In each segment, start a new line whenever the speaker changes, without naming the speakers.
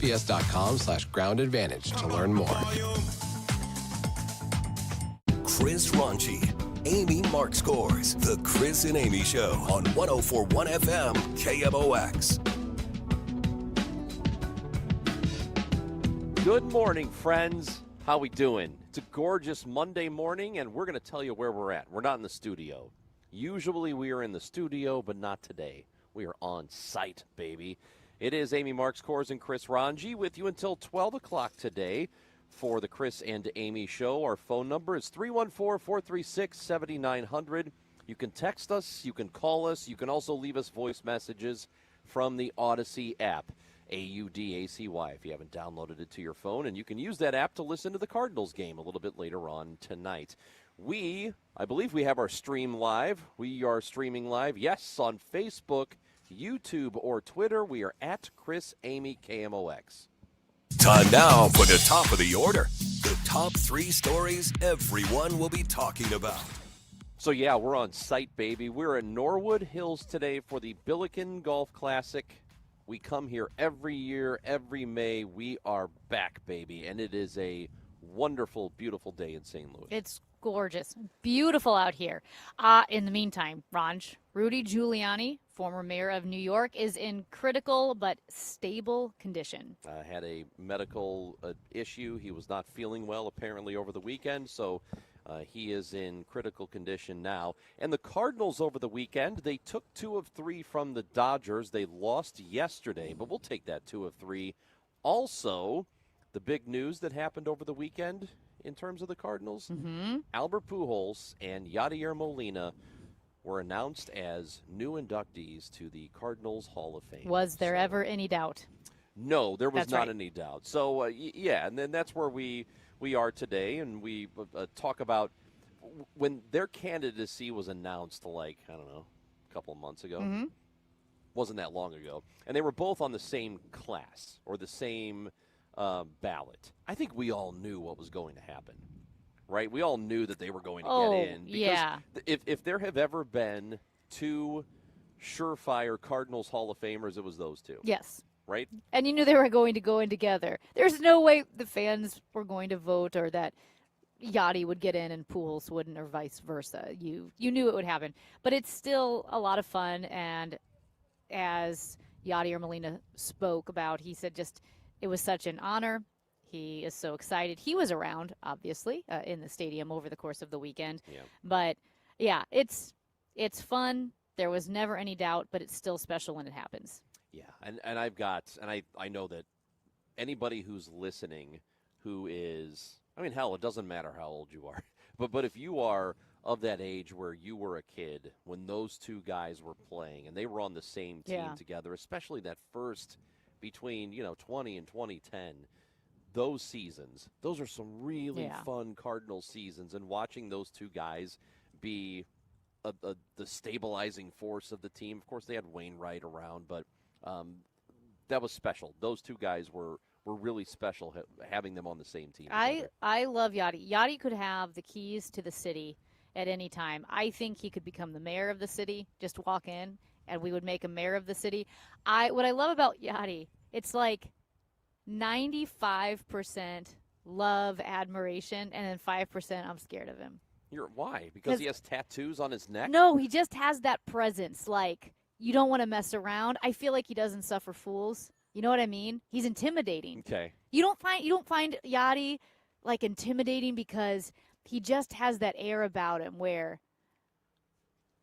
ps.com/groundadvantage to learn more.
Chris Raunchy, Amy Mark Scores, The Chris and Amy Show on 104.1 FM KMOX.
Good morning, friends. How we doing? It's a gorgeous Monday morning, and we're going to tell you where we're at. We're not in the studio. Usually we are in the studio, but not today. We are on site, baby. It is Amy Marks Kors and Chris Ranji with you until 12 o'clock today for the Chris and Amy Show. Our phone number is 314-436-7900. You can text us. You can call us. You can also leave us voice messages from the Odyssey app. AUDACY if you haven't downloaded it to your phone, and you can use that app to listen to the Cardinals game a little bit later on tonight. I believe we have our stream live. We are streaming live, yes, on Facebook, YouTube, or Twitter. We are at Chris Amy KMOX.
Time now for the top of the order. The top 3 stories everyone will be talking about.
So, yeah, we're on site, baby. We're in Norwood Hills today for the Billikens Golf Classic. We come here every year, every May. We are back, baby, and it is a wonderful, beautiful day in St. Louis.
It's gorgeous. Beautiful out here. In the meantime, Rudy Giuliani, former mayor of New York, is in critical but stable condition.
Had a medical issue. He was not feeling well, apparently, over the weekend, so he is in critical condition now. And the Cardinals over the weekend, they took 2 of 3 from the Dodgers. They lost yesterday, but we'll take that 2 of 3. Also, the big news that happened over the weekend in terms of the Cardinals, Albert Pujols and Yadier Molina were announced as new inductees to the Cardinals Hall of Fame.
Was there ever any doubt?
No, there was
That's
not
right.
any doubt. So, yeah, and then that's where we are today, and we talk about when their candidacy was announced, a couple of months ago. Wasn't that long ago. And they were both on the same class or the same ballot. I think we all knew what was going to happen, right? We all knew that they were going to get in. Because
yeah.
If there have ever been 2 surefire Cardinals Hall of Famers, it was those 2.
Yes.
Right?
And you knew they were going to go in together. There's no way the fans were going to vote or that Yachty would get in and Pujols wouldn't, or vice versa. You knew it would happen. But it's still a lot of fun, and as Yachty or Molina spoke about, he said it was such an honor. He is so excited. He was around, obviously, in the stadium over the course of the weekend.
Yeah.
But, yeah, it's fun. There was never any doubt, but it's still special when it happens.
Yeah, and I know that anybody who's listening who is, hell, it doesn't matter how old you are, but if you are of that age where you were a kid when those 2 guys were playing and they were on the same team together, especially that first between 20 and 2010, those seasons, those are some really fun Cardinal seasons, and watching those 2 guys be the stabilizing force of the team. Of course, they had Wainwright around, but that was special. Those 2 guys were really special, having them on the same team.
I love Yachty. Yachty could have the keys to the city at any time. I think he could become the mayor of the city, just walk in, and we would make him mayor of the city. What I love about Yachty, it's like 95% love, admiration, and then 5% I'm scared of him.
Why? Because he has tattoos on his neck?
No, he just has that presence, like, you don't want to mess around. I feel like he doesn't suffer fools. You know what I mean? He's intimidating.
Okay.
You don't find Yachty like intimidating because he just has that air about him where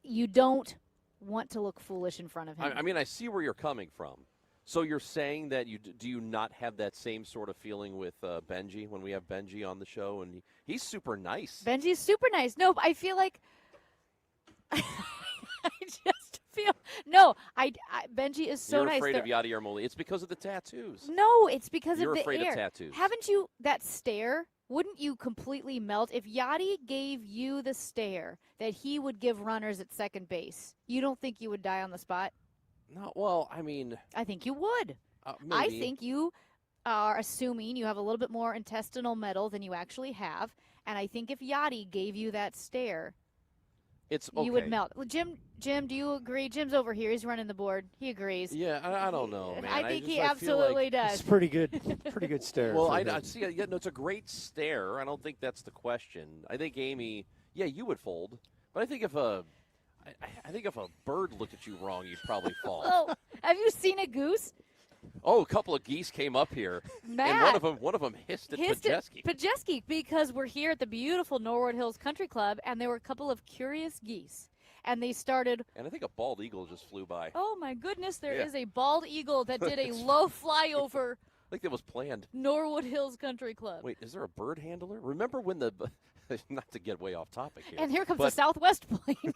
you don't want to look foolish in front of him.
I see where you're coming from. So you're saying that do you not have that same sort of feeling with Benji when we have Benji on the show, and he's super nice.
Benji's super nice. No, I feel like Benji is so
You're
nice.
afraid of Yadier Molina. It's because of the tattoos.
No, it's because
You're
of the
afraid
air.
of tattoos.
Haven't you, that stare, wouldn't you completely melt? If Yachty gave you the stare that he would give runners at second base, you don't think you would die on the spot?
No, well,
I think you would.
maybe.
I think you are assuming you have a little bit more intestinal metal than you actually have, and I think if Yachty gave you that stare,
It's okay.
You would melt. Well, Jim, do you agree? Jim's over here. He's running the board. He agrees.
Yeah, I don't know, man.
I think he
feel
absolutely
like,
does.
It's pretty good stare.
Well,
for
I
him.
see. Yeah, no, it's a great stare. I don't think that's the question. I think Amy, yeah, you would fold, but I think if a bird looked at you wrong, you'd probably fall.
Oh, have you seen a goose?
Oh, a couple of geese came up here,
Matt,
and one of them hissed at Pajeski.
Pajeski, because we're here at the beautiful Norwood Hills Country Club, and there were a couple of curious geese. And they started.
And I think a bald eagle just flew by.
Oh, my goodness, there
Yeah.
is a bald eagle that did a low flyover
I think that was planned.
Norwood Hills Country Club.
Wait, is there a bird handler? Remember when the not to get way off topic here.
And here comes the
but,
Southwest plane.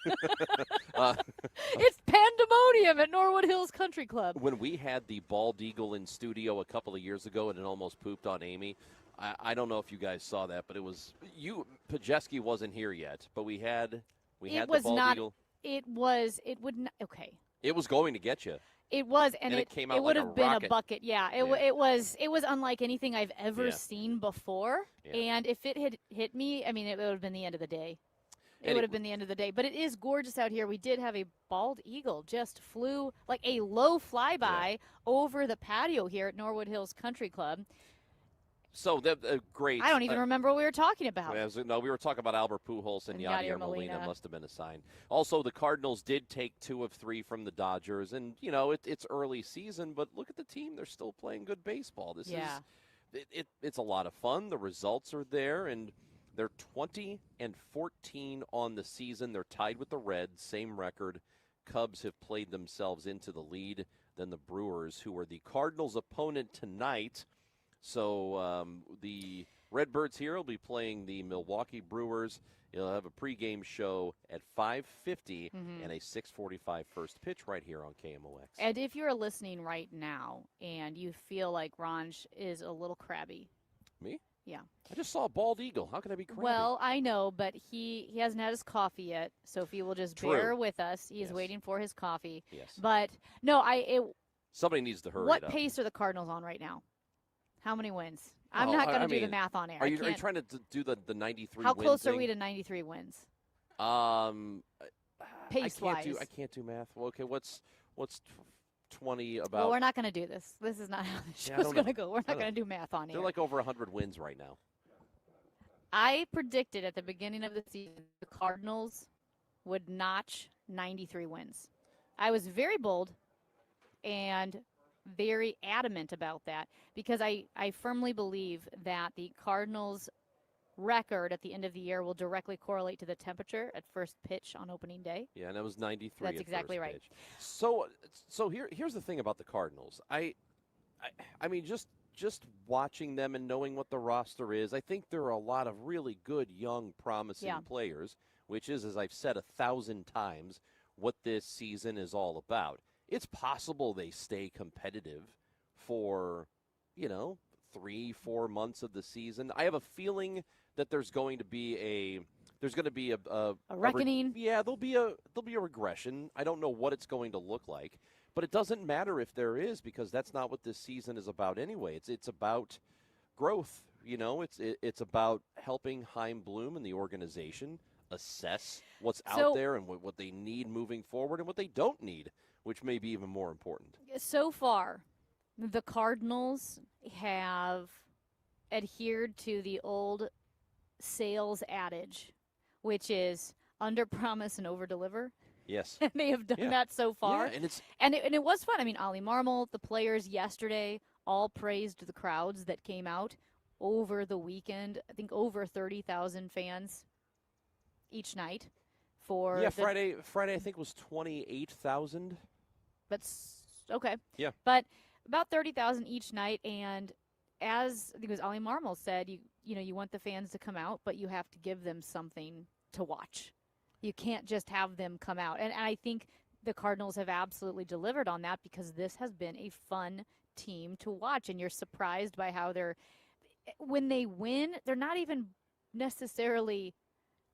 It's pandemonium at Norwood Hills Country Club.
when we had the bald eagle in studio a couple of years ago and it almost pooped on Amy, I don't know if you guys saw that, but it was you. Pajeski wasn't here yet, but we had the bald eagle.
It would not. Okay.
It was going to get you.
It was, and
it came out
it would
like a
have been
rocket.
a bucket. Yeah,
Yeah.
it was unlike anything I've ever
Yeah.
seen before.
Yeah.
And if it had hit me, I mean, it would have been the end of the day. It
And
would have been the end of the day. But it is gorgeous out here. We did have a bald eagle just flew like a low flyby over the patio here at Norwood Hills Country Club.
So that great.
I don't even remember what we were talking about.
No, we were talking about Albert Pujols and
And
Yadier
Yadier
Molina.
Molina.
Must have been a sign. Also, the Cardinals did take 2 of 3 from the Dodgers, and it's early season, but look at the team; they're still playing good baseball. This
Yeah.
is it's a lot of fun. The results are there, and they're 20-14 on the season. They're tied with the Reds, same record. Cubs have played themselves into the lead than the Brewers, who are the Cardinals' opponent tonight. So the Redbirds here will be playing the Milwaukee Brewers. You'll have a pregame show at 5:50 and a 6:45 first pitch right here on KMOX.
And if you're listening right now and you feel like Ranj is a little crabby.
Me?
Yeah.
I just saw a bald eagle. How can I be crabby?
Well, I know, but he hasn't had his coffee yet. So if you will just
True.
bear with us, he is
Yes.
waiting for his coffee.
Yes.
But no,
Somebody needs to hurry
what
it up.
pace are the Cardinals on right now? How many wins? I'm
Oh,
not going
I
to do the
mean,
math on air.
Are you
I can't-
trying to do the 93
How
win
close
thing?
are we to 93 wins?
I
Pace-wise.
can't do math. Well, okay, what's 20 about?
Well, we're not going to do this. This is not how the
Yeah, I
show's
don't
going to
know.
go. We're
I
not
don't
going to do math on
They're
here.
like over 100 wins right now.
I predicted at the beginning of the season the Cardinals would notch 93 wins. I was very bold and very adamant about that because I firmly believe that the Cardinals' record at the end of the year will directly correlate to the temperature at first pitch on opening day.
Yeah, and that was 93.
That's
at
exactly
first
right.
pitch. So here's the thing about the Cardinals. I mean, just watching them and knowing what the roster is, I think there are a lot of really good, young, promising players, which is, as I've said 1,000 times, what this season is all about. It's possible they stay competitive for, 3-4 months of the season. I have a feeling that there's going to be a
reckoning.
There'll be a regression. I don't know what it's going to look like. But it doesn't matter if there is, because that's not what this season is about anyway. It's about growth. It's about helping Chaim Bloom and the organization assess what's out there and what they need moving forward and what they don't need, which may be even more important.
So far, the Cardinals have adhered to the old sales adage, which is under promise and over deliver.
Yes.
And they have done that so far.
Yeah,
and it was fun. I mean, Ollie Marmol, the players yesterday, all praised the crowds that came out over the weekend. I think over 30,000 fans each night.
Friday I think was 28,000.
Okay.
Yeah.
But about 30,000 each night, and as I think it was Ollie Marmol said, you want the fans to come out, but you have to give them something to watch. You can't just have them come out. And I think the Cardinals have absolutely delivered on that because this has been a fun team to watch. And you're surprised by how when they win, they're not even necessarily,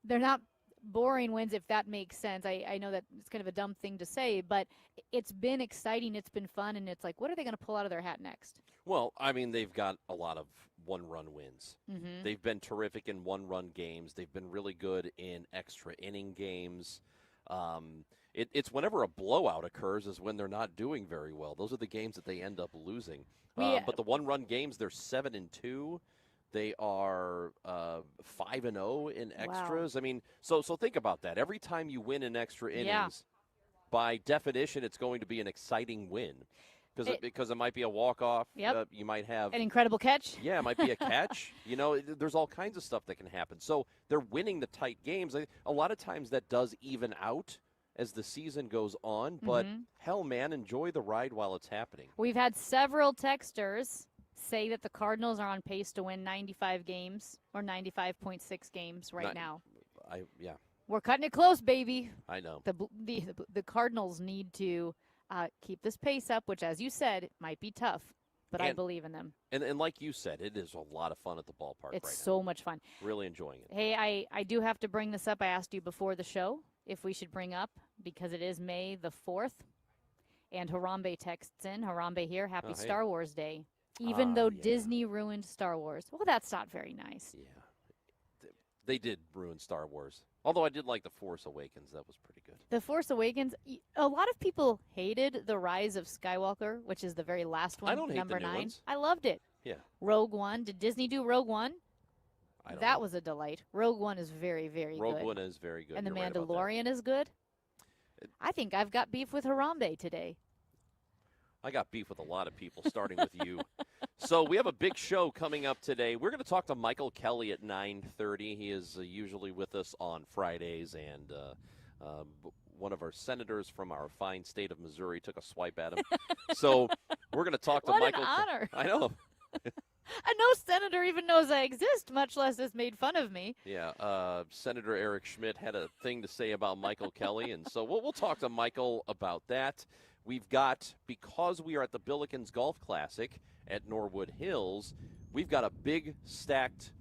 they're not boring wins, if that makes sense. I know that it's kind of a dumb thing to say, but it's been exciting. It's been fun. And it's like, what are they going to pull out of their hat next?
Well, I mean, they've got a lot of one-run wins.
Mm-hmm.
They've been terrific in one-run games. They've been really good in extra inning games. It's whenever a blowout occurs is when they're not doing very well. Those are the games that they end up losing. But the one-run games, they're 7-2. They are 5-0 in extras.
Wow.
I mean, so think about that. Every time you win in extra innings, by definition, it's going to be an exciting win because it might be a walk-off.
Yep.
You might have
an incredible catch.
Yeah, it might be a catch. There's all kinds of stuff that can happen. So they're winning the tight games. A lot of times that does even out as the season goes on. But hell, man, enjoy the ride while it's happening.
We've had several texters say that the Cardinals are on pace to win 95 games or 95.6 games now. We're cutting it close, baby.
I know.
The Cardinals need to keep this pace up, which, as you said, might be tough, but I believe in them.
And like you said, it is a lot of fun at the ballpark
It's
right
so
now.
much fun.
Really enjoying it.
Hey, I do have to bring this up. I asked you before the show if we should bring up, because it is May the 4th, and Harambe texts in. Harambe here, happy Star Wars Day. Even though Disney ruined Star Wars. Well, that's not very nice.
Yeah. They did ruin Star Wars. Although I did like The Force Awakens. That was pretty good.
The Force Awakens, a lot of people hated The Rise of Skywalker, which is the very last one,
I don't hate
number
the new
9.
ones.
I loved it.
Yeah.
Rogue One. Did Disney do Rogue One?
That
was a delight. Rogue One is very, very good.
Rogue One is very good.
And The
You're right about that.
Mandalorian is good. I think I've got beef with Harambe today.
I got beef with a lot of people, starting with you. So we have a big show coming up today. We're going to talk to Michael Kelly at 9:30. He is usually with us on Fridays, and one of our senators from our fine state of Missouri took a swipe at him. So we're going to talk to Michael.
What an honor.
I know.
And no senator even knows I exist, much less has made fun of me.
Yeah, Senator Eric Schmidt had a thing to say about Michael Kelly, and so we'll talk to Michael about that. We've got, because we are at the Billikens Golf Classic at Norwood Hills, we've got a big stacked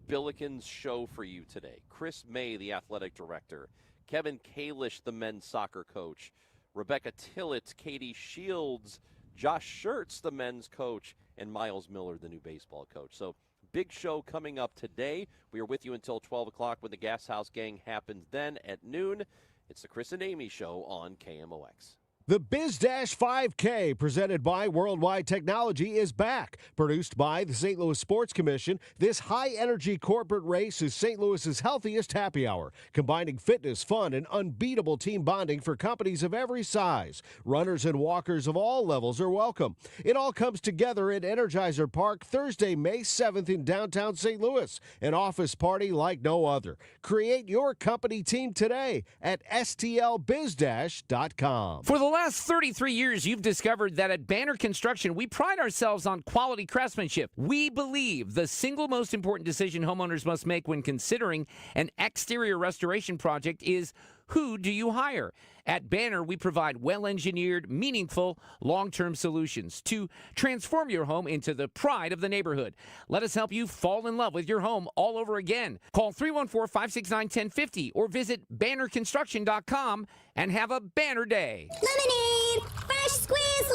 Billikens show for you today. Chris May, the athletic director, Kevin Kalish, the men's soccer coach, Rebecca Tillett, Katie Shields, Josh Schertz, the men's coach, and Miles Miller, the new baseball coach. So big show coming up today. We are with you until 12 o'clock when the Gas House Gang happens then at noon. It's the Chris and Amy Show on KMOX.
The Biz-Dash 5K, presented by Worldwide Technology, is back. Produced by the St. Louis Sports Commission, this high-energy corporate race is St. Louis's healthiest happy hour, combining fitness, fun, and unbeatable team bonding for companies of every size. Runners and walkers of all levels are welcome. It all comes together at Energizer Park Thursday, May 7th in downtown St. Louis, an office party like no other. Create your company team today at stlbizdash.com.
For the last 33 years, you've discovered that at Banner Construction, we pride ourselves on quality craftsmanship. We believe the single most important decision homeowners must make when considering an exterior restoration project is, who do you hire? At Banner, we provide well-engineered, meaningful, long-term solutions to transform your home into the pride of the neighborhood. Let us help you fall in love with your home all over again. Call 314-569-1050 or visit bannerconstruction.com and have a banner day.
Lemonade! Fresh squeezed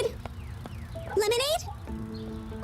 lemonade! Lemonade?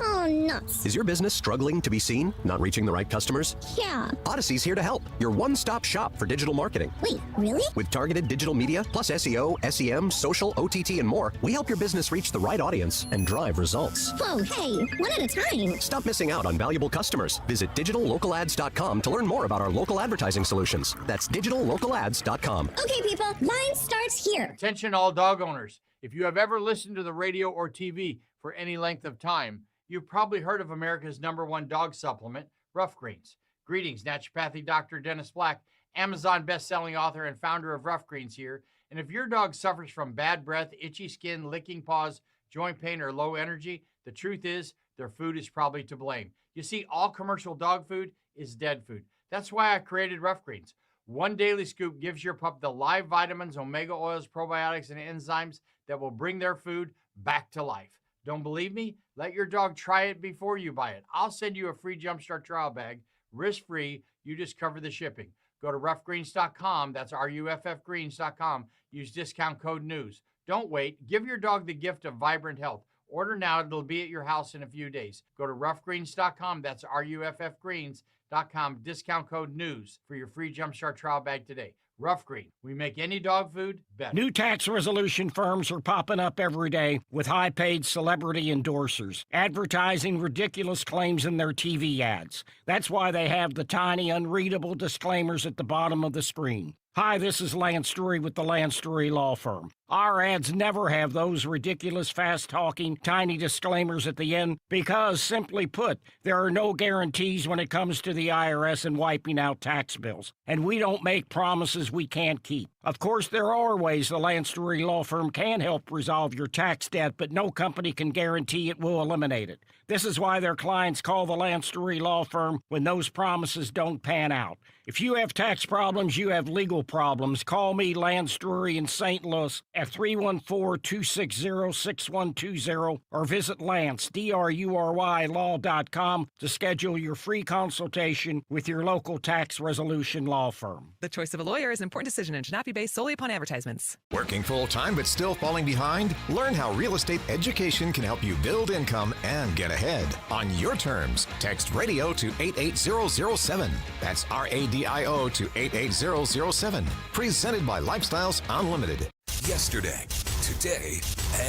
Oh, nuts.
Is your business struggling to be seen? Not reaching the right customers?
Yeah.
Odyssey's here to help. Your one-stop shop for digital marketing.
Wait, really?
With targeted digital media, plus SEO, SEM, social, OTT, and more, we help your business reach the right audience and drive results.
Whoa, hey, one at a time.
Stop missing out on valuable customers. Visit digitallocalads.com to learn more about our local advertising solutions. That's digitallocalads.com.
Okay, people, line starts here.
Attention all dog owners. If you have ever listened to the radio or TV for any length of time, you've probably heard of America's #1 dog supplement, Rough Greens. Greetings, naturopathic Dr. Dennis Black, Amazon best-selling author and founder of Rough Greens here. And if your dog suffers from bad breath, itchy skin, licking paws, joint pain, or low energy, the truth is their food is probably to blame. You see, all commercial dog food is dead food. That's why I created Rough Greens. One daily scoop gives your pup the live vitamins, omega oils, probiotics, and enzymes that will bring their food back to life. Don't believe me? Let your dog try it before you buy it. I'll send you a free Jumpstart trial bag, risk-free. You just cover the shipping. Go to roughgreens.com. That's ruffgreens.com. Use discount code NEWS. Don't wait. Give your dog the gift of vibrant health. Order now. It'll be at your house in a few days. Go to roughgreens.com. That's ruffgreens.com. Discount code NEWS for your free Jumpstart trial bag today. Rough Green. We make any dog food better.
New tax resolution firms are popping up every day with high-paid celebrity endorsers, advertising ridiculous claims in their TV ads. That's why they have the tiny, unreadable disclaimers at the bottom of the screen. Hi, this is Lance Drury with the Lance Drury Law Firm. Our ads never have those ridiculous, fast-talking, tiny disclaimers at the end because, simply put, there are no guarantees when it comes to the IRS and wiping out tax bills. And we don't make promises we can't keep. Of course, there are ways the Lance Drury Law Firm can help resolve your tax debt, but no company can guarantee it will eliminate it. This is why their clients call the Lance Drury Law Firm when those promises don't pan out. If you have tax problems, you have legal problems, call me, Lance Drury in St. Louis, at 314-260-6120 or visit Lance, D-R-U-R-Y, law.com to schedule your free consultation with your local tax resolution law firm.
The choice of a lawyer is an important decision and should not be based solely upon advertisements.
Working full-time but still falling behind? Learn how real estate education can help you build income and get ahead on your terms. Text radio to 88007. That's RADIO to 88007. Presented by Lifestyles Unlimited.
Yesterday, today,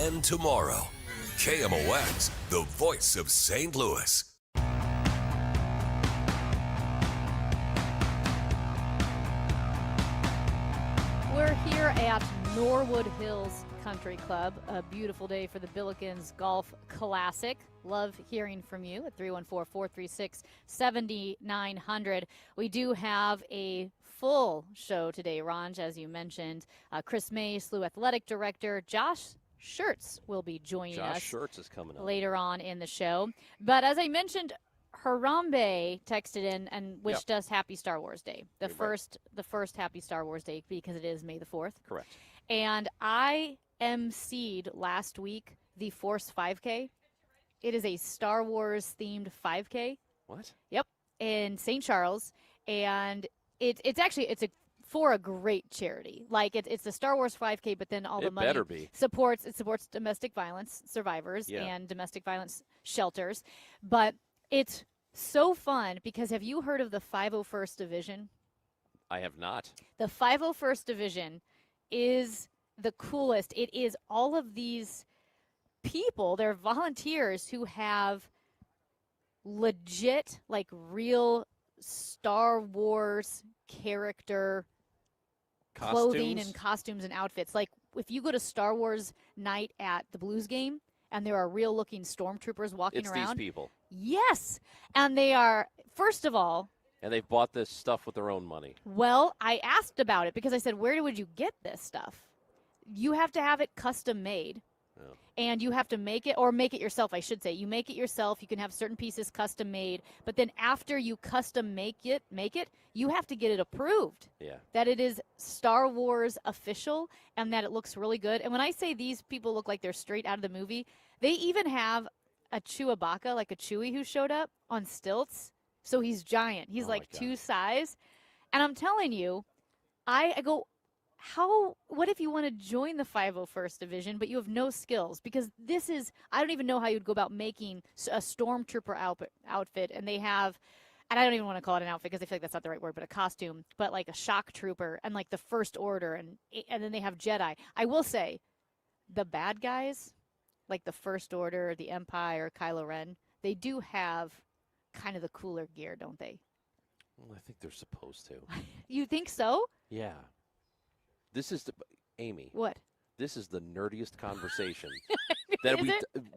and tomorrow. KMOX, the voice of St. Louis.
We're here at Norwood Hills Country Club. A beautiful day for the Billikens Golf Classic. Love hearing from you at 314-436-7900. We do have a full show today, Ranj, as you mentioned. Chris May, SLU Athletic Director. Josh Schertz will be joining us.
Josh Schertz is coming up
later on in the show. But as I mentioned, Harambe texted in and wished us Happy Star Wars Day. The first Happy Star Wars Day because it is May the 4th.
Correct.
And I emceed last week the Force 5K. It is a Star Wars themed 5K.
What?
Yep, in St. Charles, and it's for a great charity. Like it's the Star Wars 5K, but then all the money supports domestic violence survivors and domestic violence shelters. But it's so fun because have you heard of the 501st Division?
I have not.
The 501st Division is the coolest. It is all of these people, they're volunteers who have legit, like real Star Wars character clothing and costumes and outfits. Like if you go to Star Wars night at the Blues game and there are real looking stormtroopers walking around.
It's these people.
Yes. And they are, first of all,
and they've bought this stuff with their own money.
Well, I asked about it because I said, where would you get this stuff? You have to have it custom made. Oh. And you have to make it, or make it yourself, I should say. You make it yourself. You can have certain pieces custom made. But then after you custom make it, you have to get it approved.
Yeah.
That it is Star Wars official and that it looks really good. And when I say these people look like they're straight out of the movie, they even have a Chewbacca, like a Chewie who showed up on stilts. So he's giant. He's like two size. And I'm telling you, I go, what if you want to join the 501st Division, but you have no skills? Because this is, I don't even know how you'd go about making a stormtrooper outfit. And they have, and I don't even want to call it an outfit because I feel like that's not the right word, but a costume, but like a shock trooper and like the First Order. And then they have Jedi. I will say the bad guys, like the First Order, the Empire, Kylo Ren, they do have kind of the cooler gear, don't they?
Well, I think they're supposed to.
You think so?
Yeah. This is Amy.
What?
This is the nerdiest conversation that we.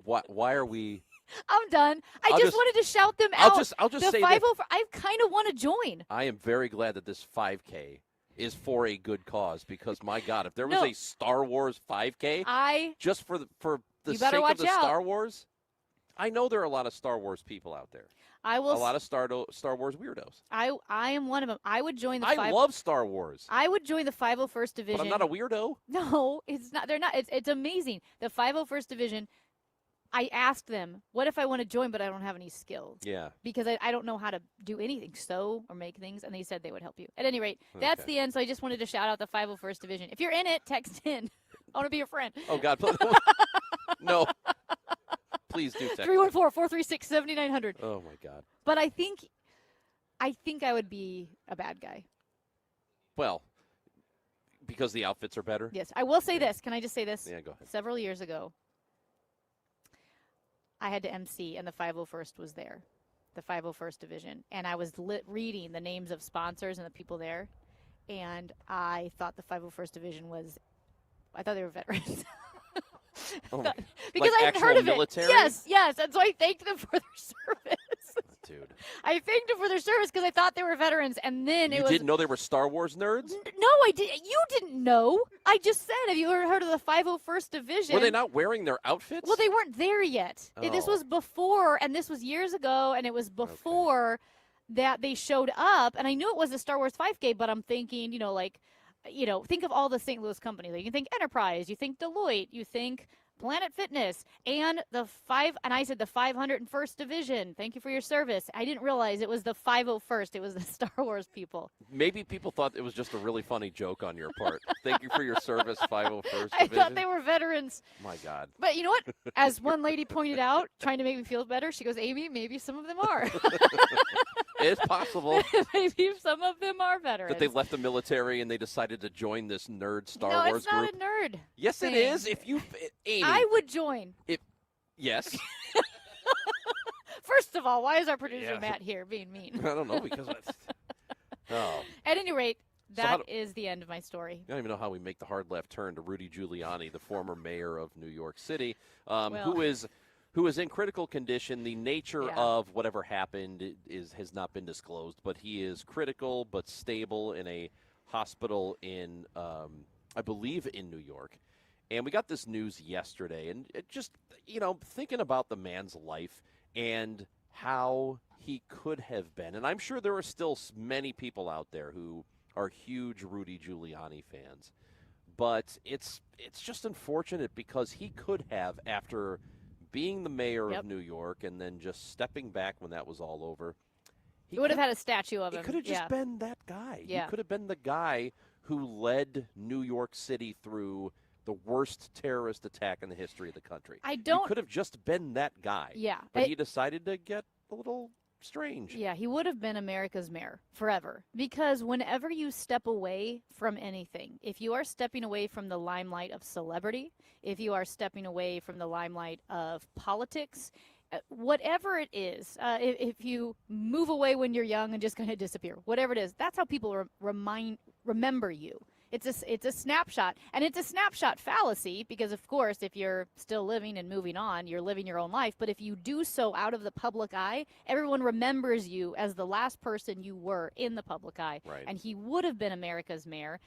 Why are we?
I'm done. I just wanted to shout them out.
I'll just say
that I kind of want to join.
I am very glad that this 5K is for a good cause because my God, if there was a Star Wars 5K, just for the sake of the Star Wars, I know there are a lot of Star Wars people out there. A lot of Star Wars weirdos.
I am one of them. I would join the
I love Star Wars.
I would join the 501st Division.
But I'm not a weirdo.
No, it's not. They're not. It's amazing. The 501st Division, I asked them, what if I want to join but I don't have any skills?
Yeah.
Because I don't know how to do anything, sew or make things, and they said they would help you. At any rate, that's the end, so I just wanted to shout out the 501st Division. If you're in it, text in. I want to be your friend.
Oh, God. No. Please do text.
314-436-7900.
Oh, my God.
But I think I would be a bad guy.
Well, Because the outfits are better?
Yes. I will say this. Can I just say this?
Yeah, go ahead.
Several years ago, I had to MC, and the 501st was there, the 501st Division. And I was reading the names of sponsors and the people there, and I thought the 501st Division I thought they were veterans.
Oh,
because
like
I hadn't heard of
military?
it. Yes. And so I thanked them for their service.
Dude.
I thanked them for their service because I thought they were veterans, and then
You didn't know they were Star Wars nerds?
No, I did. You didn't know. I just said, have you ever heard of the 501st Division?
Were they not wearing their outfits?
Well, they weren't there yet. This
Oh.
was before, and this was years ago, and it was before that they showed up. And I knew it was a Star Wars 5K, but I'm thinking, think of all the St. Louis companies. Like, you think Enterprise, you think Deloitte, you think Planet Fitness, and and I said the 501st Division. Thank you for your service. I didn't realize it was the 501st. It was the Star Wars people.
Maybe people thought it was just a really funny joke on your part. Thank you for your service, 501st Division.
I thought they were veterans.
My God.
But you know what? As one lady pointed out, trying to make me feel better, she goes, Amy, maybe some of them are.
It's possible
Maybe some of them are veterans.
that they left the military and they decided to join this nerd Star
no,
Wars
it's not
group.
a nerd.
Yes,
thing.
it is. If you, Amy.
I would join.
Yes.
First of all, why is our producer
Yeah.
Matt here being mean?
I don't know because oh.
At any rate,
how
that is the end of my story.
I don't even know how we make the hard left turn to Rudy Giuliani, the former mayor of New York City,
Well.
who is in critical condition. The nature
Yeah.
of whatever happened has not been disclosed, but he is critical but stable in a hospital in, I believe, in New York. And we got this news yesterday, and it just, thinking about the man's life and how he could have been. And I'm sure there are still many people out there who are huge Rudy Giuliani fans. But it's just unfortunate because he could have, after being the mayor of New York and then just stepping back when that was all over.
He would have had a statue of him.
He could have just been that guy.
Yeah.
He could have been the guy who led New York City through the worst terrorist attack in the history of the country.
I
He
don't-
could have just been that guy.
Yeah.
But he decided to get a little strange.
Yeah, he would have been America's mayor forever. Because whenever you step away from anything, if you are stepping away from the limelight of celebrity, if you are stepping away from the limelight of politics, whatever it is, if you move away when you're young and just kind of disappear, whatever it is, that's how people remember you. It's a snapshot, and it's a snapshot fallacy because, of course, if you're still living and moving on, you're living your own life. But if you do so out of the public eye, everyone remembers you as the last person you were in the public eye.
Right.
And he would have been America's mayor,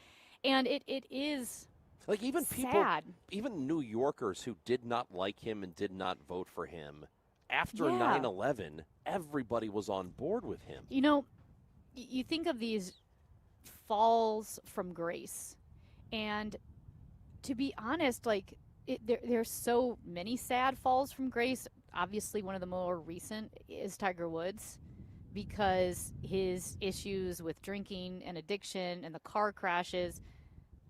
and it is
Like even people,
sad.
even New Yorkers who did not like him and did not vote for him, after
Yeah.
9/11, everybody was on board with him.
You know, you think of these falls from grace, and to be honest, like there's so many sad falls from grace. Obviously, one of the more recent is Tiger Woods, because his issues with drinking and addiction and the car crashes,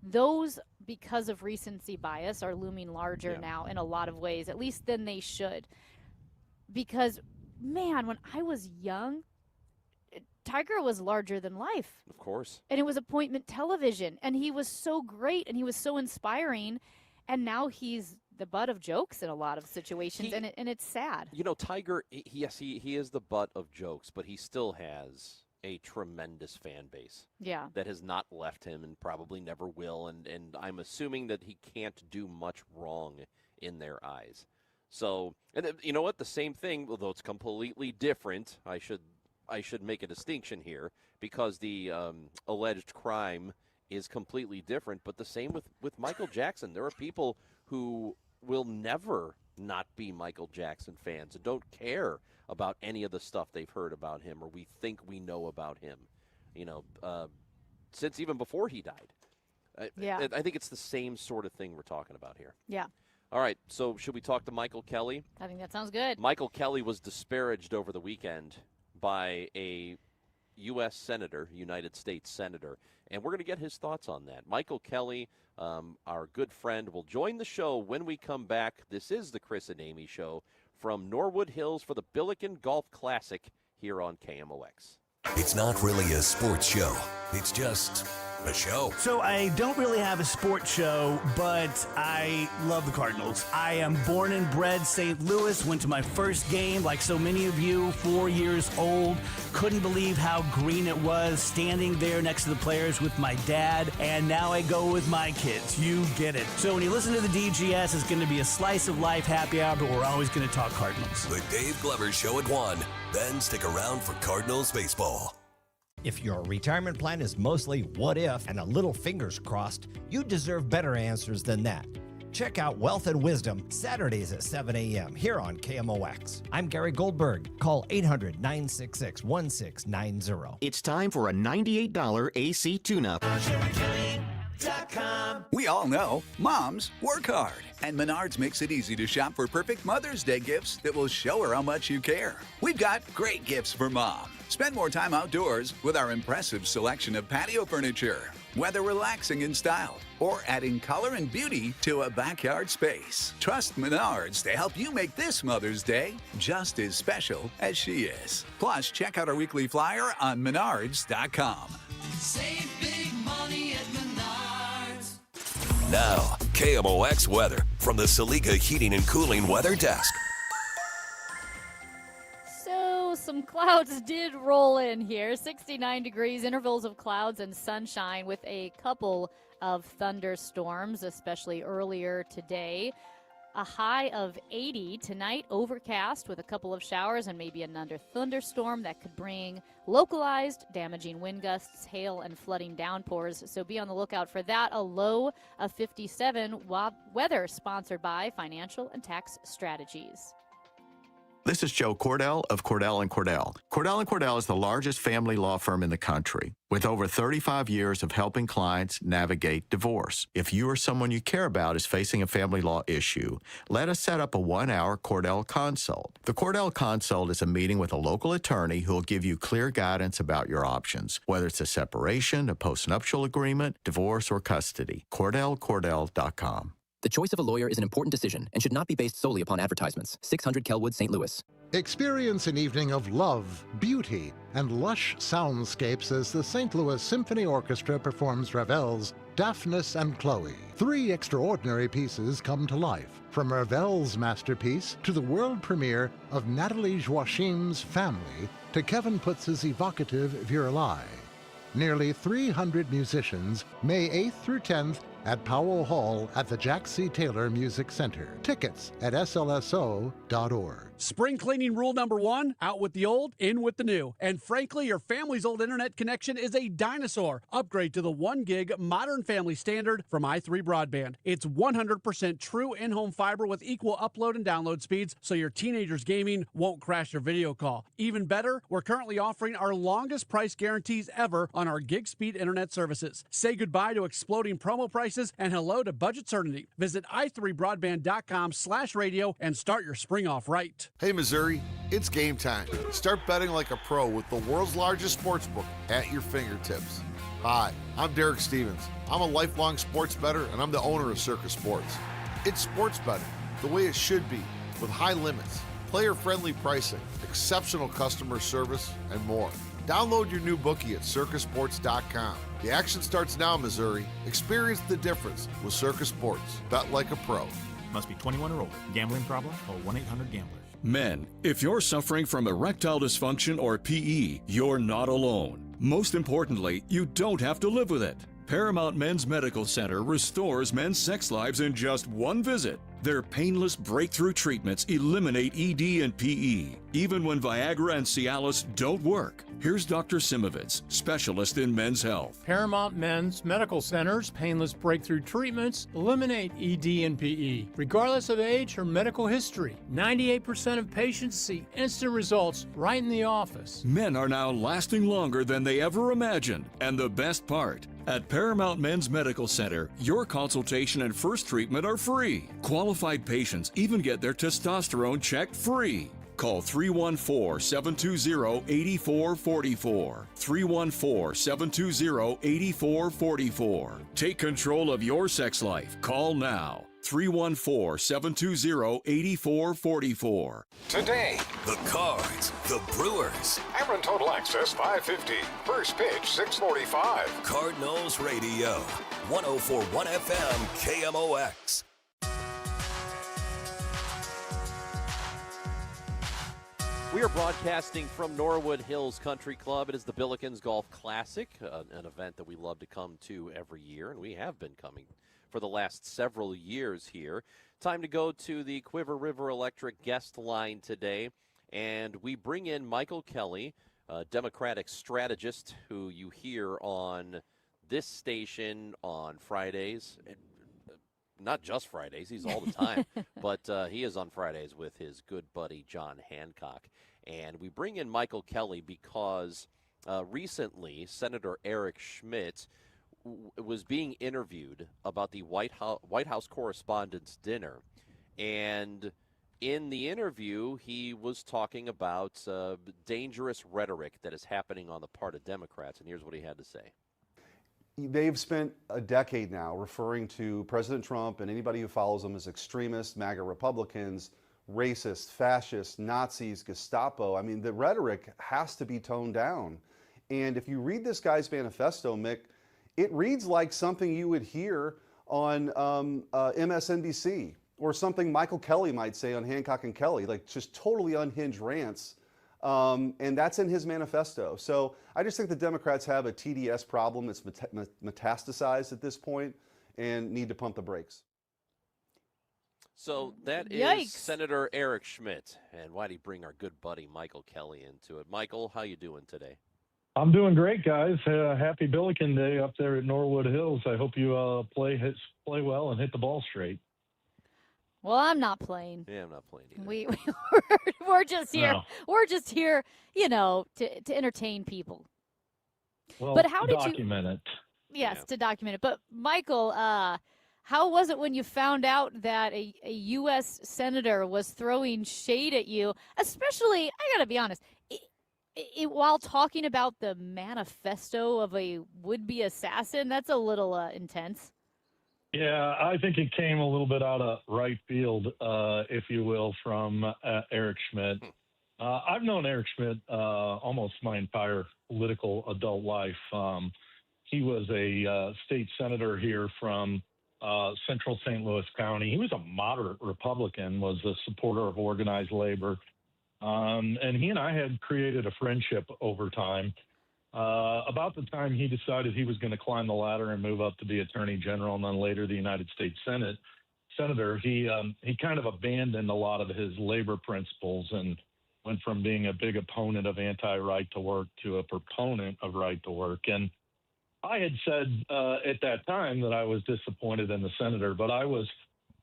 those, because of recency bias, are looming larger now in a lot of ways, at least than they should. Because, man, when I was young, Tiger was larger than life.
Of course.
And it was appointment television. And he was so great and he was so inspiring. And now he's the butt of jokes in a lot of situations. And it's sad.
You know, Tiger, yes, he is the butt of jokes, but he still has a tremendous fan base.
Yeah.
That has not left him and probably never will. And I'm assuming that he can't do much wrong in their eyes. So, and you know what? The same thing, although it's completely different, I should make a distinction here because the alleged crime is completely different. But the same with Michael Jackson. There are people who will never not be Michael Jackson fans and don't care about any of the stuff they've heard about him or we think we know about him, since even before he died. I think it's the same sort of thing we're talking about here.
Yeah.
All right, so should we talk to Michael Kelly?
I think that sounds good.
Michael Kelly was disparaged over the weekend by a U.S. Senator, United States Senator, and we're going to get his thoughts on that. Michael Kelly, our good friend, will join the show when we come back. This is the Chris and Amy Show from Norwood Hills for the Billikens Golf Classic here on KMOX.
It's not really a sports show. It's just the show.
So I don't really have a sports show, but I love the Cardinals. I am born and bred St. Louis, went to my first game like so many of you, 4 years old. Couldn't believe how green it was, standing there next to the players with my dad, and now I go with my kids. You get it. So when you listen to the DGS, it's going to be a slice of life happy hour, but we're always going to talk Cardinals.
The Dave Glover Show at 1. Then stick around for Cardinals baseball.
If your retirement plan is mostly what if and a little fingers crossed, you deserve better answers than that. Check out Wealth and Wisdom Saturdays at 7 a.m. here on KMOX. I'm Gary Goldberg. Call 800-966-1690.
It's time for a $98 AC tune-up.
We all know moms work hard, and Menards makes it easy to shop for perfect Mother's Day gifts that will show her how much you care. We've got great gifts for mom. Spend more time outdoors with our impressive selection of patio furniture, whether relaxing in style or adding color and beauty to a backyard space. Trust Menards to help you make this Mother's Day just as special as she is. Plus, check out our weekly flyer on Menards.com.
Save big money at Menards.
Now, KMOX weather from the Saliga Heating and Cooling Weather Desk.
Some clouds did roll in here. 69 degrees, intervals of clouds and sunshine with a couple of thunderstorms, especially earlier today. A high of 80 tonight, overcast with a couple of showers and maybe another thunderstorm that could bring localized damaging wind gusts, hail, and flooding downpours. So be on the lookout for that. A low of 57. Weather sponsored by Financial and Tax Strategies.
This is Joe Cordell of Cordell & Cordell. Cordell & Cordell is the largest family law firm in the country with over 35 years of helping clients navigate divorce. If you or someone you care about is facing a family law issue, let us set up a 1-hour Cordell Consult. The Cordell Consult is a meeting with a local attorney who will give you clear guidance about your options, whether it's a separation, a postnuptial agreement, divorce, or custody. CordellCordell.com.
The choice of a lawyer is an important decision and should not be based solely upon advertisements. 600 Kelwood, St. Louis.
Experience an evening of love, beauty, and lush soundscapes as the St. Louis Symphony Orchestra performs Ravel's Daphnis and Chloe. 3 extraordinary pieces come to life, from Ravel's masterpiece to the world premiere of Nathalie Joachim's Family to Kevin Putz's evocative Virelai. Nearly 300 musicians, May 8th through 10th, at Powell Hall at the Jack C. Taylor Music Center. Tickets at slso.org.
Spring cleaning rule number 1, out with the old, in with the new. And frankly, your family's old internet connection is a dinosaur. Upgrade to the 1 gig modern family standard from i3 Broadband. It's 100% true in-home fiber with equal upload and download speeds, so your teenager's gaming won't crash your video call. Even better, we're currently offering our longest price guarantees ever on our gig speed internet services. Say goodbye to exploding promo prices and hello to budget certainty. Visit i3broadband.com/radio and start your spring off right.
Hey Missouri, it's game time. Start betting like a pro with the world's largest sportsbook at your fingertips. Hi, I'm Derek Stevens. I'm a lifelong sports bettor and I'm the owner of Circus Sports. It's sports betting the way it should be, with high limits, player-friendly pricing, exceptional customer service, and more. Download your new bookie at circusports.com. The action starts now, Missouri. Experience the difference with Circus Sports. Bet like a pro.
Must be 21 or older. Gambling problem? Call 1-800-GAMBLER.
Men, if you're suffering from erectile dysfunction or PE, you're not alone. Most importantly, you don't have to live with it. Paramount Men's Medical Center restores men's sex lives in just 1 visit. Their painless breakthrough treatments eliminate ED and PE, even when Viagra and Cialis don't work. Here's Dr. Simovitz, specialist in men's health.
Paramount Men's Medical Center's painless breakthrough treatments eliminate ED and PE, regardless of age or medical history. 98% of patients see instant results right in the office.
Men are now lasting longer than they ever imagined. And the best part, at Paramount Men's Medical Center, your consultation and first treatment are free. Qualified patients even get their testosterone checked free. Call 314-720-8444. 314-720-8444. Take control of your sex life. Call now. 314-720-8444.
Today, the Cards, the Brewers.
Ameren Total Access 550. First pitch 6:45.
Cardinals Radio, 104.1 FM, KMOX.
We are broadcasting from Norwood Hills Country Club. It is the Billikens Golf Classic, an event that we love to come to every year, and we have been coming for the last several years here. Time to go to the Quiver River Electric guest line today, and we bring in Michael Kelly, a Democratic strategist who you hear on this station on Fridays. Not just Fridays, he's all the time, but he is on Fridays with his good buddy John Hancock. And we bring in Michael Kelly because recently Senator Eric Schmidt was being interviewed about the White House Correspondents' Dinner. And in the interview, he was talking about dangerous rhetoric that is happening on the part of Democrats. And here's what he had to say.
They've spent a decade now referring to President Trump and anybody who follows him as extremists, MAGA Republicans, racists, fascists, Nazis, Gestapo. I mean, the rhetoric has to be toned down. And if you read this guy's manifesto, Mick, it reads like something you would hear on MSNBC or something Michael Kelly might say on Hancock and Kelly, like just totally unhinged rants. And that's in his manifesto. So I just think the Democrats have a TDS problem. It's metastasized at this point and need to pump the brakes.
So that is
Yikes.
Senator Eric Schmidt. And why'd he bring our good buddy Michael Kelly into it? Michael, how you doing today?
I'm doing great, guys. Happy Billiken Day up there at Norwood Hills. I hope you play well and hit the ball straight.
Well, I'm not playing.
Yeah, I'm not playing either.
We're just here.
No.
We're just here, to entertain people.
Well,
But how did you
document it?
Yes, to document it. But Michael, how was it when you found out that a U.S. senator was throwing shade at you? Especially, I got to be honest, while talking about the manifesto of a would-be assassin, that's a little intense.
Yeah, I think it came a little bit out of right field, if you will, from Eric Schmidt. I've known Eric Schmidt almost my entire political adult life. He was a state senator here from central St. Louis County. He was a moderate Republican, was a supporter of organized labor. And he and I had created a friendship over time. About the time he decided he was going to climb the ladder and move up to be Attorney General and then later the United States Senator, he kind of abandoned a lot of his labor principles and went from being a big opponent of anti-right to work to a proponent of right to work. And I had said at that time that I was disappointed in the senator, but I was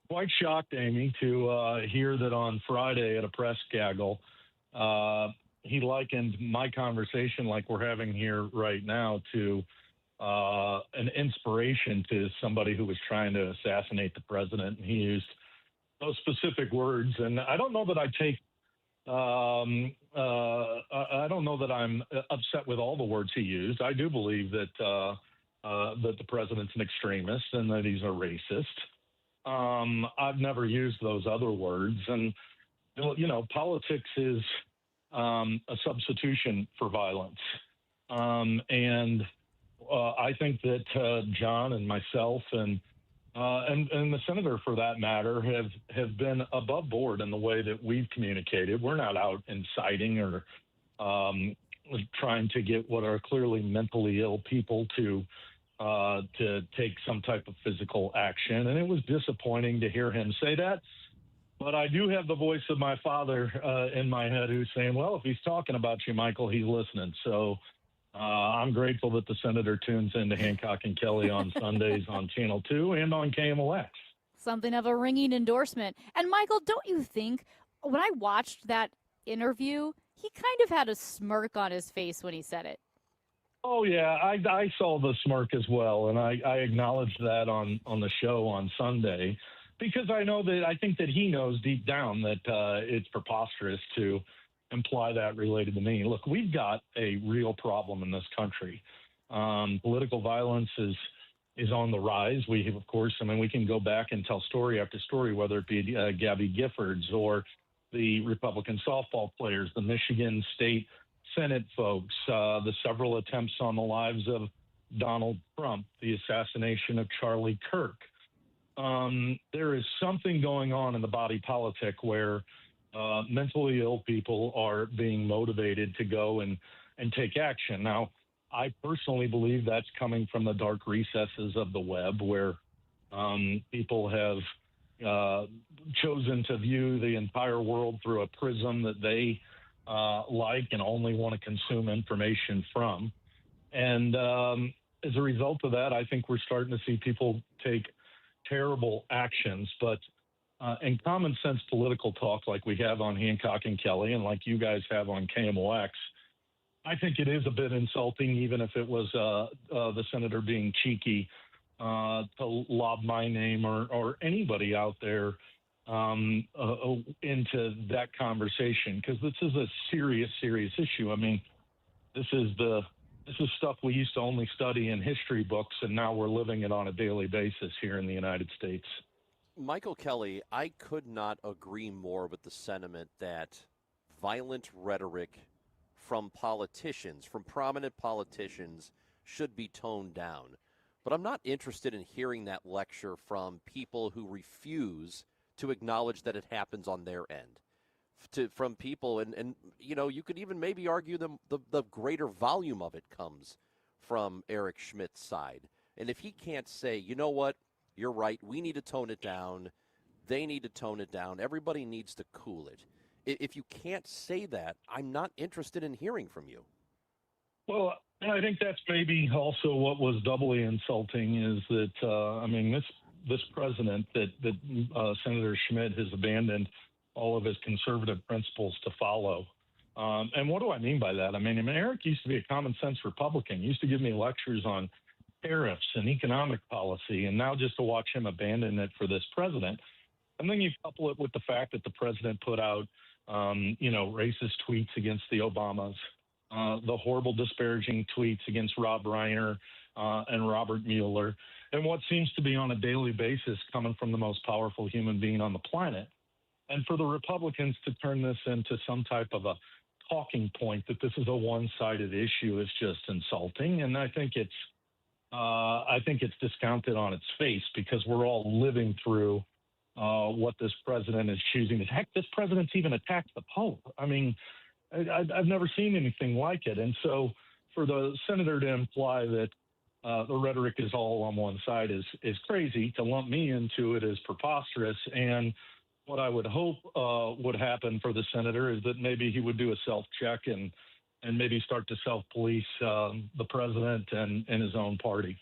quite shocked, Amy, to hear that on Friday at a press gaggle, he likened my conversation like we're having here right now to an inspiration to somebody who was trying to assassinate the president. And he used those specific words. And I don't know that I don't know that I'm upset with all the words he used. I do believe that the president's an extremist and that he's a racist. I've never used those other words. And, politics is a substitution for violence. And I think that John and myself and the senator, for that matter, have been above board in the way that we've communicated. We're not out inciting or trying to get what are clearly mentally ill people to take some type of physical action. And it was disappointing to hear him say that. But I do have the voice of my father in my head who's saying, well, if he's talking about you, Michael, he's listening. So I'm grateful that the senator tunes into Hancock and Kelly on Sundays on Channel 2 and on KMOX.
Something of a ringing endorsement. And Michael, don't you think when I watched that interview, he kind of had a smirk on his face when he said it?
Oh, yeah, I saw the smirk as well. And I acknowledged that on the show on Sunday. Because I think that he knows deep down that it's preposterous to imply that related to me. Look, we've got a real problem in this country. Political violence is is on the rise. We have, of course, we can go back and tell story after story, whether it be Gabby Giffords or the Republican softball players, the Michigan State Senate folks, the several attempts on the lives of Donald Trump, the assassination of Charlie Kirk. There is something going on in the body politic where mentally ill people are being motivated to go and take action. Now, I personally believe that's coming from the dark recesses of the web where people have chosen to view the entire world through a prism that they like and only want to consume information from. And as a result of that, I think we're starting to see people take terrible actions. But in common sense political talk like we have on Hancock and Kelly and like you guys have on KMOX, I think it is a bit insulting, even if it was the senator being cheeky, to lob my name or anybody out there into that conversation, because this is a serious issue. This is stuff we used to only study in history books, and now we're living it on a daily basis here in the United States.
Michael Kelly, I could not agree more with the sentiment that violent rhetoric from politicians, from prominent politicians, should be toned down. But I'm not interested in hearing that lecture from people who refuse to acknowledge that it happens on their end. From people, and you could even maybe argue the greater volume of it comes from Eric Schmidt's side. And if he can't say, you know what, you're right, we need to tone it down, they need to tone it down, everybody needs to cool it. If you can't say that, I'm not interested in hearing from you.
Well, I think that's maybe also what was doubly insulting is that, this president that Senator Schmidt has abandoned all of his conservative principles to follow. And what do I mean by that? Eric used to be a common sense Republican. He used to give me lectures on tariffs and economic policy, and now just to watch him abandon it for this president. And then you couple it with the fact that the president put out racist tweets against the Obamas, the horrible disparaging tweets against Rob Reiner and Robert Mueller, and what seems to be on a daily basis coming from the most powerful human being on the planet. And for the Republicans to turn this into some type of a talking point that this is a one-sided issue is just insulting. And I think it's discounted on its face, because we're all living through what this president is choosing. Heck, this president's even attacked the Pope. I've never seen anything like it. And so for the senator to imply that the rhetoric is all on one side is crazy. To lump me into it is preposterous. And what I would hope would happen for the senator is that maybe he would do a self-check and maybe start to self-police the president and his own party.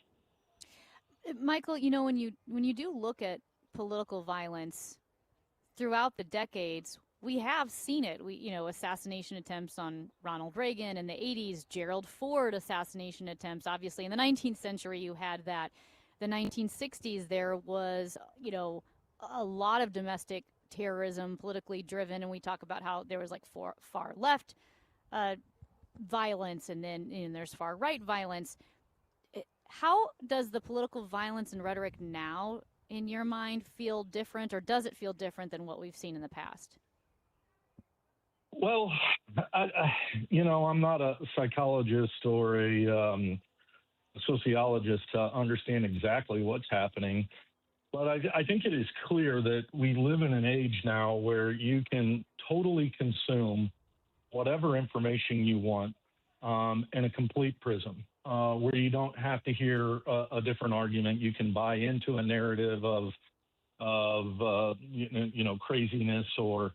Michael, when you do look at political violence throughout the decades, we have seen it. Assassination attempts on Ronald Reagan in the 80s, Gerald Ford assassination attempts. Obviously, in the 19th century, you had that. The 1960s, there was, a lot of domestic terrorism, politically driven, and we talk about how there was far left violence, and then there's far right violence. How does the political violence and rhetoric now, in your mind, feel different, or does it feel different than what we've seen in the past?
Well, I'm not a psychologist or a sociologist to understand exactly what's happening. But I think it is clear that we live in an age now where you can totally consume whatever information you want in a complete prism, where you don't have to hear a different argument. You can buy into a narrative of craziness or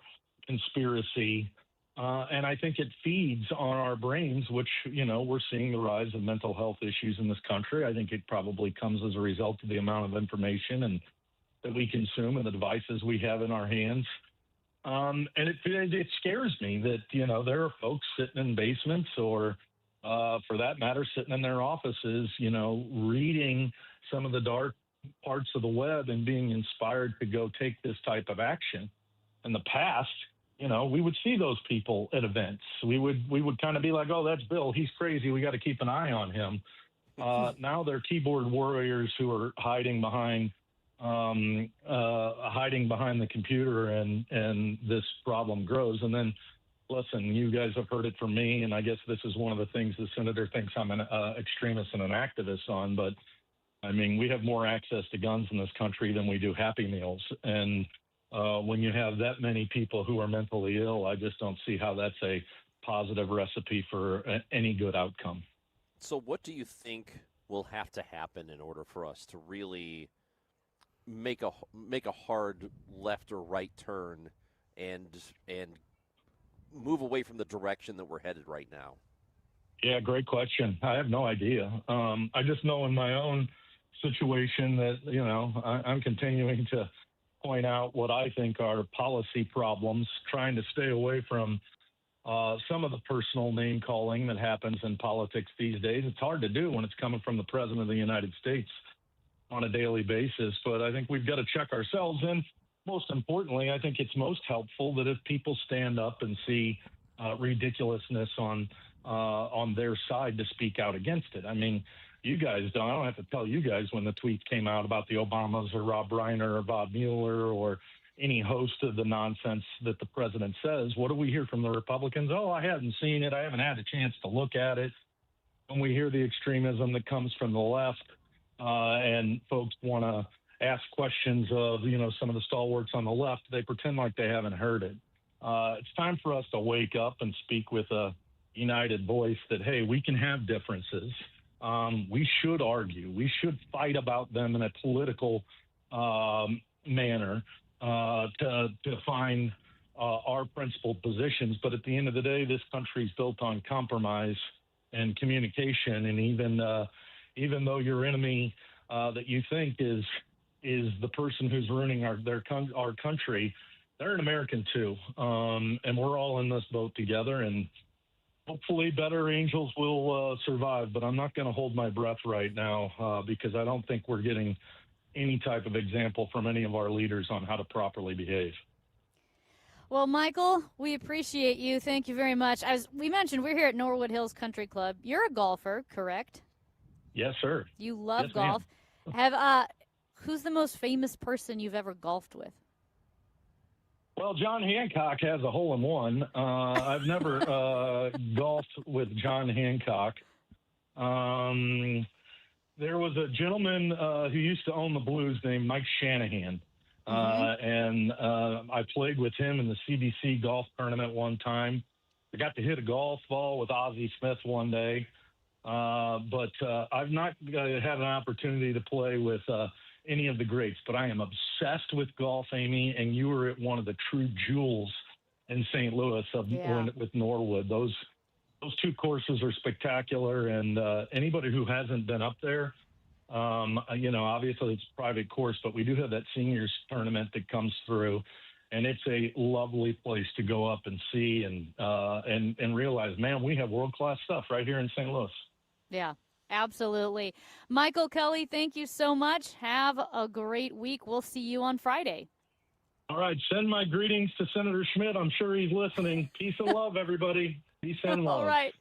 conspiracy. And I think it feeds on our brains, which, we're seeing the rise of mental health issues in this country. I think it probably comes as a result of the amount of information and that we consume and the devices we have in our hands. And it scares me that, there are folks sitting in basements or, for that matter, sitting in their offices, reading some of the dark parts of the web and being inspired to go take this type of action. In the past, we would see those people at events. We would kind of be like, oh, that's Bill. He's crazy. We got to keep an eye on him. Now they're keyboard warriors who are hiding behind the computer, and this problem grows. And then, listen, you guys have heard it from me, and I guess this is one of the things the senator thinks I'm an extremist and an activist on. But I mean, we have more access to guns in this country than we do Happy Meals, and when you have that many people who are mentally ill, I just don't see how that's a positive recipe for any good outcome.
So what do you think will have to happen in order for us to really make a hard left or right turn and move away from the direction that we're headed right now?
Yeah, great question. I have no idea. I just know in my own situation that, I'm continuing to point out what I think are policy problems, trying to stay away from some of the personal name calling that happens in politics these days. It's hard to do when it's coming from the President of the United States on a daily basis, but I think we've got to check ourselves. And most importantly, I think it's most helpful that if people stand up and see ridiculousness on their side, to speak out against it. I mean, you guys don't. I don't have to tell you guys when the tweets came out about the Obamas or Rob Reiner or Bob Mueller or any host of the nonsense that the president says. What do we hear from the Republicans? Oh, I haven't seen it. I haven't had a chance to look at it. When we hear the extremism that comes from the left, and folks want to ask questions of, some of the stalwarts on the left, they pretend like they haven't heard it. It's time for us to wake up and speak with a united voice that, hey, we can have differences. We should argue. We should fight about them in a political manner to find our principled positions. But at the end of the day, this country is built on compromise and communication. And even though your enemy that you think is the person who's ruining our country, they're an American too. And we're all in this boat together. And hopefully better angels will survive, but I'm not going to hold my breath right now because I don't think we're getting any type of example from any of our leaders on how to properly behave.
Well, Michael, we appreciate you. Thank you very much. As we mentioned, we're here at Norwood Hills Country Club. You're a golfer, correct?
Yes, sir.
You love
Yes,
golf. Who's the most famous person you've ever golfed with?
Well, John Hancock has a hole-in-one. I've never golfed with John Hancock. There was a gentleman who used to own the Blues named Mike Shanahan, and I played with him in the CBC golf tournament one time. I got to hit a golf ball with Ozzie Smith one day, but I've not had an opportunity to play with any of the greats, but I am obsessed with golf, Amy, and you were at one of the true jewels in St. Louis with Norwood. Those two courses are spectacular, and anybody who hasn't been up there, obviously it's a private course, but we do have that seniors tournament that comes through, and it's a lovely place to go up and see and realize, man, we have world-class stuff right here in St. Louis.
Yeah. Absolutely. Michael Kelly, thank you so much. Have a great week. We'll see you on Friday.
All right. Send my greetings to Senator Schmidt. I'm sure he's listening. Peace and love, everybody. Peace and love.
All right.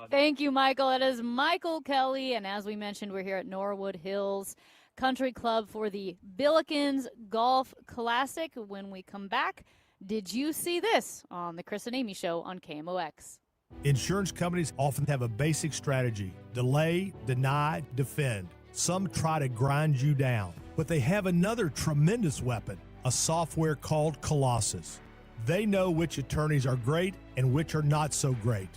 Thank you, Michael. It is Michael Kelly. And as we mentioned, we're here at Norwood Hills Country Club for the Billikens Golf Classic. When we come back, did you see this on the Chris and Amy Show on KMOX?
Insurance companies often have a basic strategy: delay, deny, defend. Some try to grind you down, but they have another tremendous weapon, a software called Colossus. They know which attorneys are great and which are not so great.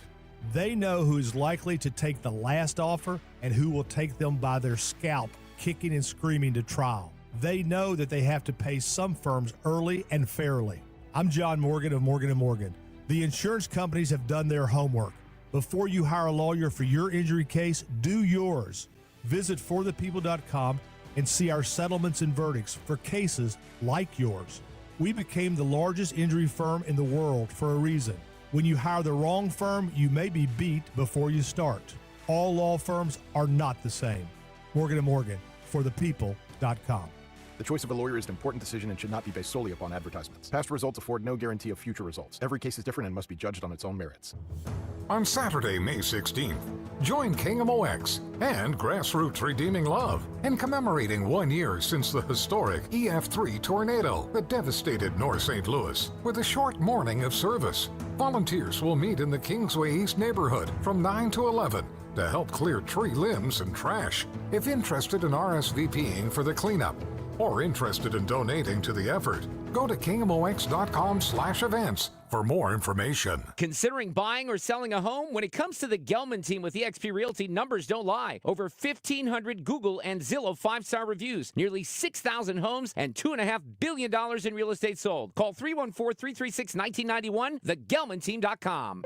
They know who is likely to take the last offer and who will take them by their scalp, kicking and screaming to trial. They know that they have to pay some firms early and fairly. I'm John Morgan of Morgan & Morgan. The insurance companies have done their homework. Before you hire a lawyer for your injury case, do yours. Visit forthepeople.com and see our settlements and verdicts for cases like yours. We became the largest injury firm in the world for a reason. When you hire the wrong firm, you may be beat before you start. All law firms are not the same. Morgan & Morgan, forthepeople.com.
The choice of a lawyer is an important decision and should not be based solely upon advertisements. Past results afford no guarantee of future results. Every case is different and must be judged on its own merits.
On Saturday, May 16th, join KMOX and Grassroots Redeeming Love in commemorating 1 year since the historic EF3 tornado that devastated North St. Louis with a short morning of service. Volunteers will meet in the Kingsway East neighborhood from 9 to 11 to help clear tree limbs and trash. If interested in RSVPing for the cleanup or interested in donating to the effort, go to KMOX.com/events for more information.
Considering buying or selling a home? When it comes to the Gelman team with eXp Realty, numbers don't lie. Over 1,500 Google and Zillow 5-star reviews, nearly 6,000 homes, and $2.5 billion in real estate sold. Call 314-336-1991, thegelmanteam.com.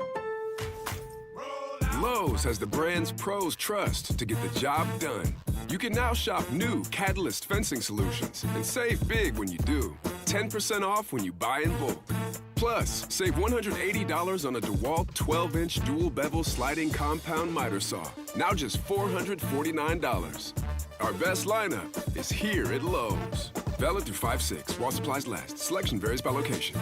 Lowe's has the brands pros trust to get the job done. You can now shop new Catalyst fencing solutions and save big when you do. 10% off when you buy in bulk. Plus, save $180 on a DeWalt 12-inch dual bevel sliding compound miter saw. Now just $449. Our best lineup is here at Lowe's. Valid through 5/6 while supplies last. Selection varies by location.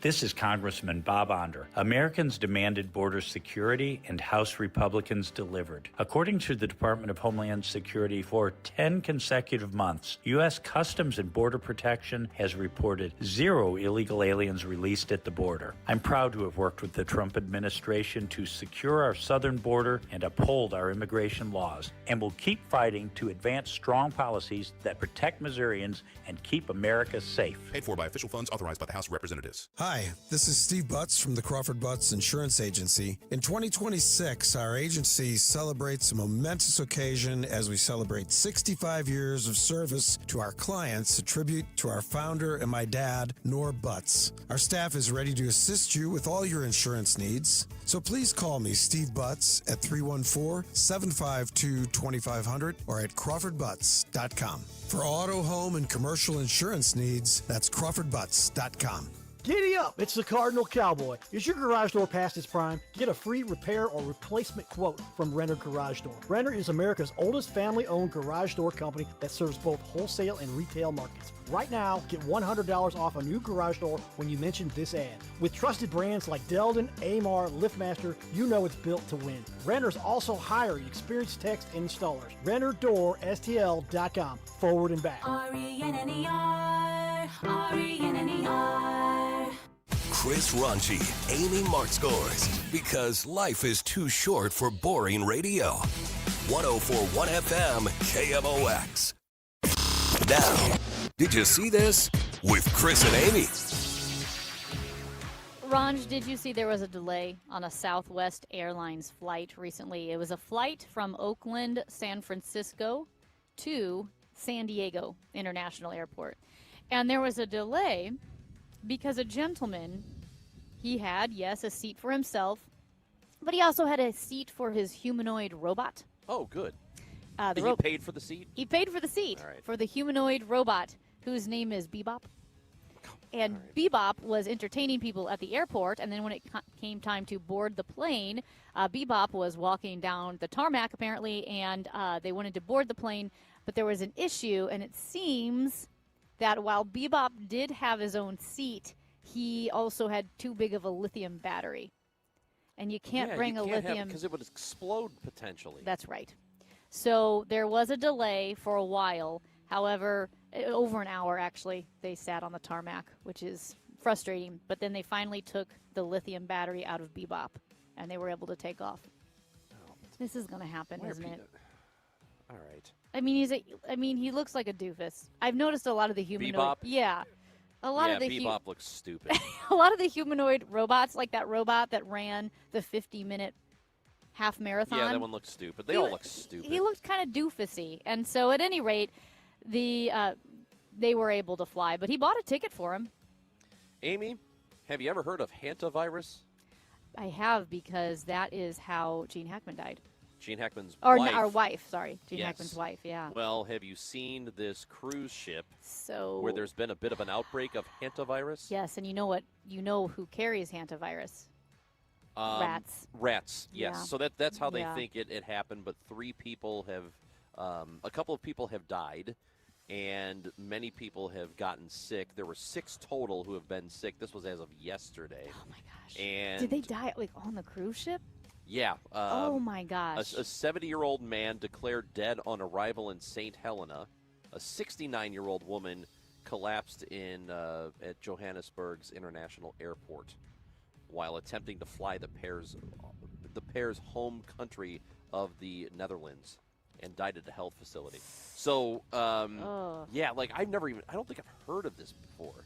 This is Congressman Bob Onder. Americans demanded border security, and House Republicans delivered. According to the Department of Homeland Security, for 10 consecutive months, U.S. Customs and Border Protection has reported 0 illegal aliens released at the border. I'm proud to have worked with the Trump administration to secure our southern border and uphold our immigration laws, and will keep fighting to advance strong policies that protect Missourians and keep America safe.
Paid for by official funds authorized by the House of Representatives.
Hi, this is Steve Butts from the Crawford Butts Insurance Agency. In 2026, our agency celebrates a momentous occasion as we celebrate 65 years of service to our clients, a tribute to our founder and my dad, Nor Butts. Our staff is ready to assist you with all your insurance needs. So please call me, Steve Butts, at 314-752-2500 or at crawfordbutts.com. For auto, home, and commercial insurance needs, that's crawfordbutts.com.
Giddy up! It's the Cardinal Cowboy. Is your garage door past its prime? Get a free repair or replacement quote from Renner Garage Door. Renner is America's oldest family-owned garage door company that serves both wholesale and retail markets. Right now, get $100 off a new garage door when you mention this ad. With trusted brands like Delden, Amar, LiftMaster, you know it's built to win. Renner's also hiring experienced techs and installers. RennerDoorSTL.com. Forward and back.
RENNER, RENNER.
Chris Ronchi, Amy Mark scores because life is too short for boring radio. 104.1 FM KMOX. Now, did you see this? With Chris and Amy.
Ranj, did you see there was a delay on a Southwest Airlines flight recently? It was a flight from Oakland, San Francisco to San Diego International Airport. And there was a delay because a gentleman, he had, yes, a seat for himself, but he also had a seat for his humanoid robot.
Oh, good.
He
paid for the seat?
He paid for the seat for the humanoid robot, whose name is Bebop. And Bebop was entertaining people at the airport, and then when it came time to board the plane, Bebop was walking down the tarmac, apparently, and they wanted to board the plane, but there was an issue, and it seems that while Bebop did have his own seat, he also had too big of a lithium battery. And you can't bring a lithium...
because it would explode potentially.
That's right. So there was a delay for a while. However, over an hour, actually, they sat on the tarmac, which is frustrating. But then they finally took the lithium battery out of Bebop, and they were able to take off. This is going to happen, isn't it?
All right.
I mean, he looks like a doofus. I've noticed a lot of the humanoid.
Bebop?
Yeah. A lot of the
Bebop looks stupid.
a lot of the humanoid robots, like that robot that ran the 50-minute half marathon.
Yeah, that one looks stupid. They all look stupid.
He looked kind of doofusy. And so at any rate, they were able to fly. But he bought a ticket for him.
Amy, have you ever heard of hantavirus?
I have, because that is how Gene Hackman died.
Gene Hackman's
wife.
wife.
Our wife, sorry. Gene
Yes.
Hackman's wife, yeah.
Well, have you seen this cruise ship
So
where there's been a bit of an outbreak of hantavirus?
Yes, and you know what? You know who carries hantavirus. Rats.
Rats, yes.
Yeah.
So that's how they
Yeah.
think it happened, but 3 people have, a couple of people have died, and many people have gotten sick. There were 6 total who have been sick. This was as of yesterday.
Oh, my gosh.
And
did they die, like, on the cruise ship?
Yeah.
Oh, my gosh.
A 70-year-old man declared dead on arrival in St. Helena. A 69-year-old woman collapsed at Johannesburg's International Airport while attempting to fly the pair's home country of the Netherlands, and died at a health facility. So, yeah, like I don't think I've heard of this before.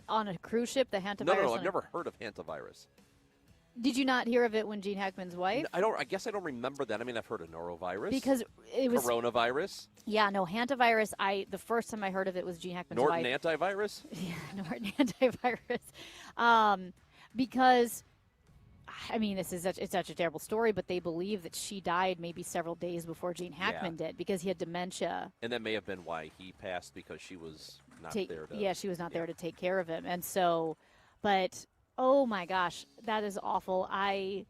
On a cruise ship, the hantavirus?
No, I've never heard of hantavirus.
Did you not hear of it when Gene Hackman's wife?
I guess I don't remember that. I mean, I've heard of norovirus.
Because it was
coronavirus.
Yeah, no, hantavirus. The first time I heard of it was Gene Hackman's
Norton
wife.
antivirus?
Yeah, Norton antivirus. Because, I mean, it's such a terrible story, but they believe that she died maybe several days before Gene Hackman did because he had dementia.
And that may have been why he passed, because she was not there to.
Yeah, she was not there to take care of him, and so, but. Oh my gosh, that is awful. I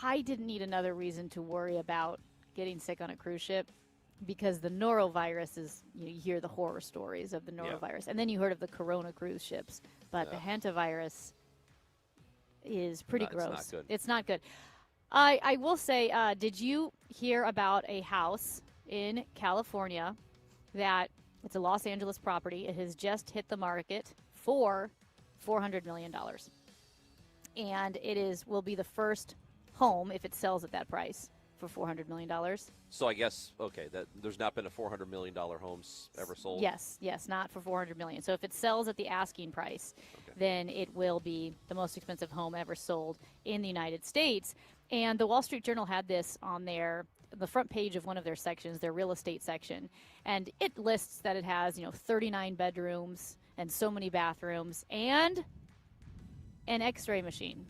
didn't need another reason to worry about getting sick on a cruise ship, because the norovirus is, you hear the horror stories of the norovirus, and then you heard of the corona cruise ships, but the hantavirus is pretty gross.
It's not good.
I will say, did you hear about a house in California that it's a Los Angeles property. It has just hit the market for $400 million. And it will be the first home, if it sells at that price, for $400 million.
So I guess, that there's not been a $400 million home ever sold?
Yes, not for $400 million. So if it sells at the asking price, then it will be the most expensive home ever sold in the United States. And the Wall Street Journal had this on the front page of one of their sections, their real estate section, and it lists that it has 39 bedrooms and so many bathrooms and an X-ray machine.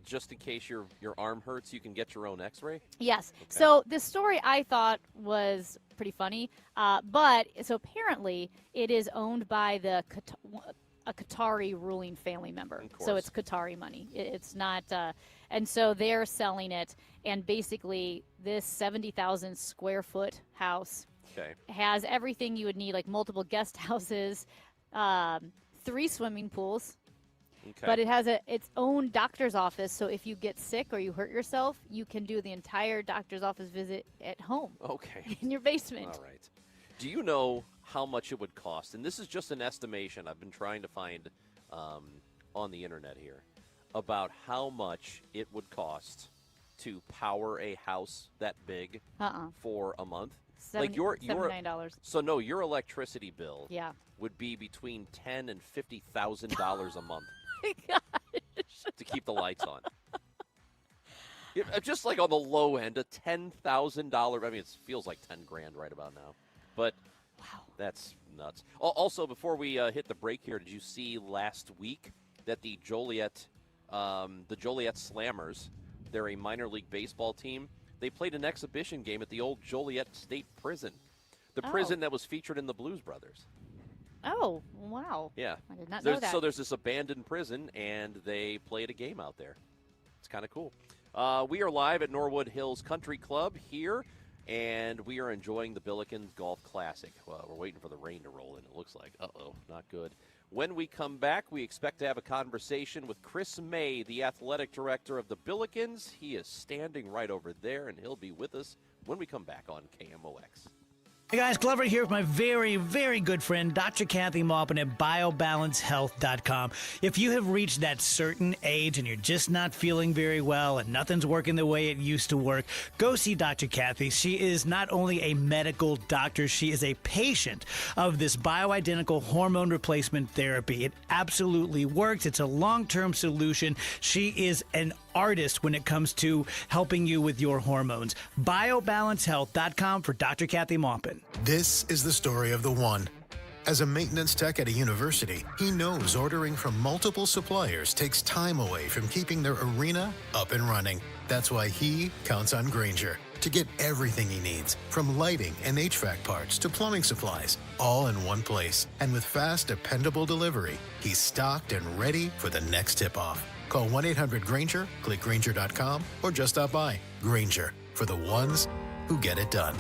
Just in case your arm hurts, you can get your own X-ray?
Yes. Okay. So this story I thought was pretty funny, but so apparently it is owned by a Qatari ruling family member. So it's Qatari money. It's not, and so they're selling it, and basically this 70,000 square foot house has everything you would need, like multiple guest houses, 3 swimming pools, but it has its own doctor's office, so if you get sick or you hurt yourself, you can do the entire doctor's office visit at home.
Okay.
In your basement.
All right. Do you know how much it would cost? And this is just an estimation I've been trying to find on the internet here about how much it would cost to power a house that big for a month.
$79.
So no, your electricity bill
Yeah.
would be between $10,000 and $50,000 a month
Oh my gosh.
to keep the lights on. Just like on the low end, a $10,000. I mean, it feels like 10 grand right about now, but wow, that's nuts. Also, before we hit the break here, did you see last week that the Joliet Slammers, they're a minor league baseball team, they played an exhibition game at the old Joliet State Prison, the prison that was featured in the Blues Brothers.
Oh, wow.
Yeah.
I did not know that.
So there's this abandoned prison, and they played a game out there. It's kind of cool. We are live at Norwood Hills Country Club here, and we are enjoying the Billikens Golf Classic. Well, we're waiting for the rain to roll in, it looks like. Not good. When we come back, we expect to have a conversation with Chris May, the athletic director of the Billikens. He is standing right over there, and he'll be with us when we come back on KMOX.
Hey guys, Glover here with my very, very good friend, Dr. Kathy Maupin at BioBalanceHealth.com. If you have reached that certain age and you're just not feeling very well and nothing's working the way it used to work, go see Dr. Kathy. She is not only a medical doctor, she is a patient of this bioidentical hormone replacement therapy. It absolutely works. It's a long-term solution. She is an artist when it comes to helping you with your hormones. BioBalanceHealth.com for Dr. Kathy Maupin.
This is the story of the one. As a maintenance tech at a university, he knows ordering from multiple suppliers takes time away from keeping their arena up and running. That's why he counts on Grainger to get everything he needs, from lighting and HVAC parts to plumbing supplies, all in one place. And with fast, dependable delivery, he's stocked and ready for the next tip-off. Call 1-800-GRANGER, click Granger.com, or just stop by. Granger, for the ones who get it done.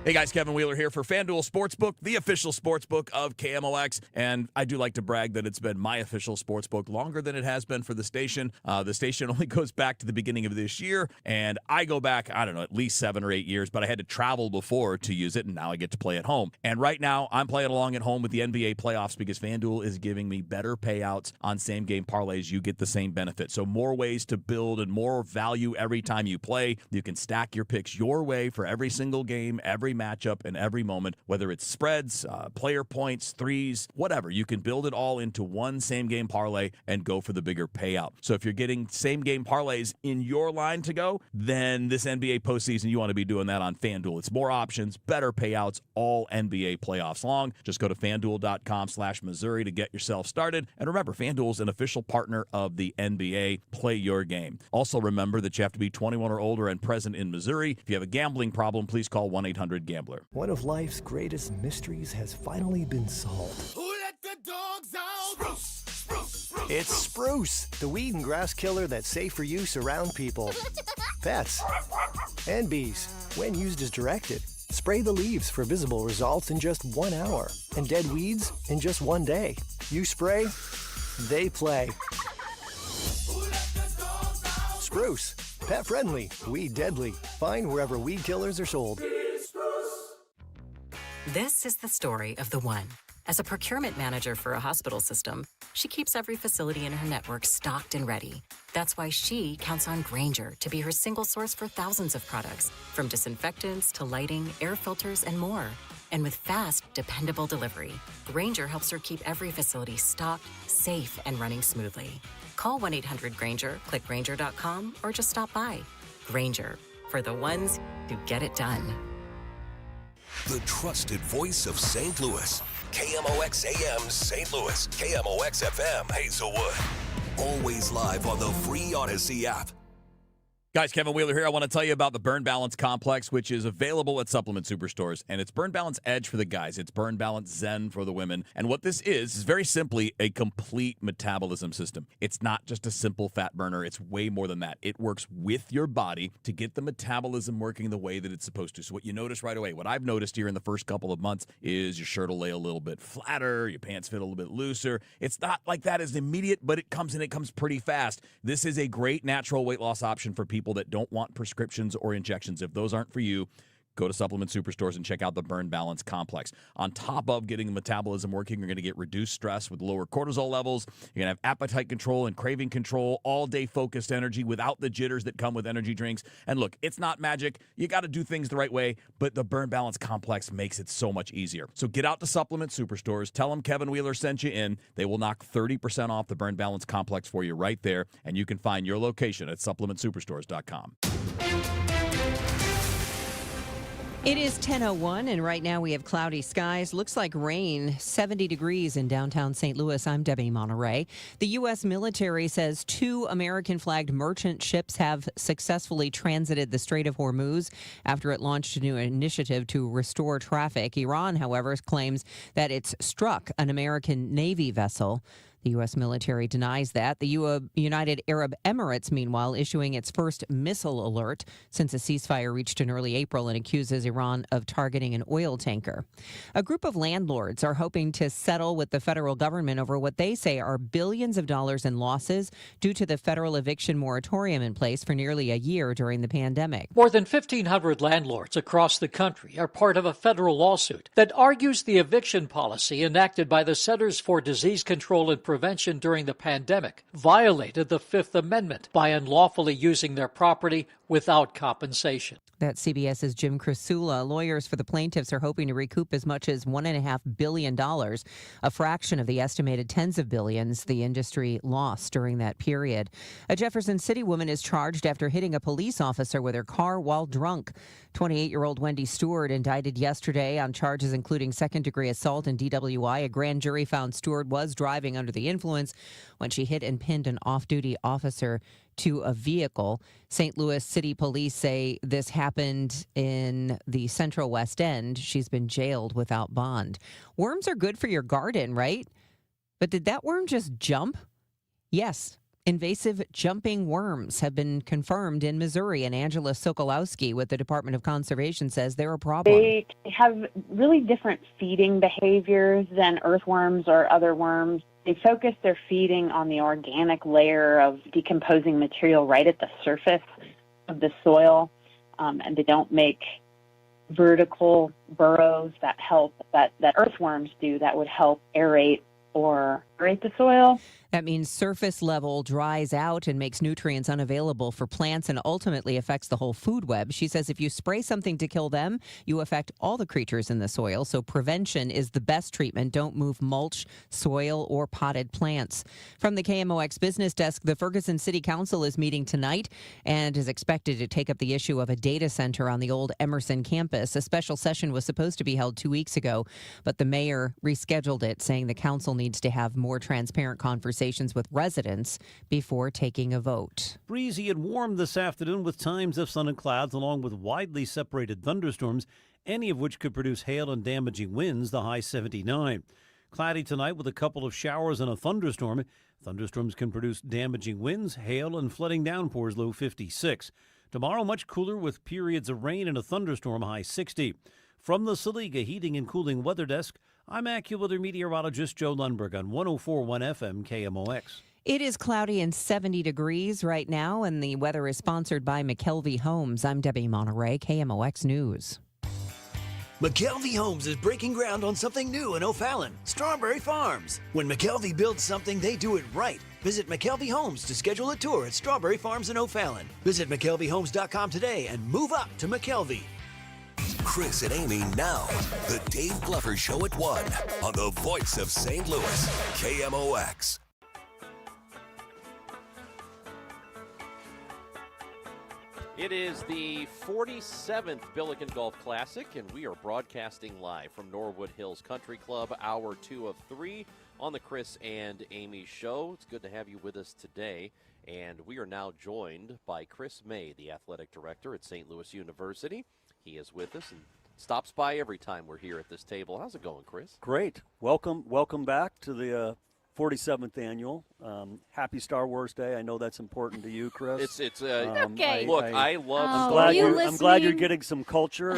Hey guys, Kevin Wheeler here for FanDuel Sportsbook, the official sportsbook of KMOX. And I do like to brag that it's been my official sportsbook longer than it has been for the station. The station only goes back to the beginning of this year, and I go back, I don't know, at least 7 or 8 years, but I had to travel before to use it, and now I get to play at home. And right now, I'm playing along at home with the NBA playoffs because FanDuel is giving me better payouts on same-game parlays. You get the same benefit. So more ways to build and more value every time you play. You can stack your picks your way for every single game, every matchup, and every moment, whether it's spreads, player points, threes, whatever. You can build it all into one same-game parlay and go for the bigger payout. So if you're getting same-game parlays in your line to go, then this NBA postseason, you want to be doing that on FanDuel. It's more options, better payouts, all NBA playoffs long. Just go to FanDuel.com/Missouri to get yourself started. And remember, FanDuel is an official partner of the NBA. Play your game. Also remember that you have to be 21 or older and present in Missouri. If you have a gambling problem, please call 1-800-GAMBLER.
One of life's greatest mysteries has finally been solved.
Who let the dogs out? Spruce, spruce, spruce.
It's Spruce, the weed and grass killer that's safe for use around people, pets, and bees when used as directed. Spray the leaves for visible results in just 1 hour and dead weeds in just 1 day. You spray, they play. Spruce, pet friendly, weed deadly. Find wherever weed killers are sold.
This is the story of the one. As a procurement manager for a hospital system, she keeps every facility in her network stocked and ready. That's why she counts on Grainger to be her single source for thousands of products, from disinfectants to lighting, air filters, and more. And with fast, dependable delivery, Grainger helps her keep every facility stocked, safe, and running smoothly. Call 1-800-GRAINGER, click Granger.com, or just stop by. Grainger, for the ones who get it done.
The trusted voice of St. Louis. KMOX AM St. Louis. KMOX FM Hazelwood. Always live on the free Odyssey app.
Guys, Kevin Wheeler here. I want to tell you about the Burn Balance Complex, which is available at supplement superstores. And it's Burn Balance Edge for the guys. It's Burn Balance Zen for the women. And what this is very simply a complete metabolism system. It's not just a simple fat burner. It's way more than that. It works with your body to get the metabolism working the way that it's supposed to. So what you notice right away, what I've noticed here in the first couple of months is your shirt will lay a little bit flatter, your pants fit a little bit looser. It's not like that as immediate, but it comes pretty fast. This is a great natural weight loss option for people that don't want prescriptions or injections. If those aren't for you, go to supplement superstores and check out the Burn Balance Complex. On top of getting the metabolism working, you're going to get reduced stress with lower cortisol levels. You're going to have appetite control and craving control, all-day focused energy without the jitters that come with energy drinks. And look, it's not magic. You got to do things the right way, but the Burn Balance Complex makes it so much easier. So get out to supplement superstores. Tell them Kevin Wheeler sent you in. They will knock 30% off the Burn Balance Complex for you right there, and you can find your location at supplementsuperstores.com.
It is 10:01, and right now we have cloudy skies. Looks like rain, 70 degrees in downtown St. Louis. I'm Debbie Monterey. The U.S. military says 2 American-flagged merchant ships have successfully transited the Strait of Hormuz after it launched a new initiative to restore traffic. Iran, however, claims that it's struck an American Navy vessel. The U.S. military denies that. The United Arab Emirates, meanwhile, issuing its first missile alert since a ceasefire reached in early April and accuses Iran of targeting an oil tanker. A group of landlords are hoping to settle with the federal government over what they say are billions of dollars in losses due to the federal eviction moratorium in place for nearly a year during the pandemic.
More than 1,500 landlords across the country are part of a federal lawsuit that argues the eviction policy enacted by the Centers for Disease Control and Prevention during the pandemic violated the Fifth Amendment by unlawfully using their property without compensation.
That's CBS's Jim Krasula. Lawyers for the plaintiffs are hoping to recoup as much as $1.5 billion, a fraction of the estimated tens of billions the industry lost during that period. A Jefferson City woman is charged after hitting a police officer with her car while drunk. 28-year-old Wendy Stewart indicted yesterday on charges including second-degree assault and DWI. A grand jury found Stewart was driving under the influence when she hit and pinned an off-duty officer to a vehicle. St. Louis City Police say this happened in the Central West End. She's been jailed without bond. Worms are good for your garden, right? But did that worm just jump? Yes. Invasive jumping worms have been confirmed in Missouri, and Angela Sokolowski with the Department of Conservation says they're a problem.
They have really different feeding behaviors than earthworms or other worms. They focus their feeding on the organic layer of decomposing material right at the surface of the soil, and they don't make vertical burrows that earthworms do that would help aerate or aerate the soil.
That means surface level dries out and makes nutrients unavailable for plants and ultimately affects the whole food web. She says if you spray something to kill them, you affect all the creatures in the soil. So prevention is the best treatment. Don't move mulch, soil, or potted plants. From the KMOX Business Desk, the Ferguson City Council is meeting tonight and is expected to take up the issue of a data center on the old Emerson campus. A special session was supposed to be held 2 weeks ago, but the mayor rescheduled it, saying the council needs to have more transparent conversations with residents before taking a vote.
Breezy and warm this afternoon with times of sun and clouds along with widely separated thunderstorms, any of which could produce hail and damaging winds, the high 79. Cloudy tonight with a couple of showers and a thunderstorm. Thunderstorms can produce damaging winds, hail, and flooding downpours, low 56. Tomorrow much cooler with periods of rain and a thunderstorm, high 60. From the Saliga Heating and Cooling Weather Desk, I'm AccuWeather meteorologist Joe Lundberg on 104.1 FM KMOX.
It is cloudy and 70 degrees right now, and the weather is sponsored by McKelvey Homes. I'm Debbie Monterey, KMOX News.
McKelvey Homes is breaking ground on something new in O'Fallon, Strawberry Farms. When McKelvey builds something, they do it right. Visit McKelvey Homes to schedule a tour at Strawberry Farms in O'Fallon. Visit McKelveyHomes.com today and move up to McKelvey.
Chris and Amy now. The Dave Glover Show at 1 on the voice of St. Louis, KMOX.
It is the 47th Billikens Golf Classic, and we are broadcasting live from Norwood Hills Country Club, hour 2 of 3 on the Chris and Amy Show. It's good to have you with us today, and we are now joined by Chris May, the athletic director at St. Louis University. He is with us and stops by every time we're here at this table. How's it going, Chris?
Great. Welcome back to the 47th annual. Happy Star Wars Day. I know that's important to you, Chris.
It's
okay.
I love.
I'm glad you're getting some culture.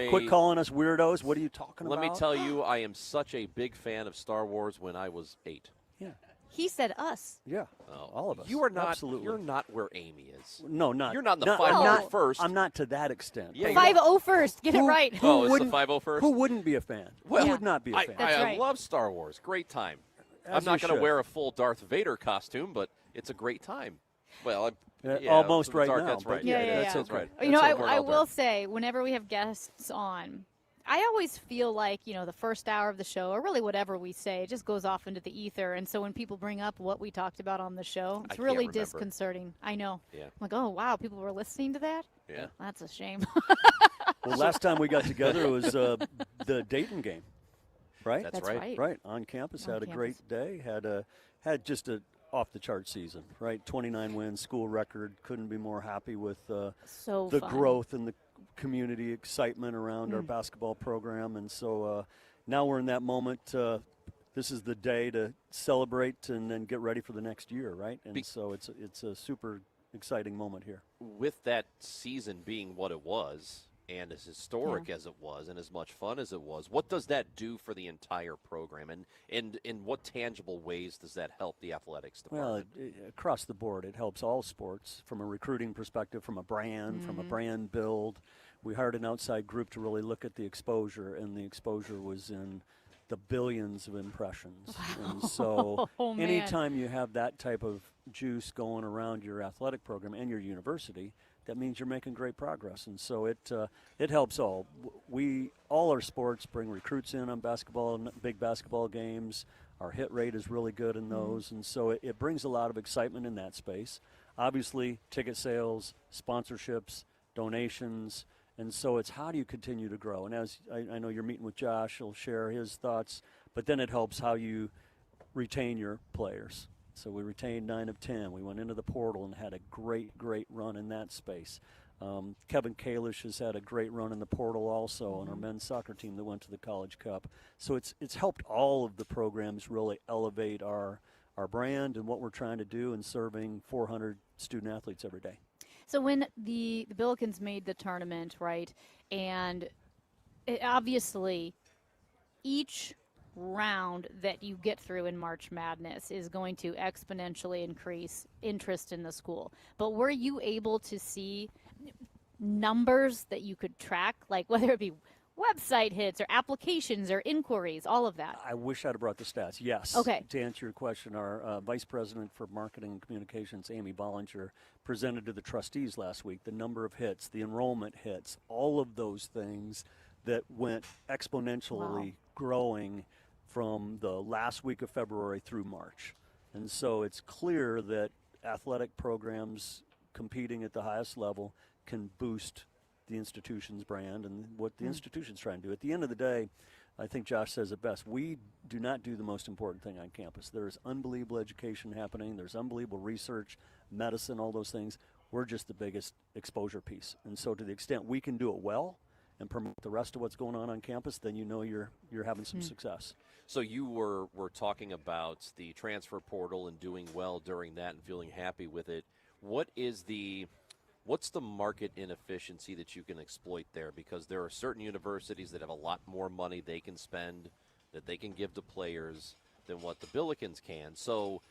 Quit calling us weirdos. What are you talking about?
Let me tell you, I am such a big fan of Star Wars when I was 8.
Yeah.
He said us.
Yeah, all of us.
You are not.
Absolutely.
You're not where Amy is.
No, not.
You're not in the 501st.
I'm not to that extent.
Yeah, 501st. Get it right.
Oh, it's the 501st.
Who wouldn't be a fan?
Well,
who would not be a fan?
I love Star Wars. Great time. I'm not going to wear a full Darth Vader costume, but it's a great time. Well,
almost right now.
That's right.
Yeah.
That's right.
You know, I will say, whenever we have guests on, I always feel like, the first hour of the show, or really whatever we say, it just goes off into the ether. And so when people bring up what we talked about on the show, it's really disconcerting. I know.
Yeah.
I'm like, oh, wow, people were listening to that?
Yeah.
That's a shame.
Well, last time we got together, it was the Dayton game, right?
That's right.
Right, on campus. Had a great day. Had just a off-the-chart season, right? 29 wins, school record. Couldn't be more happy with the
fun.
growth and the community excitement around our basketball program. And so now we're in that moment. This is the day to celebrate and then get ready for the next year, right? And so it's a super exciting moment here.
With that season being what it was, and as historic as it was, and as much fun as it was, what does that do for the entire program? And in what tangible ways does that help the athletics department?
Well, across the board, it helps all sports from a recruiting perspective, from a brand, from a brand build. We hired an outside group to really look at the exposure, and the exposure was in the billions of impressions. Wow. And so anytime you have that type of juice going around your athletic program and your university, that means you're making great progress. And so it helps all. All our sports bring recruits in on basketball, big basketball games. Our hit rate is really good in those. And so it brings a lot of excitement in that space. Obviously, ticket sales, sponsorships, donations. And so it's how do you continue to grow? And as I know you're meeting with Josh, he'll share his thoughts. But then it helps how you retain your players. So we retained 9 of 10. We went into the portal and had a great run in that space. Kevin Kalish has had a great run in the portal also on our men's soccer team that went to the College Cup. So it's helped all of the programs really elevate our our brand and what we're trying to do in serving 400 student athletes every day.
So when the Billikens made the tournament, right, and obviously each round that you get through in March Madness is going to exponentially increase interest in the school. But were you able to see numbers that you could track, like whether it be website hits or applications or inquiries, all of that?
I wish I'd have brought the stats. Yes.
Okay.
To answer your question, our Vice President for Marketing and Communications, Amy Bollinger, presented to the trustees last week the number of hits, the enrollment hits, all of those things that went exponentially growing from the last week of February through March. And so it's clear that athletic programs competing at the highest level can boost the institution's brand and what the institution's trying to do. At the end of the day, I think Josh says it best. We do not do the most important thing on campus. There is unbelievable education happening. There's unbelievable research, medicine, all those things. We're just the biggest exposure piece. And so to the extent we can do it well and promote the rest of what's going on campus, then you know you're having some success.
So you were talking about the transfer portal and doing well during that and feeling happy with it. What's the market inefficiency that you can exploit there? Because there are certain universities that have a lot more money they can spend, that they can give to players than what the Billikens can. So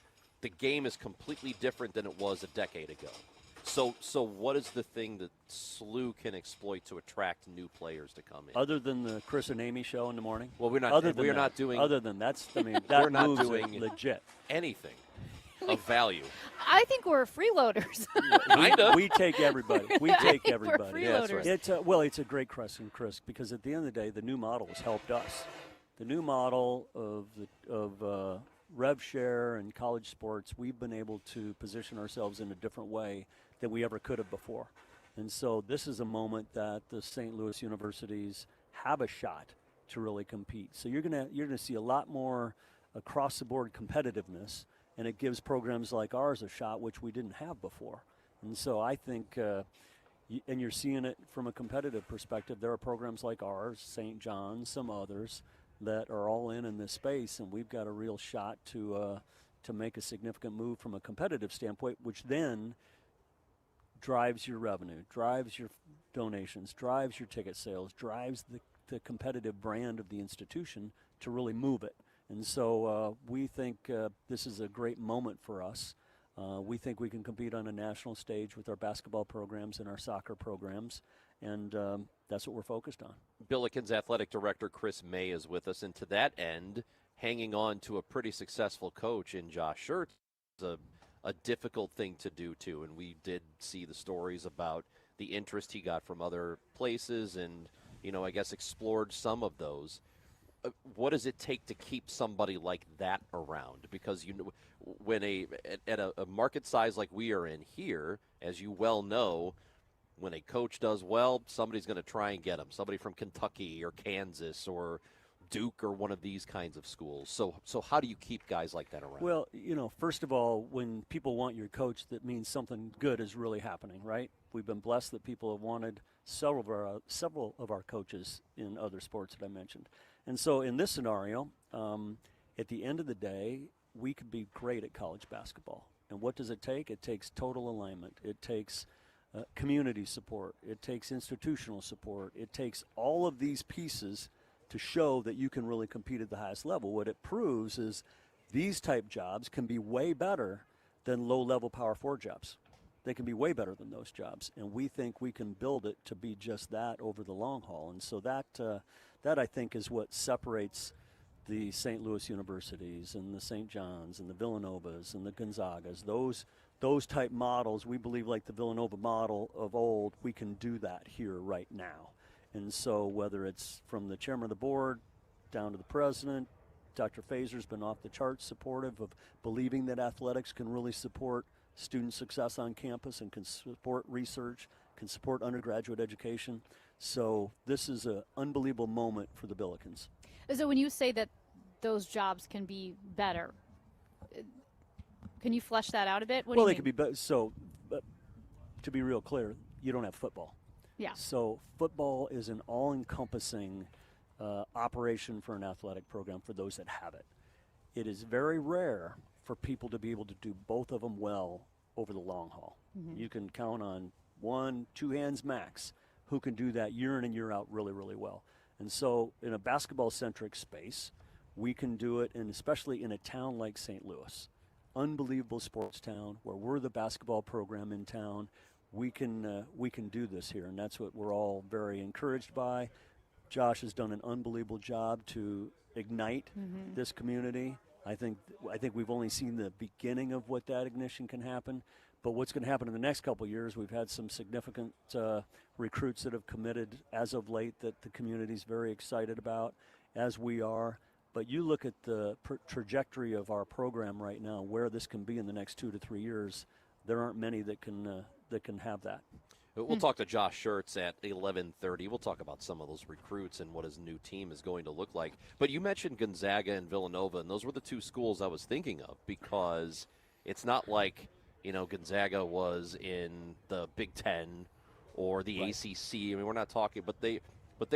the game is completely different than it was a decade ago. So what is the thing that SLU can exploit to attract new players to come in?
Other than the Chris and Amy show in the morning?
Well, we're not doing
Other than that's, I mean,
we're
that
not
moves
doing
it legit.
anything of value.
I think we're freeloaders.
We take everybody. We take everybody.
We're freeloaders.
It's a great question, Chris, because at the end of the day, the new model has helped us. The new model of rev share and college sports, we've been able to position ourselves in a different way than we ever could have before. And so this is a moment that the St. Louis universities have a shot to really compete. So you're gonna see a lot more across the board competitiveness, and it gives programs like ours a shot, which we didn't have before. And so I think, and you're seeing it from a competitive perspective, there are programs like ours, St. John's, some others, that are all in this space, and we've got a real shot to make a significant move from a competitive standpoint, which then drives your revenue, drives your donations, drives your ticket sales, drives the competitive brand of the institution to really move it. And so we think this is a great moment for us. We think we can compete on a national stage with our basketball programs and our soccer programs, and that's what we're focused on.
Billikens Athletic Director Chris May is with us, and to that end, hanging on to a pretty successful coach in Josh Schertz is a difficult thing to do, too. And we did see the stories about the interest he got from other places and, I guess explored some of those. What does it take to keep somebody like that around? Because when at a market size like we are in here, as you well know, when a coach does well, somebody's going to try and get him. Somebody from Kentucky or Kansas or Duke or one of these kinds of schools. So how do you keep guys like that around?
Well, first of all, when people want your coach, that means something good is really happening, right? We've been blessed that people have wanted several of our coaches in other sports that I mentioned. And so in this scenario, at the end of the day, we could be great at college basketball. And what does it take? It takes total alignment. It takes community support. It takes institutional support. It takes all of these pieces to show that you can really compete at the highest level. What it proves is these type jobs can be way better than low-level Power 4 jobs. They can be way better than those jobs, and we think we can build it to be just that over the long haul. And so that I think is what separates the St. Louis universities and the St. John's and the Villanovas and the Gonzagas. Those type models, we believe, like the Villanova model of old, we can do that here right now. And so whether it's from the chairman of the board down to the president, Dr. Faser's been off the charts supportive of believing that athletics can really support student success on campus and can support research, can support undergraduate education. So this is an unbelievable moment for the Billikens.
So when you say that those jobs can be better, can you flesh that out a bit? What do you mean?
They could be better. So to be real clear, you don't have football.
Yeah.
So football is an all-encompassing operation for an athletic program for those that have it. it is very rare for people to be able to do both of them well over the long haul. You can count on 1-2 hands max who can do that year in and year out really, really well. And so in a basketball-centric space, we can do it, and especially in a town like St. Louis, unbelievable sports town where we're the basketball program in town. We can do this here, and that's what we're all very encouraged by. Josh has done an unbelievable job to ignite this community. I think we've only seen the beginning of what that ignition can happen. But what's going to happen in the next couple of years, we've had some significant recruits that have committed as of late that the community's very excited about, as we are. But you look at the trajectory of our program right now, where this can be in the next 2 to 3 years, there aren't many that can have that.
We'll talk to Josh Schertz at 11:30. We'll talk about some of those recruits and what his new team is going to look like. But you mentioned Gonzaga and Villanova, and those were the two schools I was thinking of, because it's not like, Gonzaga was in the Big Ten or the ACC. I mean, we're not talking, but they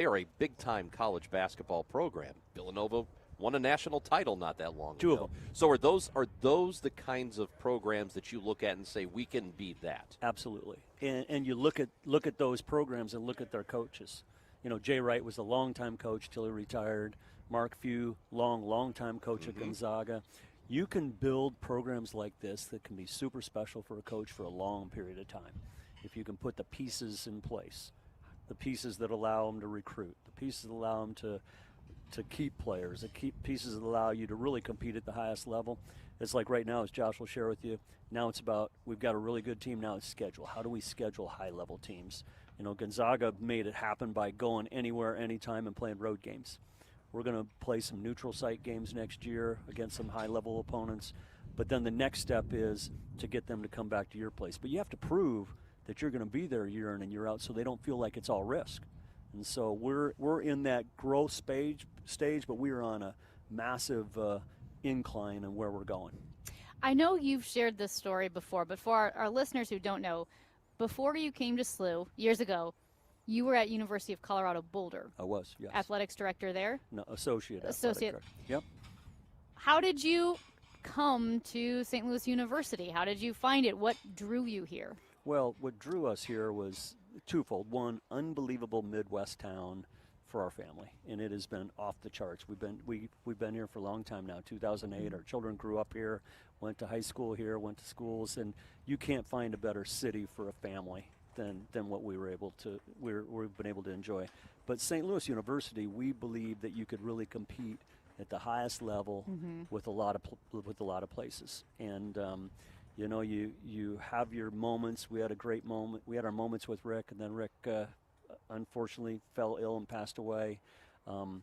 are a big-time college basketball program. Villanova won a national title not that long ago.
Two of them.
So are those the kinds of programs that you look at and say we can beat that?
Absolutely. And you look at those programs and look at their coaches. Jay Wright was a longtime coach till he retired. Mark Few, long-time coach at Gonzaga. You can build programs like this that can be super special for a coach for a long period of time if you can put the pieces in place, the pieces that allow them to recruit, the pieces that allow them to keep players, the pieces that allow you to really compete at the highest level. It's like right now, as Josh will share with you, now it's about, we've got a really good team, now it's schedule. How do we schedule high-level teams? Gonzaga made it happen by going anywhere, anytime, and playing road games. We're going to play some neutral site games next year against some high-level opponents. But then the next step is to get them to come back to your place. But you have to prove that you're going to be there year in and year out so they don't feel like it's all risk. And so we're in that growth stage, but we are on a massive incline in where we're going.
I know you've shared this story before, but for our listeners who don't know, before you came to SLU years ago, you were at University of Colorado Boulder.
I was, yes.
Athletics director there?
No, associate. Director. Yep.
How did you come to St. Louis University? How did you find it? What drew you here?
Well, what drew us here was twofold. One, unbelievable Midwest town for our family, and it has been off the charts. We've been here for a long time now. 2008, our children grew up here, went to high school here, went to schools, and you can't find a better city for a family than what we've been able to enjoy. But St. Louis University, we believe that you could really compete at the highest level with a lot of places. And you have your moments. We had a great moment. We had our moments with Rick, and then Rick unfortunately fell ill and passed away. And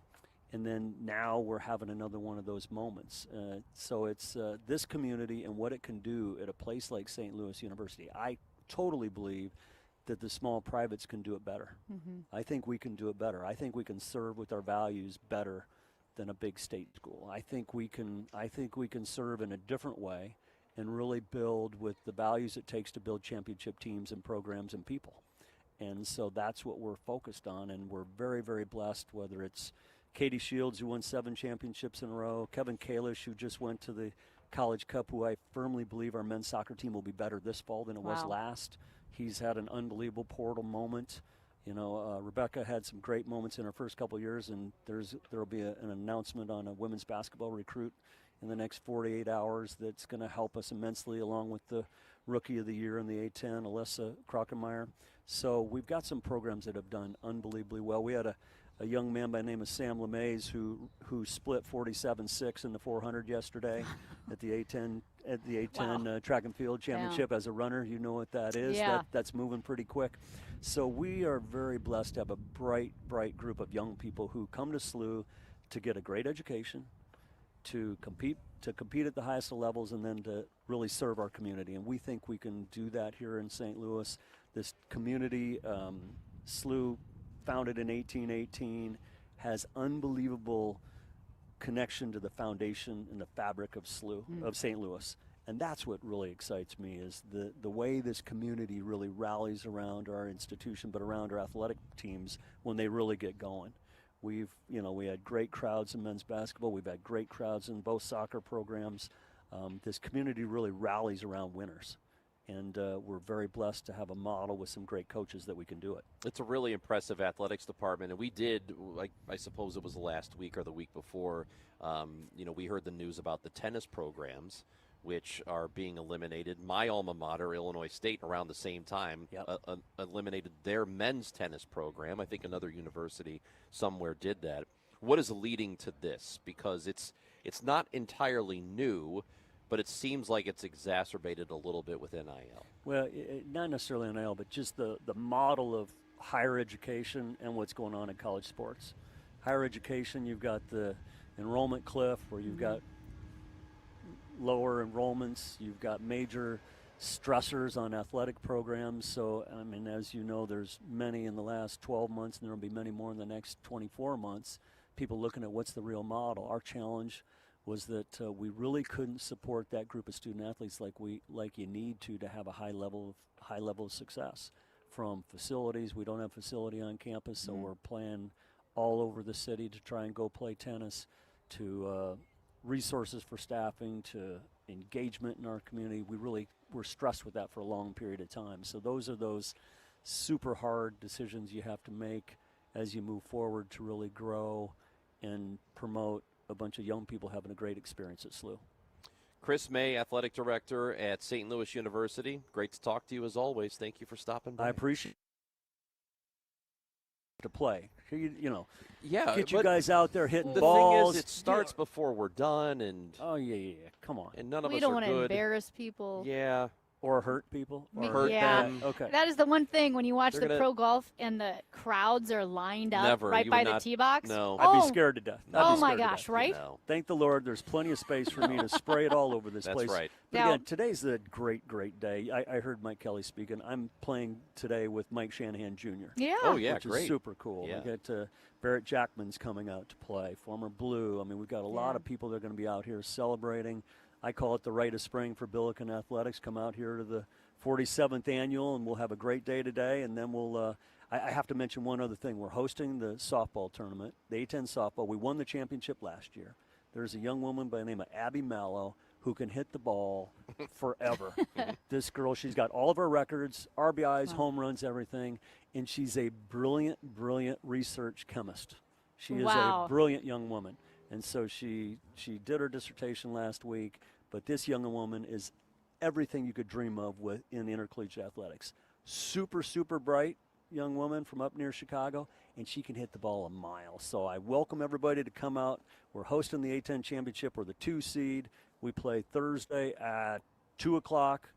then now we're having another one of those moments. So it's this community and what it can do at a place like St. Louis University. I totally believe that the small privates can do it better. I think we can do it better. I think we can serve with our values better than a big state school. I think we can serve in a different way and really build with the values it takes to build championship teams and programs and people. And so that's what we're focused on, and we're very, very blessed, whether it's Katie Shields, who won 7 championships in a row, Kevin Kalish, who just went to the College Cup, who I firmly believe our men's soccer team will be better this fall than it was last. He's had an unbelievable portal moment. Rebecca had some great moments in her first couple of years, and there'll be an announcement on a women's basketball recruit in the next 48 hours that's going to help us immensely, along with the Rookie of the Year in the A-10, Alyssa Krockenmeyer. So we've got some programs that have done unbelievably well. We had a young man by the name of Sam LeMays who split 47-6 in the 400 yesterday at the A-10 track and field championship as a runner. You know what that is.
Yeah.
That's moving pretty quick. So we are very blessed to have a bright group of young people who come to SLU to get a great education, to compete at the highest levels, and then to really serve our community. And we think we can do that here in St. Louis. This community, SLU, founded in 1818, has unbelievable connection to the foundation and the fabric of of St. Louis. And that's what really excites me, is the way this community really rallies around our institution, but around our athletic teams when they really get going. We had great crowds in men's basketball. We've had great crowds in both soccer programs. This community really rallies around winners. And we're very blessed to have a model with some great coaches that we can do it.
It's a really impressive athletics department, and we did, I suppose it was last week or the week before, we heard the news about the tennis programs, which are being eliminated. My alma mater, Illinois State, around the same time, eliminated their men's tennis program. I think another university somewhere did that. What is leading to this? Because it's not entirely new, but it seems like it's exacerbated a little bit with NIL.
Well, not necessarily NIL, but just the model of higher education and what's going on in college sports. Higher education, you've got the enrollment cliff where you've got lower enrollments, you've got major stressors on athletic programs. So, I mean, as you know, there's many in the last 12 months, and there will be many more in the next 24 months, people looking at what's the real model. Our challenge was that we really couldn't support that group of student athletes like you need to have a high level of success. From facilities, we don't have facility on campus, so we're playing all over the city to try and go play tennis, to resources for staffing, to engagement in our community. We're stressed with that for a long period of time. So those are those super hard decisions you have to make as you move forward to really grow and promote a bunch of young people having a great experience at SLU.
Chris May, Athletic Director at St. Louis University. Great to talk to you as always. Thank you for stopping by.
I appreciate to play.
Yeah,
get you guys out there hitting
the
balls.
Thing is, it starts before we're done, and
come on.
And none of
we
us
don't
are
want
good.
to embarrass people.
Yeah.
Or hurt people.
Me-
Or hurt
yeah.
them. Okay.
That is the one thing when you watch
They're
the pro golf and the crowds are lined up
Never.
right
You
by
would
the
not-
tee box.
No.
I'd be scared to death. I'd be
Oh my
scared to
gosh,
death.
right?
No.
Thank the Lord, there's plenty of space for me to spray it all over this
That's
place.
right.
But
Now-
again, today's a great, great day. I heard Mike Kelly speaking. I'm playing today with Mike Shanahan Jr.
Yeah.
Oh, yeah,
which
great.
is super cool.
Yeah.
We got Barrett Jackman's coming out to play, former Blue. I mean, we've got a lot of people that are going to be out here celebrating. I call it the rite of spring for Billiken Athletics. Come out here to the 47th annual, and we'll have a great day today. And then we'll I have to mention one other thing. We're hosting the softball tournament, the A-10 softball. We won the championship last year. There's a young woman by the name of Abby Mallow who can hit the ball forever. This girl, she's got all of her records, RBIs, home runs, everything, and she's a brilliant, brilliant research chemist. She is a brilliant young woman. And so she did her dissertation last week, but this young woman is everything you could dream of in intercollegiate athletics. Super, super bright young woman from up near Chicago, and she can hit the ball a mile. So I welcome everybody to come out. We're hosting the A-10 Championship. We're the 2 seed. We play Thursday at 2 o'clock,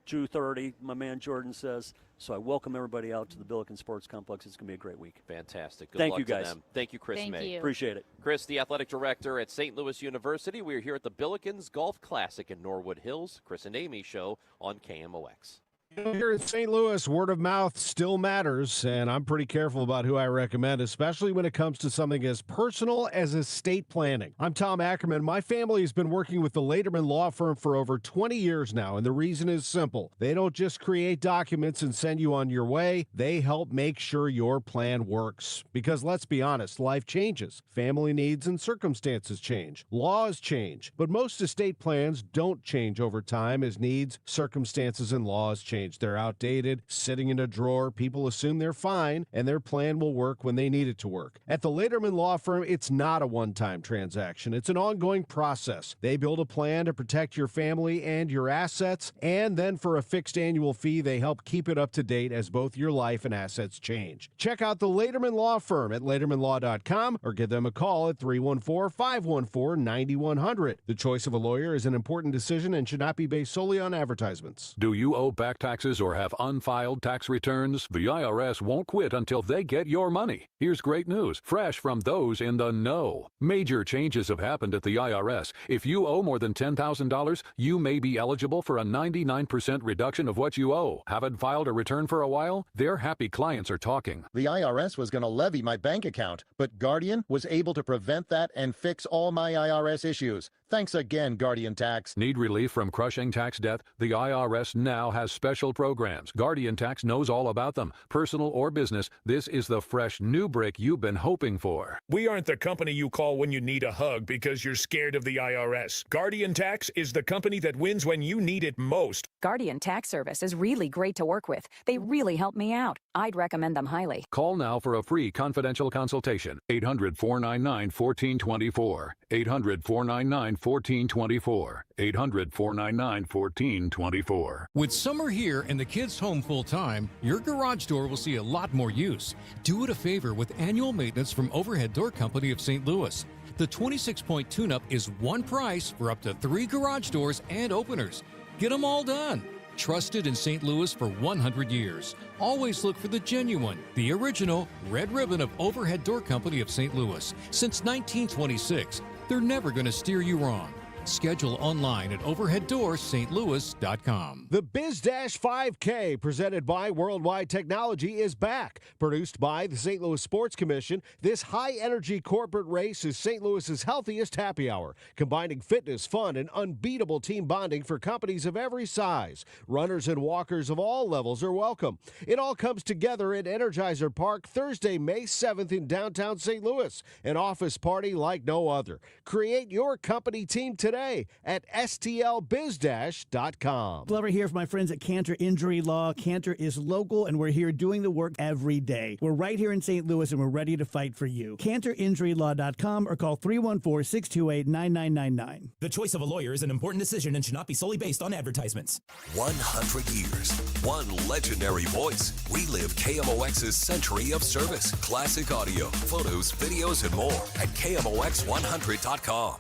2:30, my man Jordan says. So I welcome everybody out to the Billiken Sports Complex. It's going to be a great week.
Fantastic. Good
Thank
luck
you, guys.
to them. Thank you, Chris
Thank
May.
you.
Appreciate it.
Chris, the athletic director at St. Louis University. We're here at the Billikens Golf Classic in Norwood Hills. Chris and Amy show on KMOX.
Here in St. Louis, word of mouth still matters, and I'm pretty careful about who I recommend, especially when it comes to something as personal as estate planning. I'm Tom Ackerman. My family has been working with the Lederman Law Firm for over 20 years now, and the reason is simple. They don't just create documents and send you on your way. They help make sure your plan works. Because let's be honest, life changes. Family needs and circumstances change. Laws change. But most estate plans don't change over time as needs, circumstances, and laws change. They're outdated, sitting in a drawer. People assume they're fine, and their plan will work when they need it to work. At the Lederman Law Firm, it's not a one-time transaction. It's an ongoing process. They build a plan to protect your family and your assets, and then for a fixed annual fee, they help keep it up to date as both your life and assets change. Check out the Lederman Law Firm at LedermanLaw.com or give them a call at 314-514-9100. The choice of a lawyer is an important decision and should not be based solely on advertisements.
Do you owe back taxes or have unfiled tax returns? The IRS won't quit until they get your money. Here's great news, fresh from those in the know. Major changes have happened at the IRS. If you owe more than $10,000, you may be eligible for a 99% reduction of what you owe. Haven't filed a return for a while? Their happy clients are talking.
The IRS was going to levy my bank account, but Guardian was able to prevent that and fix all my IRS issues. Thanks again, Guardian Tax.
Need relief from crushing tax debt? The IRS now has special special programs. Guardian Tax knows all about them. Personal or business, this is the fresh new brick you've been hoping for.
We aren't the company you call when you need a hug because you're scared of the IRS. Guardian Tax is the company that wins when you need it most.
Guardian Tax Service is really great to work with. They really help me out. I'd recommend them highly.
Call now for a free confidential consultation. 800-499-1424. 800-499-1424. 800-499-1424.
With summer here and the kids home full time, your garage door will see a lot more use. Do it a favor with annual maintenance from Overhead Door Company of St. Louis. The 26-point tune-up is one price for up to 3 garage doors and openers. Get them all done. Trusted in St. Louis for 100 years. Always look for the genuine, the original red ribbon of Overhead Door Company of St. Louis. Since 1926, they're never going to steer you wrong. Schedule online at overheaddoorsstlouis.com.
The BizDash 5K, presented by Worldwide Technology, is back. Produced by the St. Louis Sports Commission, this high-energy corporate race is St. Louis's healthiest happy hour, combining fitness, fun, and unbeatable team bonding for companies of every size. Runners and walkers of all levels are welcome. It all comes together at Energizer Park Thursday, May 7th in downtown St. Louis, an office party like no other. Create your company team today at stlbizdash.com.
Glover here for my friends at Cantor Injury Law. Cantor is local, and we're here doing the work every day. We're right here in St. Louis, and we're ready to fight for you. CantorInjuryLaw.com or call 314-628-9999.
The choice of a lawyer is an important decision and should not be solely based on advertisements.
100 years, one legendary voice. Relive KMOX's century of service, classic audio, photos, videos, and more at KMOX100.com.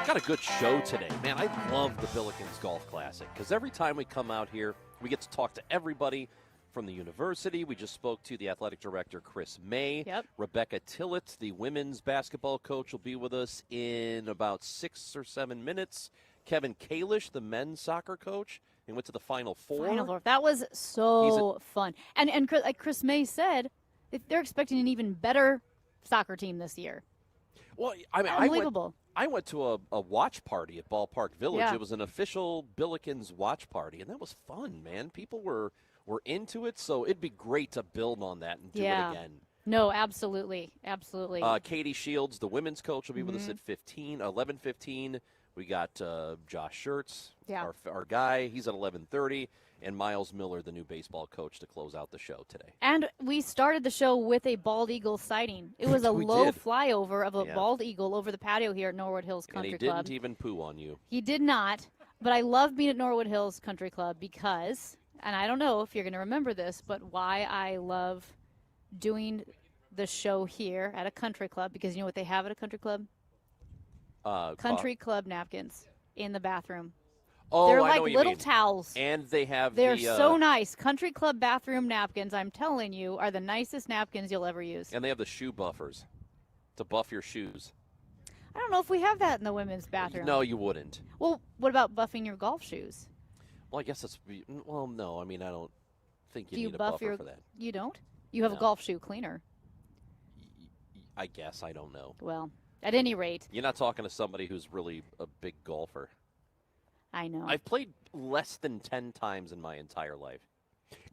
Got a good show today. Man, I love the Billikens Golf Classic because every time we come out here, we get to talk to everybody from the university. We just spoke to the athletic director, Chris May.
Yep.
Rebecca Tillett, the women's basketball coach, will be with us in about 6 or 7 minutes. Kevin Kalish, the men's soccer coach, and went to the Final Four.
Final Four. That was so fun. And like Chris May said, they're expecting an even better soccer team this year.
Well, I mean,
unbelievable.
I went to a watch party at Ballpark Village.
Yeah.
It was an official Billikens watch party, and that was fun, man. People were into it, so it'd be great to build on that and do it again.
No, absolutely. Absolutely.
Katie Shields, the women's coach, will be with us at 11:15. We got Josh Schertz, our guy. He's at 11:30. And Miles Miller, the new baseball coach, to close out the show today.
And we started the show with a bald eagle sighting. It was a low flyover of a bald eagle over the patio here at Norwood Hills Country Club.
And he didn't even poo on you.
He did not, but I love being at Norwood Hills Country Club because, and I don't know if you're going to remember this, but why I love doing the show here at a country club, because you know what they have at a country club? Country club napkins in the bathroom.
Oh,
they're
I
like
know what you
little
mean.
towels.
And they have
They're so nice. Country club bathroom napkins, I'm telling you, are the nicest napkins you'll ever use.
And they have the shoe buffers to buff your shoes.
I don't know if we have that in the women's bathroom.
No, you wouldn't.
Well, what about buffing your golf shoes?
Well, I guess that's, well, no. I mean, I don't think you
Do you
need a
buff
buffer
your,
for that.
You don't? You have a golf shoe cleaner.
I guess. I don't know.
Well, at any rate.
You're not talking to somebody who's really a big golfer.
I know.
I've played less than 10 times in my entire life.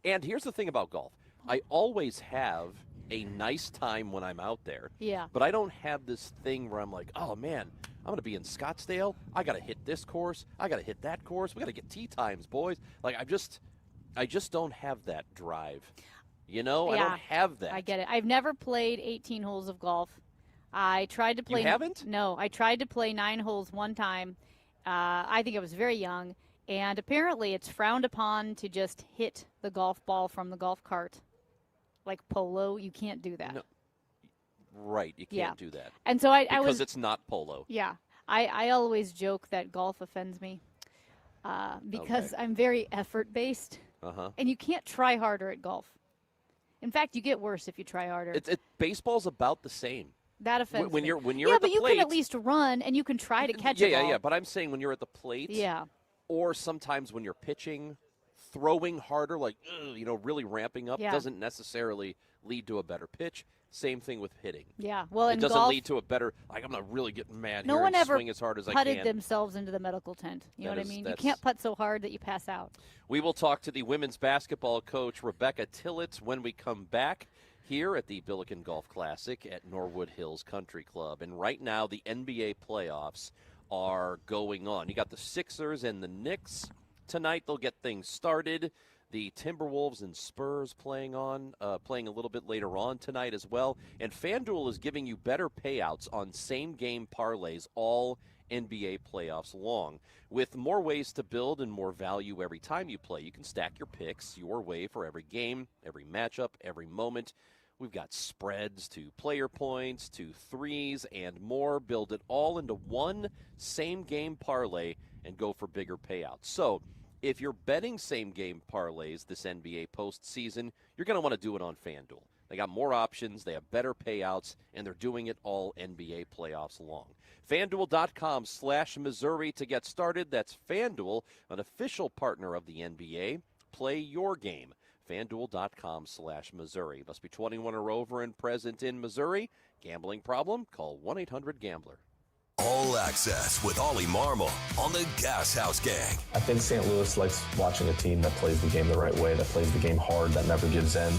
And here's the thing about golf. I always have a nice time when I'm out there.
Yeah.
But I don't have this thing where I'm like, oh, man, I'm going to be in Scottsdale. I got to hit this course. I got to hit that course. We got to get tee times, boys. Like, I just don't have that drive. You know,
Yeah,
I don't have that.
I get it. I've never played 18 holes of golf. I tried to play.
You haven't?
No, I tried to play 9 holes one time. I think I was very young, and apparently it's frowned upon to just hit the golf ball from the golf cart. Like polo, you can't do that.
No. Right, you can't do that.
And so I was.
Because it's not polo.
Yeah. I always joke that golf offends me because I'm very effort-based, and you can't try harder at golf. In fact, you get worse if you try harder.
Baseball's about the same.
That offends
when
me.
you're at the plate.
Yeah, but you can at least run, and you can try to catch a ball.
Yeah. But I'm saying when you're at the plate.
Yeah.
Or sometimes when you're pitching, throwing harder, like really ramping up, doesn't necessarily lead to a better pitch. Same thing with hitting.
Yeah, well,
it
in
doesn't
golf,
lead to a better. Like, I'm not really getting mad
no
here
one
and
ever
swing as hard as I
putted
can.
themselves into the medical tent. You know what I mean? You can't putt so hard that you pass out.
We will talk to the women's basketball coach, Rebecca Tillett, when we come back here at the Billikens Golf Classic at Norwood Hills Country Club. And right now, the NBA playoffs are going on. You got the Sixers and the Knicks tonight. They'll get things started. The Timberwolves and Spurs playing a little bit later on tonight as well. And FanDuel is giving you better payouts on same-game parlays all NBA playoffs long. With more ways to build and more value every time you play, you can stack your picks your way for every game, every matchup, every moment. We've got spreads to player points to threes and more. Build it all into one same-game parlay and go for bigger payouts. So, if you're betting same-game parlays this NBA postseason, you're going to want to do it on FanDuel. They got more options, they have better payouts, and they're doing it all NBA playoffs long. FanDuel.com/Missouri to get started. That's FanDuel, an official partner of the NBA. Play your game. FanDuel.com/Missouri. Must be 21 or over and present in Missouri. Gambling problem? Call 1-800-GAMBLER.
All Access with Ollie Marmol on the Gas House Gang.
I think St. Louis likes watching a team that plays the game the right way, that plays the game hard, that never gives in.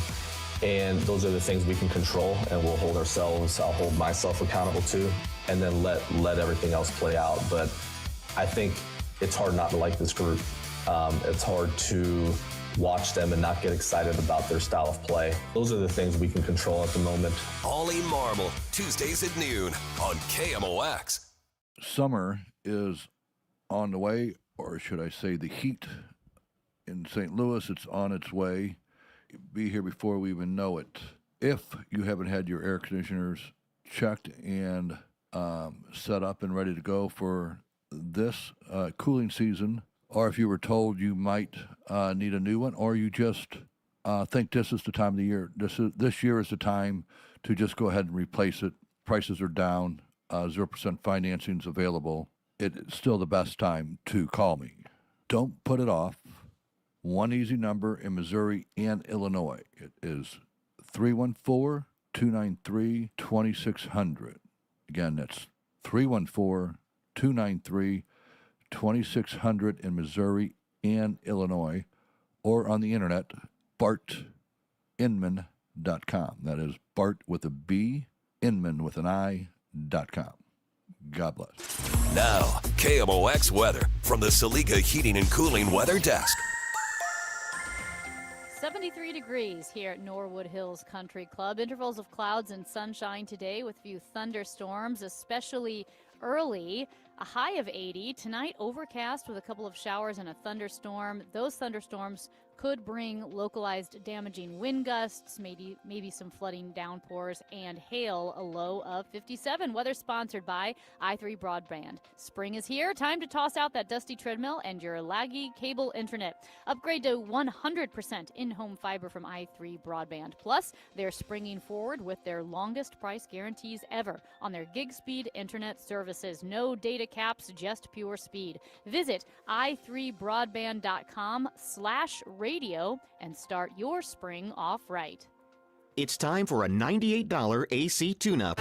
And those are the things we can control, and we'll hold ourselves, I'll hold myself accountable to, and then let everything else play out. But I think it's hard not to like this group. It's hard to watch them and not get excited about their style of play. Those are the things we can control at the moment.
Ollie Marmol, Tuesdays at noon on KMOX.
Summer is on the way, or should I say the heat in St. Louis, it's on its way. Be here before we even know it. If you haven't had your air conditioners checked and set up and ready to go for this cooling season, or if you were told you might need a new one, or you just think this is the time of the year, this year is the time to just go ahead and replace it. Prices are down, 0% financing is available. It's still the best time to call me. Don't put it off. One easy number in Missouri and Illinois. It is 314-293-2600. Again, that's 314-293-2600 in Missouri and Illinois, or on the internet, bartinman.com. That is Bart with a B, Inman with an I.com. God bless.
Now, KMOX weather from the Saliga Heating and Cooling Weather Desk.
73 degrees here at Norwood Hills Country Club. Intervals of clouds and sunshine today with a few thunderstorms, especially early. A high of 80. Tonight, overcast with a couple of showers and a thunderstorm. Those thunderstorms could bring localized damaging wind gusts, maybe some flooding downpours, and hail, a low of 57. Weather sponsored by i3 Broadband. Spring is here. Time to toss out that dusty treadmill and your laggy cable internet. Upgrade to 100% in-home fiber from i3 Broadband. Plus, they're springing forward with their longest price guarantees ever on their gig speed internet services. No data caps, just pure speed. Visit i3broadband.com/radio and start your spring off right.
It's time for a $98 AC tune-up.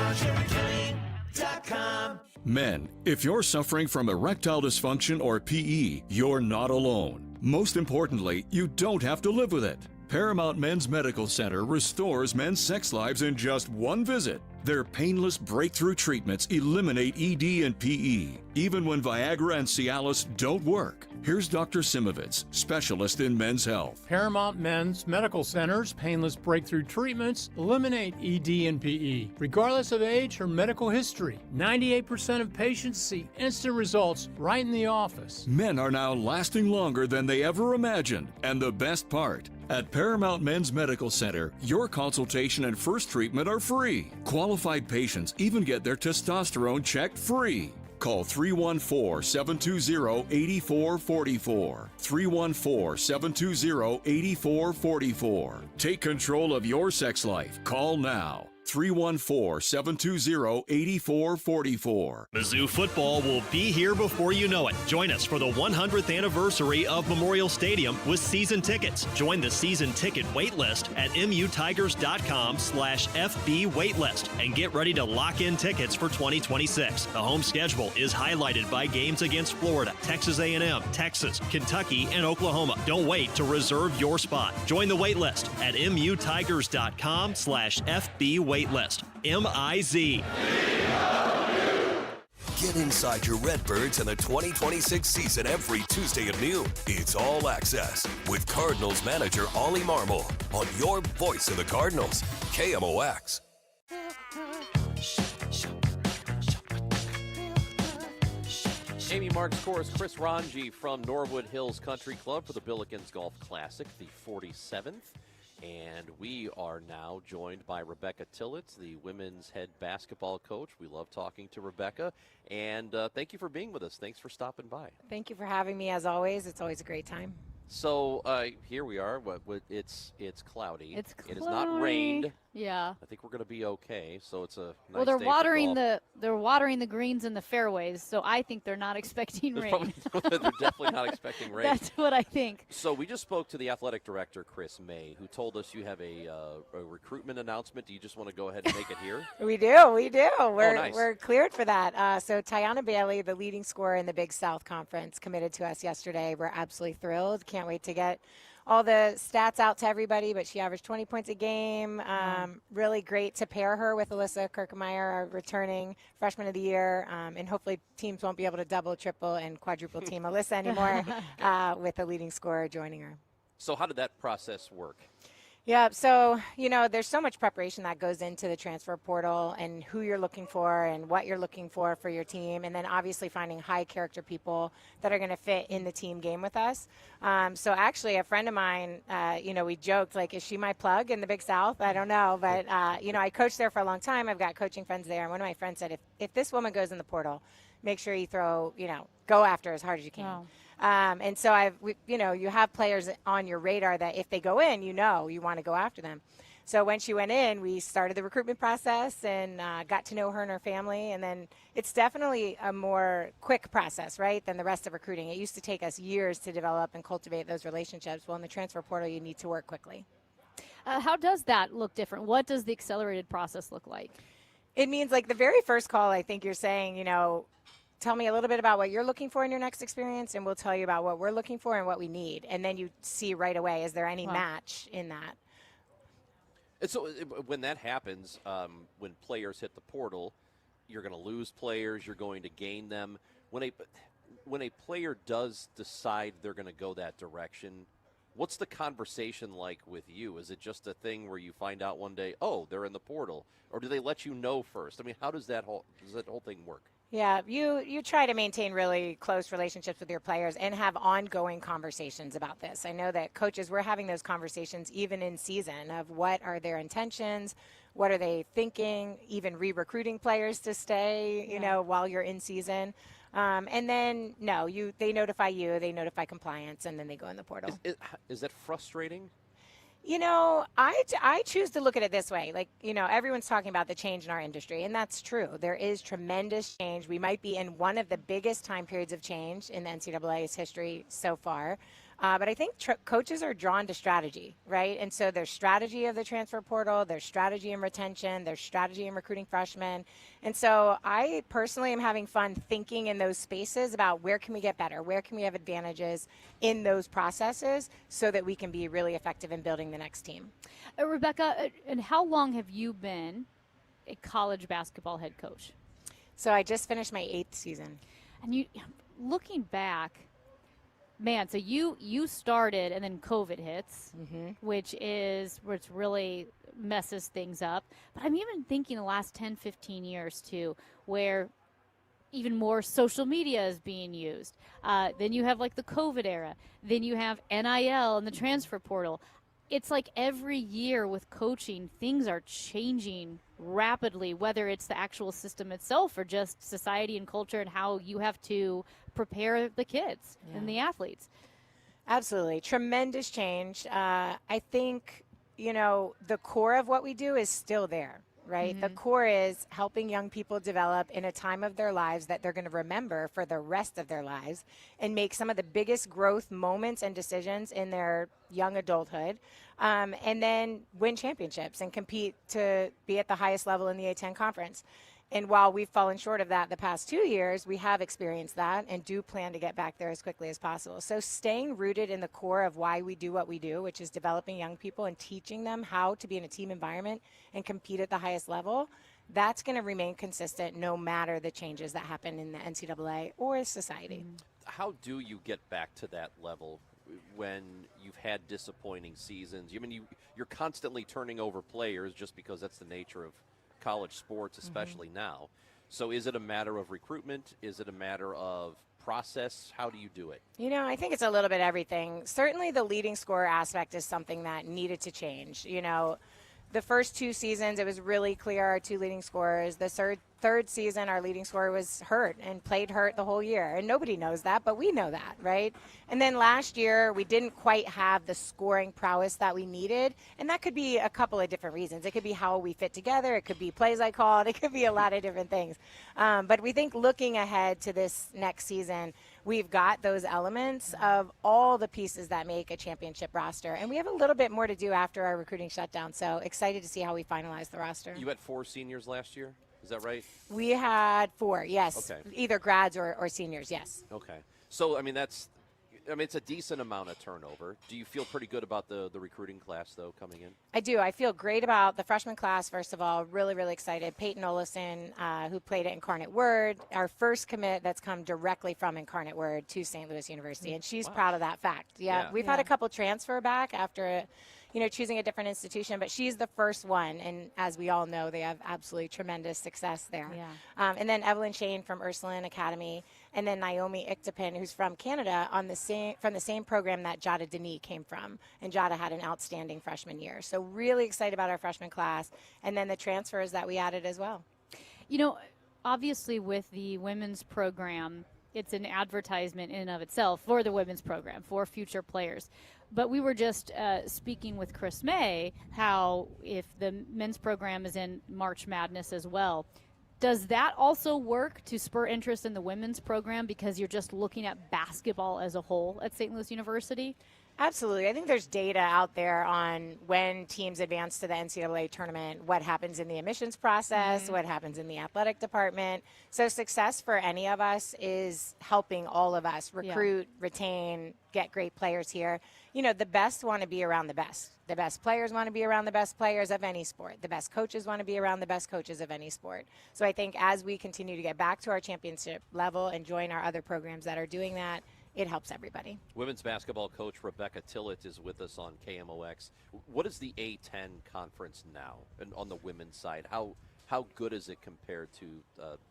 Men, if you're suffering from erectile dysfunction or PE, you're not alone. Most importantly, you don't have to live with it. Paramount Men's Medical Center restores men's sex lives in just one visit. Their painless breakthrough treatments eliminate ED and PE, even when Viagra and Cialis don't work. Here's Dr. Simovitz, specialist in men's health.
Paramount Men's Medical Center's painless breakthrough treatments eliminate ED and PE, regardless of age or medical history. 98% of patients see instant results right in the office.
Men are now lasting longer than they ever imagined. And the best part, at Paramount Men's Medical Center, your consultation and first treatment are free. Qualified patients even get their testosterone checked free. Call 314-720-8444. 314-720-8444. Take control of your sex life. Call now. 314-720-8444.
Mizzou football will be here before you know it. Join us for the 100th anniversary of Memorial Stadium with season tickets. Join the season ticket waitlist at mutigers.com/FB waitlist and get ready to lock in tickets for 2026. The home schedule is highlighted by games against Florida, Texas A&M, Texas, Kentucky, and Oklahoma. Don't wait to reserve your spot. Join the waitlist at mutigers.com/FB waitlist. MIZ.
Get inside your Redbirds in the 2026 season every Tuesday at noon. It's All Access with Cardinals manager Ollie Marmol on your voice of the Cardinals, KMOX.
Amy Marks chorus, Chris Ranji from Norwood Hills Country Club for the Billikens Golf Classic, the 47th. And we are now joined by Rebecca Tillett, the women's head basketball coach. We love talking to Rebecca. And thank you for being with us. Thanks for stopping by.
Thank you for having me, as always. It's always a great time.
So here we are. It's cloudy.
It's cloudy.
It has not rained.
Yeah.
I think we're going to be okay. So it's a nice
Well, they're
day
watering
for
they're watering the greens in the fairways, so I think they're not expecting rain.
they're definitely not expecting rain.
That's what I think.
So we just spoke to the athletic director, Chris May, who told us you have a recruitment announcement. Do you just want to go ahead and make it here?
We do.
Nice.
We're cleared for that. So Tiana Bailey, the leading scorer in the Big South Conference, committed to us yesterday. We're absolutely thrilled. Can't wait to get all the stats out to everybody, but she averaged 20 points a game. Really great to pair her with Alyssa Kirkemeyer, our returning freshman of the year, and hopefully teams won't be able to double, triple, and quadruple team Alyssa anymore with the leading scorer joining her.
So how did that process work?
Yeah, so, there's so much preparation that goes into the transfer portal and who you're looking for and what you're looking for your team, and then obviously finding high character people that are going to fit in the team game with us. So actually a friend of mine, we joked, like, is she my plug in the Big South? I don't know, but, I coached there for a long time. I've got coaching friends there, and one of my friends said, if this woman goes in the portal, make sure you go after as hard as you can.
Wow.
And so you have players on your radar that if they go in, you want to go after them. So when she went in, we started the recruitment process and got to know her and her family. And then it's definitely a more quick process, right, than the rest of recruiting. It used to take us years to develop and cultivate those relationships. Well, in the transfer portal, you need to work quickly.
How does that look different? What does the accelerated process look like?
It means, like, the very first call, I think you're saying, tell me a little bit about what you're looking for in your next experience, and we'll tell you about what we're looking for and what we need. And then you see right away, is there any match in that?
And so when that happens, when players hit the portal, you're going to lose players, you're going to gain them. When a player does decide they're going to go that direction, what's the conversation like with you? Is it just a thing where you find out one day, oh, they're in the portal? Or do they let you know first? I mean, how does that whole thing work?
Yeah, you try to maintain really close relationships with your players and have ongoing conversations about this. I know that coaches, we're having those conversations even in season of what are their intentions, what are they thinking, even re-recruiting players to stay, while you're in season. And then, they notify you, they notify compliance, and then they go in the portal.
Is that frustrating?
I choose to look at it this way. Like, everyone's talking about the change in our industry, and that's true. There is tremendous change. We might be in one of the biggest time periods of change in the NCAA's history so far. But I think coaches are drawn to strategy, right? And so there's strategy of the transfer portal, there's strategy in retention, there's strategy in recruiting freshmen. And so I personally am having fun thinking in those spaces about where can we get better, where can we have advantages in those processes so that we can be really effective in building the next team.
Rebecca, and how long have you been a college basketball head coach?
So I just finished my 8th season.
And you, looking back, man, so you started and then COVID hits, which really messes things up. But I'm even thinking the last 10, 15 years too, where even more social media is being used. Then you have like the COVID era. Then you have NIL and the transfer portal. It's like every year with coaching, things are changing rapidly, whether it's the actual system itself or just society and culture and how you have to prepare the kids and the athletes.
Absolutely. Tremendous change. I think, the core of what we do is still there, right? The core is helping young people develop in a time of their lives that they're going to remember for the rest of their lives and make some of the biggest growth moments and decisions in their young adulthood, and then win championships and compete to be at the highest level in the A10 conference. And while we've fallen short of that the past 2 years, we have experienced that and do plan to get back there as quickly as possible. So staying rooted in the core of why we do what we do, which is developing young people and teaching them how to be in a team environment and compete at the highest level, that's going to remain consistent no matter the changes that happen in the NCAA or society.
How do you get back to that level when you've had disappointing seasons? I mean, you're constantly turning over players just because that's the nature of college sports, especially now. So is it a matter of recruitment? Is it a matter of process? How do you do it?
You know, I think it's a little bit everything. Certainly the leading scorer aspect is something that needed to change. You know, the first 2 seasons, it was really clear our 2 leading scorers. The third season, our leading scorer was hurt and played hurt the whole year. And nobody knows that, but we know that, right? And then last year, we didn't quite have the scoring prowess that we needed. And that could be a couple of different reasons. It could be how we fit together. It could be plays I called. It could be a lot of different things. But we think looking ahead to this next season, we've got those elements of all the pieces that make a championship roster. And we have a little bit more to do after our recruiting shutdown. So excited to see how we finalize the roster.
You had 4 seniors last year? Is that right?
We had 4, yes.
Okay.
Either grads or seniors, yes.
Okay. So, I mean, it's a decent amount of turnover. Do you feel pretty good about the recruiting class, though, coming in?
I do. I feel great about the freshman class, first of all. Really, really excited. Peyton Olison, who played at Incarnate Word, our first commit that's come directly from Incarnate Word to St. Louis University, and she's proud of that fact. Yeah. We've had a couple transfer back after choosing a different institution, but she's the first one, and as we all know, they have absolutely tremendous success there.
Yeah.
And then Evelyn Shane from Ursuline Academy, and then Naomi Ichtapin, who's from Canada, from the same program that Jada Denis came from, and Jada had an outstanding freshman year. So really excited about our freshman class, and then the transfers that we added as well.
You know, obviously with the women's program, it's an advertisement in and of itself for the women's program, for future players. But we were just speaking with Chris May how if the men's program is in March Madness as well, does that also work to spur interest in the women's program because you're just looking at basketball as a whole at St. Louis University?
Absolutely. I think there's data out there on when teams advance to the NCAA tournament, what happens in the admissions process, what happens in the athletic department. So success for any of us is helping all of us recruit, retain, get great players here. You know, the best want to be around the best. The best players want to be around the best players of any sport. The best coaches want to be around the best coaches of any sport. So I think as we continue to get back to our championship level and join our other programs that are doing that, it helps everybody.
Women's basketball coach Rebecca Tillett is with us on KMOX. What is the A10 conference now, and on the women's side? How good is it compared to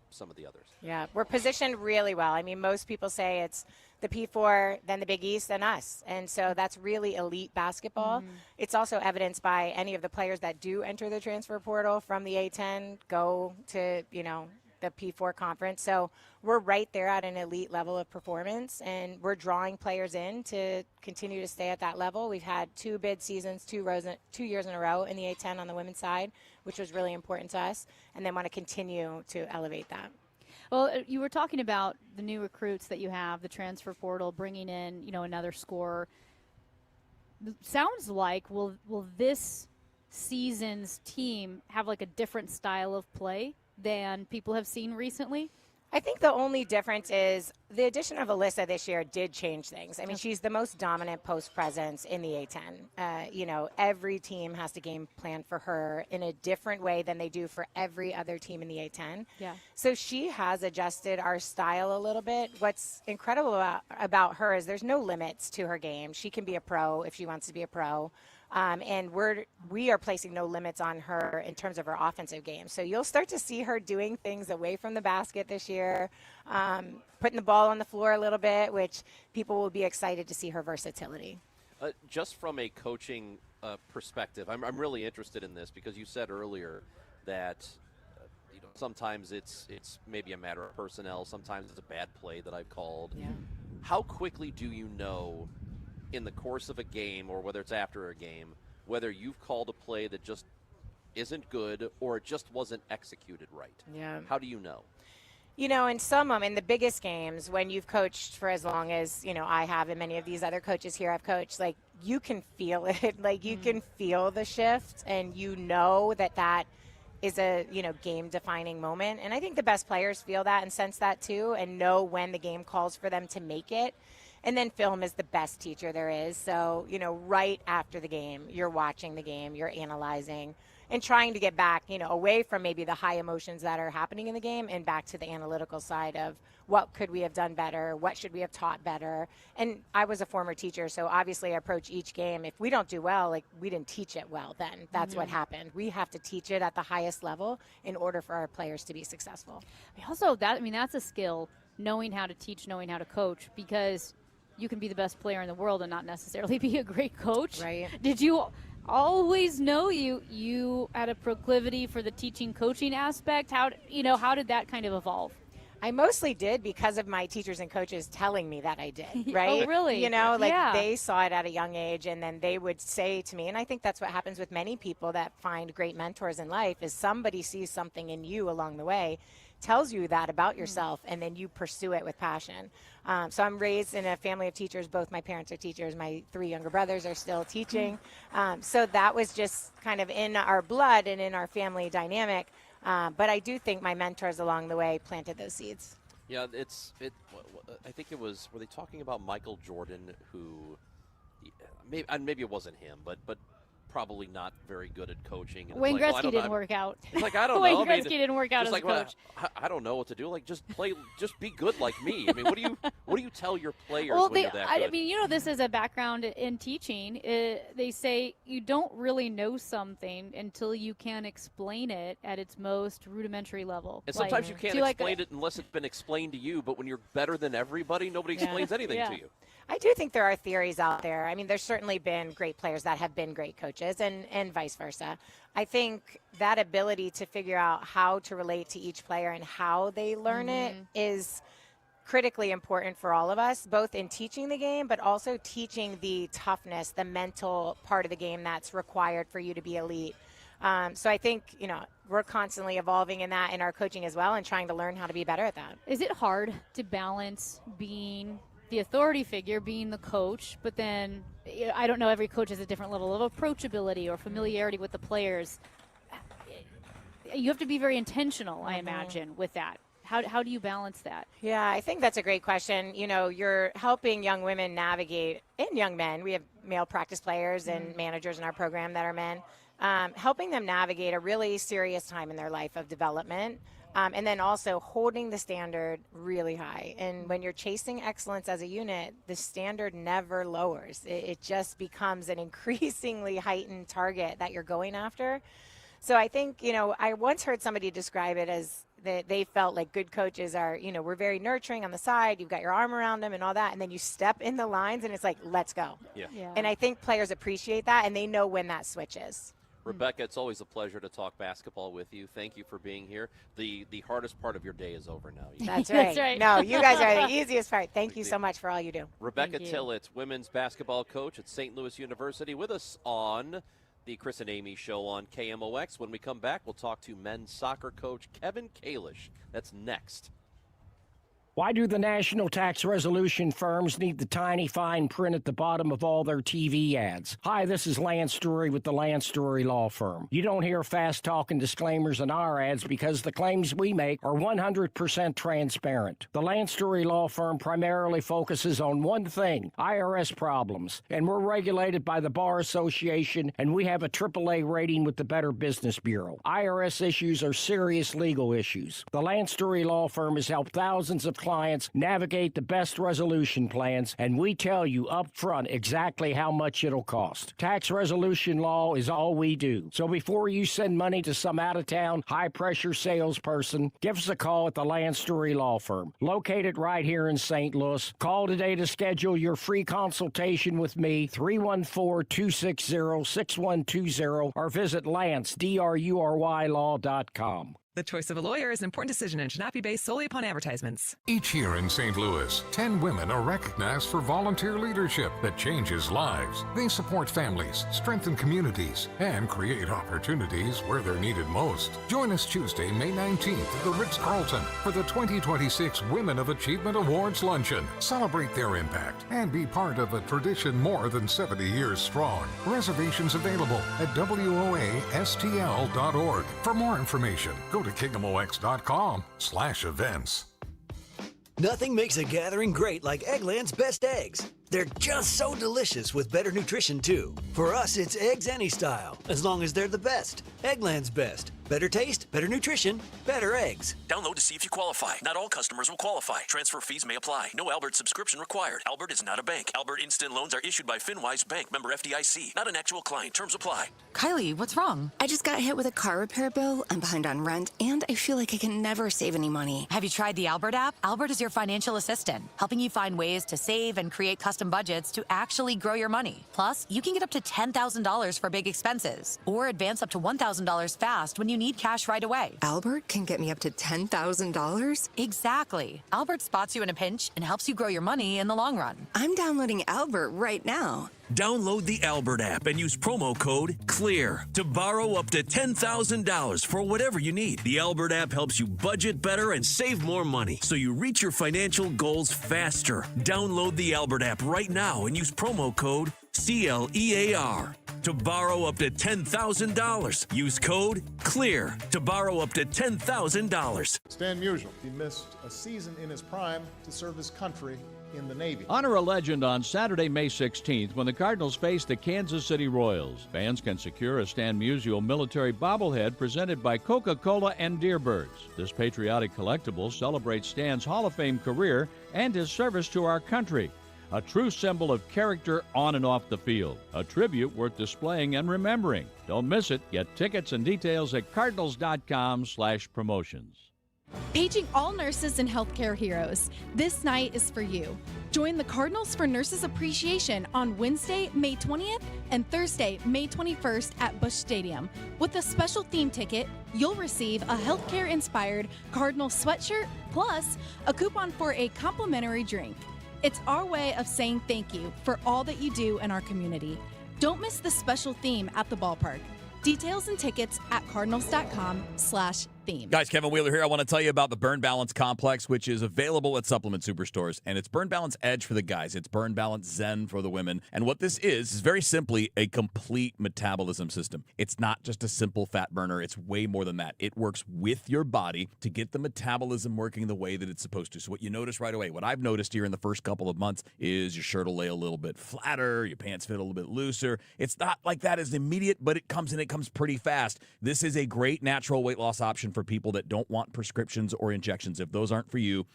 some of the others?
Yeah, we're positioned really well. I mean, most people say it's the P4, then the Big East, then us. And so that's really elite basketball. It's also evidenced by any of the players that do enter the transfer portal from the A10 go to, the P4 conference. So we're right there at an elite level of performance, and we're drawing players in to continue to stay at that level. We've had 2 bid seasons, 2 years in a row in the A10 on the women's side, which was really important to us, and then want to continue to elevate that.
Well, you were talking about the new recruits that you have, the transfer portal, bringing in, another scorer. Sounds like will this season's team have like a different style of play than people have seen recently?
I think the only difference is the addition of Alyssa this year did change things. I mean, she's the most dominant post presence in the A10. Every team has to game plan for her in a different way than they do for every other team in the A10.
Yeah.
So she has adjusted our style a little bit. What's incredible about her is there's no limits to her game. She can be a pro if she wants to be a pro. And we are placing no limits on her in terms of her offensive game. So you'll start to see her doing things away from the basket this year, putting the ball on the floor a little bit, which people will be excited to see her versatility.
Just from a coaching perspective, I'm really interested in this because you said earlier that sometimes it's maybe a matter of personnel, sometimes it's a bad play that I've called.
Yeah.
How quickly do you know in the course of a game, or whether it's after a game, whether you've called a play that just isn't good or it just wasn't executed right?
Yeah.
How do you know?
In some in the biggest games, when you've coached for as long as, I have and many of these other coaches here I've coached, like, you can feel it. Like, you can feel the shift, and that is a, game-defining moment. And I think the best players feel that and sense that too, and know when the game calls for them to make it. And then film is the best teacher there is. So, right after the game, you're watching the game, you're analyzing, and trying to get back, away from maybe the high emotions that are happening in the game and back to the analytical side of what could we have done better, what should we have taught better. And I was a former teacher, so obviously I approach each game. If we don't do well, like, we didn't teach it well then. That's what happened. We have to teach it at the highest level in order for our players to be successful.
Also, that's a skill, knowing how to teach, knowing how to coach, because you can be the best player in the world and not necessarily be a great coach.
Right.
Did you always know you had a proclivity for the teaching coaching aspect? How did that kind of evolve?
I mostly did because of my teachers and coaches telling me that I did, right?
Oh, really?
They saw it at a young age, and then they would say to me, and I think that's what happens with many people that find great mentors in life, is somebody sees something in you along the way, tells you that about yourself, and then you pursue it with passion. So I'm raised in a family of teachers. Both my parents are teachers. My 3 younger brothers are still teaching. So that was just kind of in our blood and in our family dynamic. But I do think my mentors along the way planted those seeds.
Yeah, I think it was, were they talking about Michael Jordan, who, maybe it wasn't him, but probably not very good at coaching. And
Wayne Gretzky didn't work out.
Like, I don't
Wayne
know.
Gretzky didn't work out as a coach.
I don't know what to do. Like, just be good like me. I mean, what do you tell your players when you're that good?
I mean, this is a background in teaching. They say you don't really know something until you can explain it at its most rudimentary level.
And sometimes you can't explain it unless it's been explained to you, but when you're better than everybody, nobody explains anything to you.
I do think there are theories out there. I mean, there's certainly been great players that have been great coaches and vice versa. I think that ability to figure out how to relate to each player and how they learn it is critically important for all of us, both in teaching the game, but also teaching the toughness, the mental part of the game that's required for you to be elite. So I think, we're constantly evolving in that in our coaching as well and trying to learn how to be better at that.
Is it hard to balance being the authority figure, being the coach, but then I don't know, every coach has a different level of approachability or familiarity with the players. You have to be very intentional, I imagine, with that. How do you balance that?
Yeah, I think that's a great question. You're helping young women navigate, and young men. We have male practice players and managers in our program that are men. Helping them navigate a really serious time in their life of development. And then also holding the standard really high. And when you're chasing excellence as a unit, the standard never lowers. It just becomes an increasingly heightened target that you're going after. So I think, I once heard somebody describe it as that they felt like good coaches are, we're very nurturing on the side. You've got your arm around them and all that. And then you step in the lines and it's like, let's go.
Yeah.
And I think players appreciate that and they know when that switches.
Rebecca, it's always a pleasure to talk basketball with you. Thank you for being here. The hardest part of your day is over now.
That's right. That's right. No, you guys are the easiest part. Thank you so much for all you do.
Rebecca Tillett, women's basketball coach at St. Louis University, with us on the Chris and Amy Show on KMOX. When we come back, we'll talk to men's soccer coach Kevin Kalish. That's next.
Why do the national tax resolution firms need the tiny fine print at the bottom of all their TV ads? Hi, this is Lance Drury with the Lance Drury Law Firm. You don't hear fast-talking disclaimers in our ads because the claims we make are 100% transparent. The Lance Drury Law Firm primarily focuses on one thing, IRS problems, and we're regulated by the Bar Association, and we have a AAA rating with the Better Business Bureau. IRS issues are serious legal issues. The Lance Drury Law Firm has helped thousands of clients navigate the best resolution plans, and we tell you up front exactly how much it'll cost. Tax resolution law is all we do. So before you send money to some out-of-town, high-pressure salesperson, give us a call at the Lance Drury Law Firm, located right here in St. Louis. Call today to schedule your free consultation with me, 314-260-6120, or visit LanceDruryLaw.com.
The choice of a lawyer is an important decision and should not be based solely upon advertisements.
Each year in St. Louis, 10 women are recognized for volunteer leadership that changes lives. They support families, strengthen communities, and create opportunities where they're needed most. Join us Tuesday, May 19th at the Ritz-Carlton for the 2026 Women of Achievement Awards Luncheon. Celebrate their impact and be part of a tradition more than 70 years strong. Reservations available at WOASTL.org. For more information, go to KingdomOX.com/events.
Nothing makes a gathering great like Eggland's Best Eggs. They're just so delicious with better nutrition, too. For us, it's eggs any style, as long as they're the best. Eggland's Best. Better taste, better nutrition, better eggs.
Download to see if you qualify. Not all customers will qualify. Transfer fees may apply. No Albert subscription required. Albert is not a bank. Albert Instant Loans are issued by FinWise Bank, member FDIC. Not an actual client. Terms apply.
Kylie, what's wrong? I just got hit with a car repair bill. I'm behind on rent, and I feel like I can never save any money.
Have you tried the Albert app? Albert is your financial assistant, helping you find ways to save and create custom budgets to actually grow your money. Plus, you can get up to $10,000 for big expenses, or advance up to $1,000 fast when you need cash right away.
Albert can get me up to $10,000?
Exactly. Albert spots you in a pinch and helps you grow your money in the long run.
I'm downloading Albert right now.
Download the Albert app and use promo code CLEAR to borrow up to $10,000 for whatever you need. The Albert app helps you budget better and save more money so you reach your financial goals faster. Download the Albert app right now and use promo code CLEAR to borrow up to $10,000. Use code CLEAR to borrow up to $10,000.
Stan Musial, he missed a season in his prime to serve his country in the Navy.
Honor a legend on Saturday, May 16th when the Cardinals face the Kansas City Royals. Fans can secure a Stan Musial military bobblehead presented by Coca-Cola and Deerbirds. This patriotic collectible celebrates Stan's Hall of Fame career and his service to our country. A true symbol of character on and off the field. A tribute worth displaying and remembering. Don't miss it. Get tickets and details at cardinals.com/promotions.
Paging all nurses and healthcare heroes. This night is for you. Join the Cardinals for Nurses Appreciation on Wednesday, May 20th and Thursday, May 21st at Busch Stadium. With a special theme ticket, you'll receive a healthcare-inspired Cardinal sweatshirt plus a coupon for a complimentary drink. It's our way of saying thank you for all that you do in our community. Don't miss the special theme at the ballpark. Details and tickets at cardinals.com/theme.
Guys, Kevin Wheeler here. I want to tell you about the Burn Balance Complex, which is available at Supplement Superstores. And it's Burn Balance Edge for the guys. It's Burn Balance Zen for the women. And what this is very simply a complete metabolism system. It's not just a simple fat burner. It's way more than that. It works with your body to get the metabolism working the way that it's supposed to. So what you notice right away, what I've noticed here in the first couple of months is your shirt will lay a little bit flatter, your pants fit a little bit looser. It's not like that as immediate, but it comes pretty fast. This is a great natural weight loss option for people that don't want prescriptions or injections. If those aren't for you,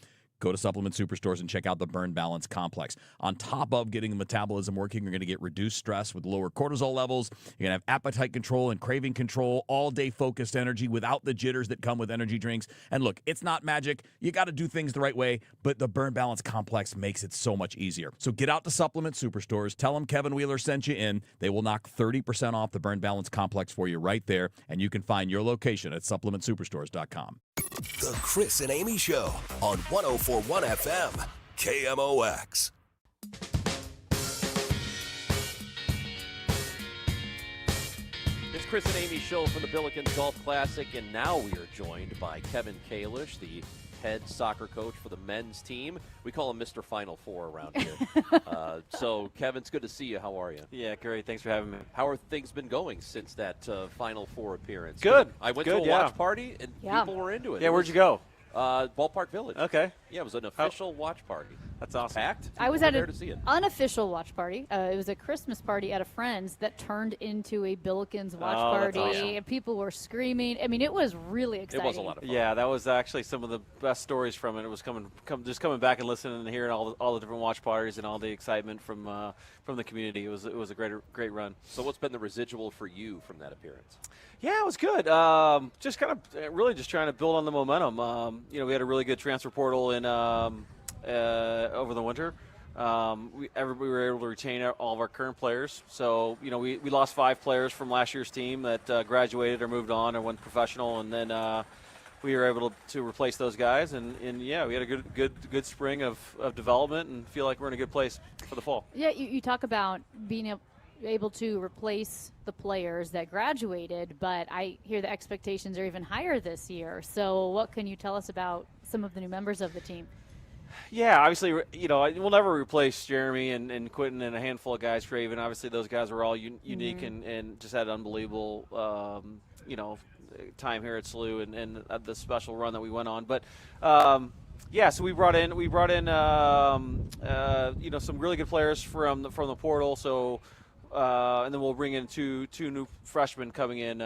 go to Supplement Superstores and check out the Burn Balance Complex. On top of getting the metabolism working, you're going to get reduced stress with lower cortisol levels. You're going to have appetite control and craving control, all-day focused energy without the jitters that come with energy drinks. And look, it's not magic. You got to do things the right way, but the Burn Balance Complex makes it so much easier. So get out to Supplement Superstores. Tell them Kevin Wheeler sent you in. They will knock 30% off the Burn Balance Complex for you right there, and you can find your location at supplementsuperstores.com.
The Chris and Amy Show on 104.1 FM, KMOX.
It's Chris and Amy Show from the Billikens Golf Classic, and now we are joined by Kevin Kalish, the head soccer coach for the men's team. We call him Mr. Final Four around here. So, Kevin, it's good to see you. How are you?
Yeah, great. Thanks for having me.
How are things been going since that Final Four appearance?
Good.
I went to a watch party, and people were into it.
Yeah, where'd you go?
Ballpark Village.
Okay.
Yeah, it was an official watch party.
That's awesome.
Packed.
I was
People
at
were
an
there to see it.
unofficial watch party. It was a Christmas party at a friend's that turned into a Billikens watch
that's
party.
awesome.
And people were screaming. I mean, it was really exciting.
It was a lot of fun.
Yeah, that was actually some of the best stories from it. It was just coming back and listening and hearing all the different watch parties and all the excitement from the community. It was a great run.
So what's been the residual for you from that appearance?
Yeah, it was good. Just kind of really just trying to build on the momentum. We had a really good transfer portal in over the winter. We were able to retain all of our current players. So, we lost 5 players from last year's team that graduated or moved on or went professional. And then we were able to replace those guys, and yeah, we had a good spring of development, and feel like we're in a good place for the fall.
Yeah, you talk about being able to replace the players that graduated, but I hear the expectations are even higher this year. So what can you tell us about some of the new members of the team?
Yeah, obviously, we'll never replace Jeremy and Quentin and a handful of guys, Craven. Obviously, those guys were all unique and just had an unbelievable, time here at SLU and the special run that we went on. But yeah, so we brought in some really good players from the portal. So and then we'll bring in two new freshmen coming in.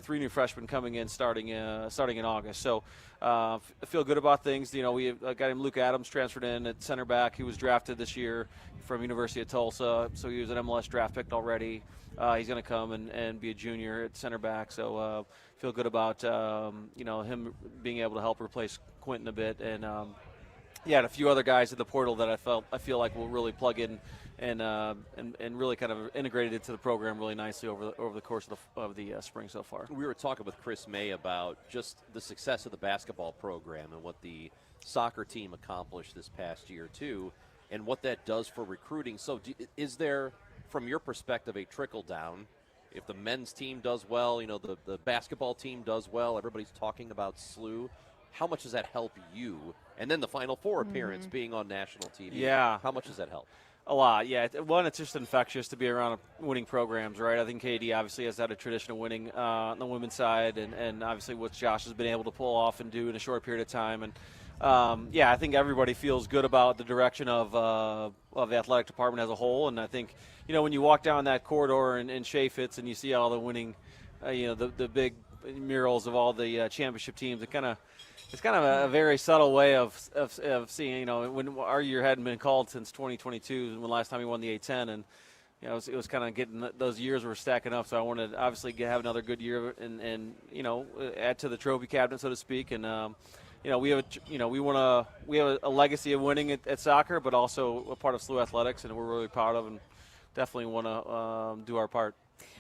Three new freshmen coming in starting in August. So I feel good about things. We have a guy named Luke Adams transferred in at center back. He was drafted this year from University of Tulsa, so he was an MLS draft pick already. He's going to come and be a junior at center back. So feel good about him being able to help replace Quentin a bit, and and a few other guys in the portal that I feel like will really plug in and really kind of integrated into the program really nicely over the course of the spring so far.
We were talking with Chris May about just the success of the basketball program and what the soccer team accomplished this past year too, and what that does for recruiting. So is there, from your perspective, a trickle down? If the men's team does well, the basketball team does well, everybody's talking about SLU. How much does that help you? And then the Final Four appearance being on national TV.
Yeah.
How much does that help?
A lot, yeah. One, it's just infectious to be around winning programs, right? I think KD obviously has had a tradition of winning on the women's side, and obviously what Josh has been able to pull off and do in a short period of time. And I think everybody feels good about the direction of the athletic department as a whole. And I think, when you walk down that corridor in Chaffetz and you see all the winning, the big murals of all the championship teams, it's kind of a very subtle way of seeing, when our year hadn't been called since 2022, when last time we won the A10, and it was kind of getting those years were stacking up. So I wanted to obviously have another good year and add to the trophy cabinet, so to speak. And we have a legacy of winning at soccer, but also a part of SLU athletics, and we're really proud of, and definitely want to do our part.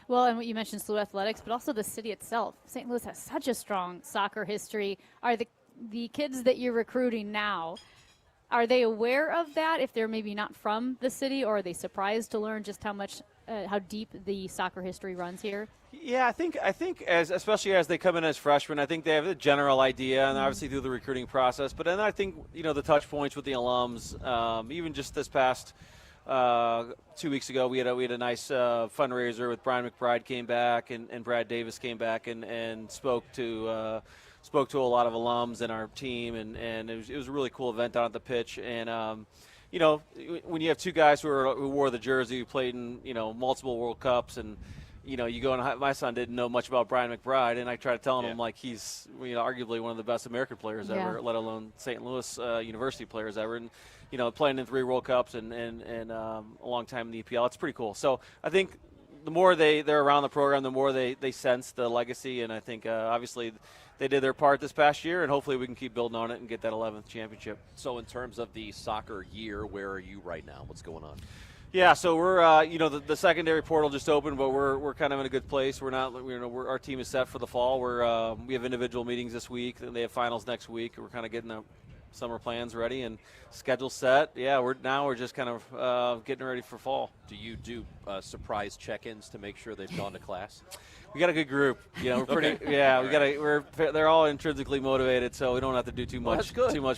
Well, and what you mentioned, SLU athletics, but also the city itself. St. Louis has such a strong soccer history. Are the kids that you're recruiting now, are they aware of that if they're maybe not from the city, or are they surprised to learn just how deep the soccer history runs here?
Yeah, I think especially as they come in as freshmen, I think they have a general idea, and obviously through the recruiting process. But then I think the touch points with the alums, even just this past 2 weeks ago, we had a nice fundraiser with Brian McBride came back and Brad Davis came back and spoke to a lot of alums in our team, and it was a really cool event down at the pitch. And when you have two guys who wore the jersey, who played in multiple World Cups, and you go and my son didn't know much about Brian McBride, and I try to tell him like he's arguably one of the best American players ever, let alone St. Louis University players ever, and playing in 3 World Cups and a long time in the EPL. It's pretty cool. So I think the more they're around the program, the more they sense the legacy, and I think obviously they did their part this past year, and hopefully we can keep building on it and get that 11th championship.
So in terms of the soccer year, where are you right now? What's going on?
Yeah, so we're the secondary portal just opened, but we're kind of in a good place. Our team is set for the fall. We have individual meetings this week, and they have finals next week. We're kind of getting the summer plans ready and schedule set. Yeah, we're just kind of getting ready for fall.
Do you do surprise check-ins to make sure they've gone to class?
We got a good group. We're pretty. Okay. Yeah, they're all intrinsically motivated, so we don't have to do too much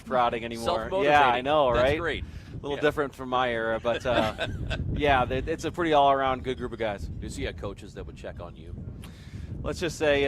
prodding anymore.
Self-motivating.
Yeah, I know, right?
That's great.
A little different from my era, but it's a pretty all-around good group of guys.
Do you see coaches that would check on you?
Let's just say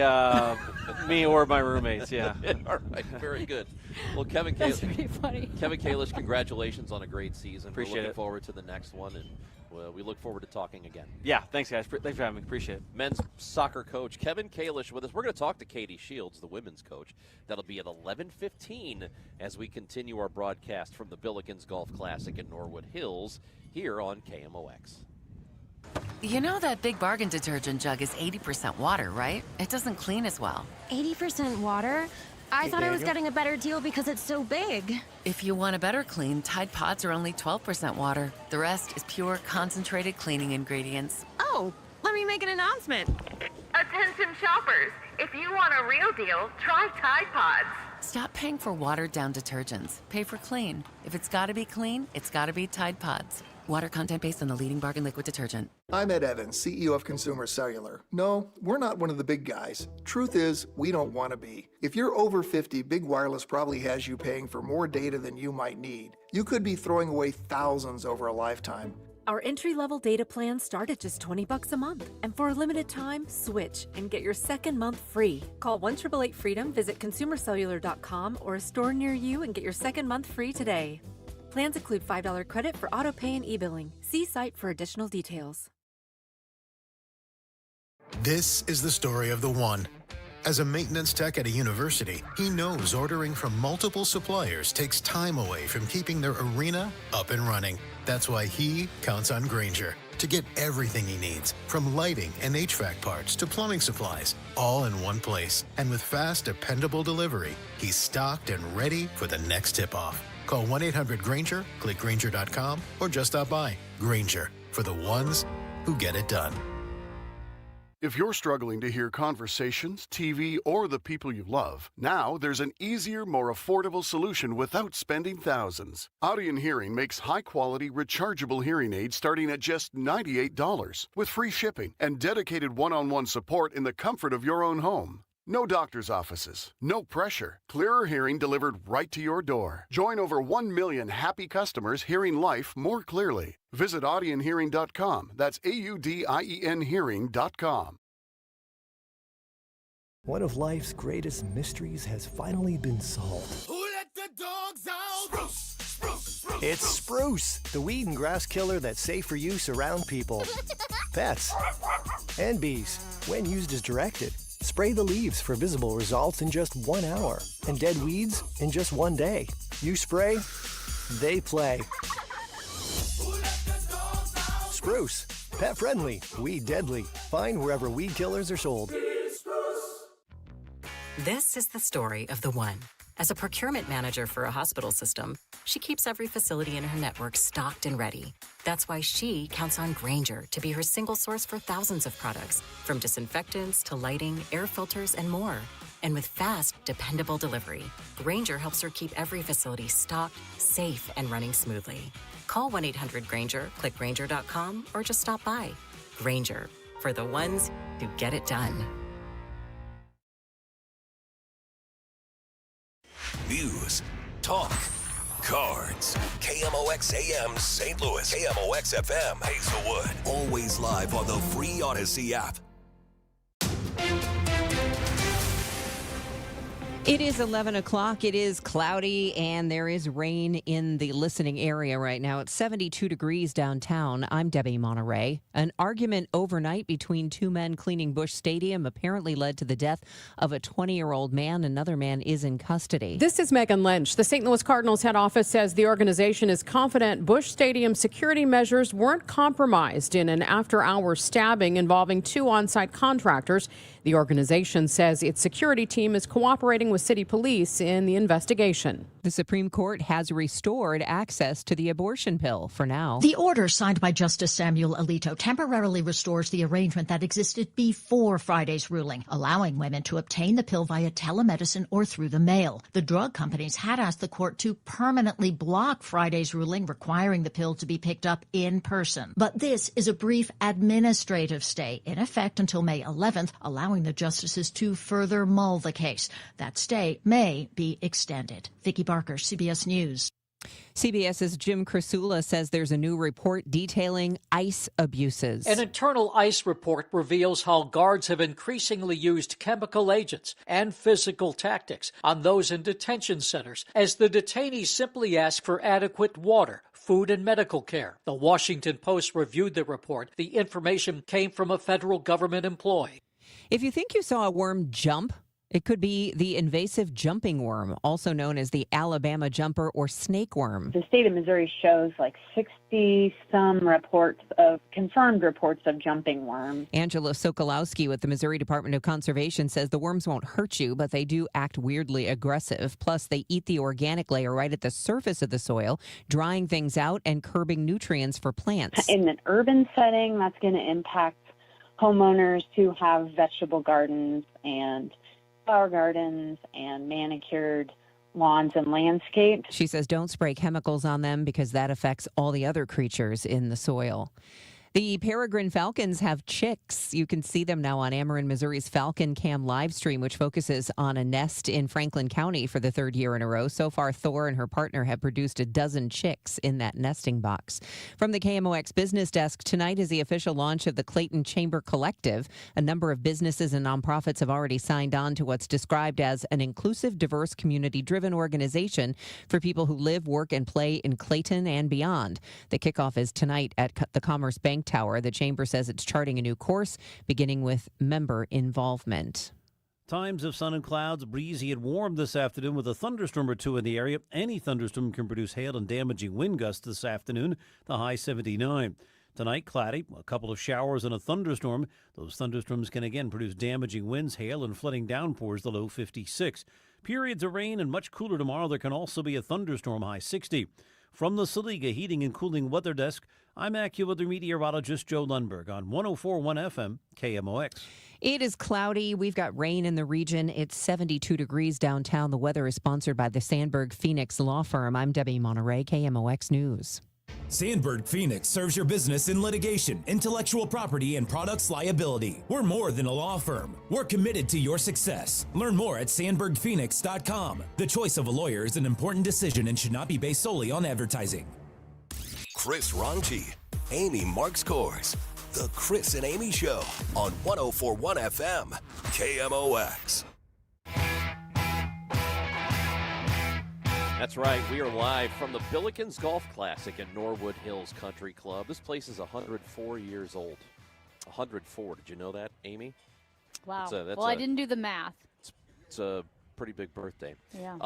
me or my roommates, yeah.
All right, very good. Well, Kevin Kalish.
That's pretty funny.
Kevin Kalish, congratulations on a great season.
Appreciate
We're looking
it.
forward to the next one, and we look forward to talking again.
Yeah, thanks, guys. Thanks for having me. Appreciate it.
Men's soccer coach Kevin Kalish with us. We're going to talk to Katie Shields, the women's coach. That'll be at 11:15 as we continue our broadcast from the Billikens Golf Classic in Norwood Hills here on KMOX.
You know that Big Bargain detergent jug is 80% water, right? It doesn't clean as well.
80% water? I thought I was getting a better deal because it's so big.
If you want a better clean, Tide Pods are only 12% water. The rest is pure, concentrated cleaning ingredients.
Oh, let me make an announcement.
Attention shoppers, if you want a real deal, try Tide Pods.
Stop paying for watered-down detergents. Pay for clean. If it's got to be clean, it's got to be Tide Pods. Water content based on the leading bargain liquid detergent.
I'm Ed Evans, CEO of Consumer Cellular. No, we're not one of the big guys. Truth is, we don't want to be. If you're over 50, Big Wireless probably has you paying for more data than you might need. You could be throwing away thousands over a lifetime.
Our entry-level data plans start at just $20 a month. And for a limited time, switch and get your second month free. Call 1-888-FREEDOM, visit consumercellular.com or a store near you and get your second month free today. Plans include $5 credit for auto pay and e-billing. See site for additional details.
This is the story of the one. As a maintenance tech at a university, he knows ordering from multiple suppliers takes time away from keeping their arena up and running. That's why he counts on Grainger to get everything he needs, from lighting and HVAC parts to plumbing supplies, all in one place. And with fast, dependable delivery, he's stocked and ready for the next tip-off. Call 1-800-GRAINGER, click Grainger.com, or just stop by. Grainger, for the ones who get it done.
If you're struggling to hear conversations, TV, or the people you love, now there's an easier, more affordable solution without spending thousands. Audion Hearing makes high-quality, rechargeable hearing aids starting at just $98, with free shipping and dedicated one-on-one support in the comfort of your own home. No doctor's offices, no pressure. Clearer hearing delivered right to your door. Join over 1 million happy customers hearing life more clearly. Visit audionhearing.com. That's AUDIEN hearing.com.
One of life's greatest mysteries has finally been solved.
Who let the dogs out? Spruce, spruce, spruce.
It's Spruce, the weed and grass killer that's safe for use around people, pets, and bees when used as directed. Spray the leaves for visible results in just 1 hour, and dead weeds in just 1 day. You spray, they play. Spruce, pet friendly, weed deadly. Find wherever weed killers are sold.
This is the story of the one. As a procurement manager for a hospital system, she keeps every facility in her network stocked and ready. That's why she counts on Grainger to be her single source for thousands of products, from disinfectants to lighting, air filters, and more. And with fast, dependable delivery, Grainger helps her keep every facility stocked, safe, and running smoothly. Call 1-800-GRAINGER, click Grainger.com, or just stop by. Grainger, for the ones who get it done.
News, talk, cards. KMOX AM St. Louis, KMOX FM Hazelwood. Always live on the free Odyssey app.
It is 11 o'clock. It is cloudy, and there is rain in the listening area right now. It's 72 degrees downtown. I'm Debbie Monterey. An argument overnight between two men cleaning Busch Stadium apparently led to the death of a 20-year-old man. Another man is in custody.
This is Megan Lynch. The St. Louis Cardinals head office says the organization is confident Busch Stadium security measures weren't compromised in an after-hours stabbing involving two on-site contractors. The organization says its security team is cooperating with city police in the investigation.
The Supreme Court has restored access to the abortion pill for now.
The order signed by Justice Samuel Alito temporarily restores the arrangement that existed before Friday's ruling, allowing women to obtain the pill via telemedicine or through the mail. The drug companies had asked the court to permanently block Friday's ruling, requiring the pill to be picked up in person. But this is a brief administrative stay in effect until May 11th, allowing the justices to further mull the case. That stay may be extended. Vicki Barker, CBS News.
CBS's Jim Krasula says there's a new report detailing ICE abuses.
An internal ICE report reveals how guards have increasingly used chemical agents and physical tactics on those in detention centers, as the detainees simply ask for adequate water, food, and medical care. The Washington Post reviewed the report. The information came from a federal government employee.
If you think you saw a worm jump, it could be the invasive jumping worm, also known as the Alabama jumper or snake worm.
The state of Missouri shows like 60-some confirmed reports of jumping worms.
Angela Sokolowski with the Missouri Department of Conservation says the worms won't hurt you, but they do act weirdly aggressive. Plus, they eat the organic layer right at the surface of the soil, drying things out and curbing nutrients for plants.
In an urban setting, that's going to impact homeowners who have vegetable gardens and flower gardens and manicured lawns and landscapes.
She says don't spray chemicals on them because that affects all the other creatures in the soil. The peregrine falcons have chicks. You can see them now on Ameren, Missouri's Falcon Cam live stream, which focuses on a nest in Franklin County for the third year in a row. So far, Thor and her partner have produced a dozen chicks in that nesting box. From the KMOX business desk, tonight is the official launch of the Clayton Chamber Collective. A number of businesses and nonprofits have already signed on to what's described as an inclusive, diverse, community-driven organization for people who live, work, and play in Clayton and beyond. The kickoff is tonight at the Commerce Bank Tower. The chamber says it's charting a new course, beginning with member involvement.
Times of sun and clouds, breezy and warm this afternoon with a thunderstorm or two in the area. Any thunderstorm can produce hail and damaging wind gusts this afternoon, the high 79. Tonight, cloudy, a couple of showers and a thunderstorm. Those thunderstorms can again produce damaging winds, hail, and flooding downpours, the low 56. Periods of rain and much cooler tomorrow. There can also be a thunderstorm, high 60. From the Saliga Heating and Cooling Weather Desk, I'm AccuWeather meteorologist Joe Lundberg on 104.1 FM KMOX.
It is cloudy. We've got rain in the region. It's 72 degrees downtown. The weather is sponsored by the Sandberg Phoenix Law Firm. I'm Debbie Monterey, KMOX News.
Sandberg Phoenix serves your business in litigation, intellectual property, and products liability. We're more than a law firm. We're committed to your success. Learn more at sandbergphoenix.com. The choice of a lawyer is an important decision and should not be based solely on advertising.
Chris Ranji, Amy Mark Scores. The Chris and Amy Show on 104.1 FM, KMOX.
That's right. We are live from the Billikens Golf Classic at Norwood Hills Country Club. This place is 104 years old. 104. Did you know that, Amy?
Wow. I didn't do the math.
It's a pretty big birthday.
Yeah.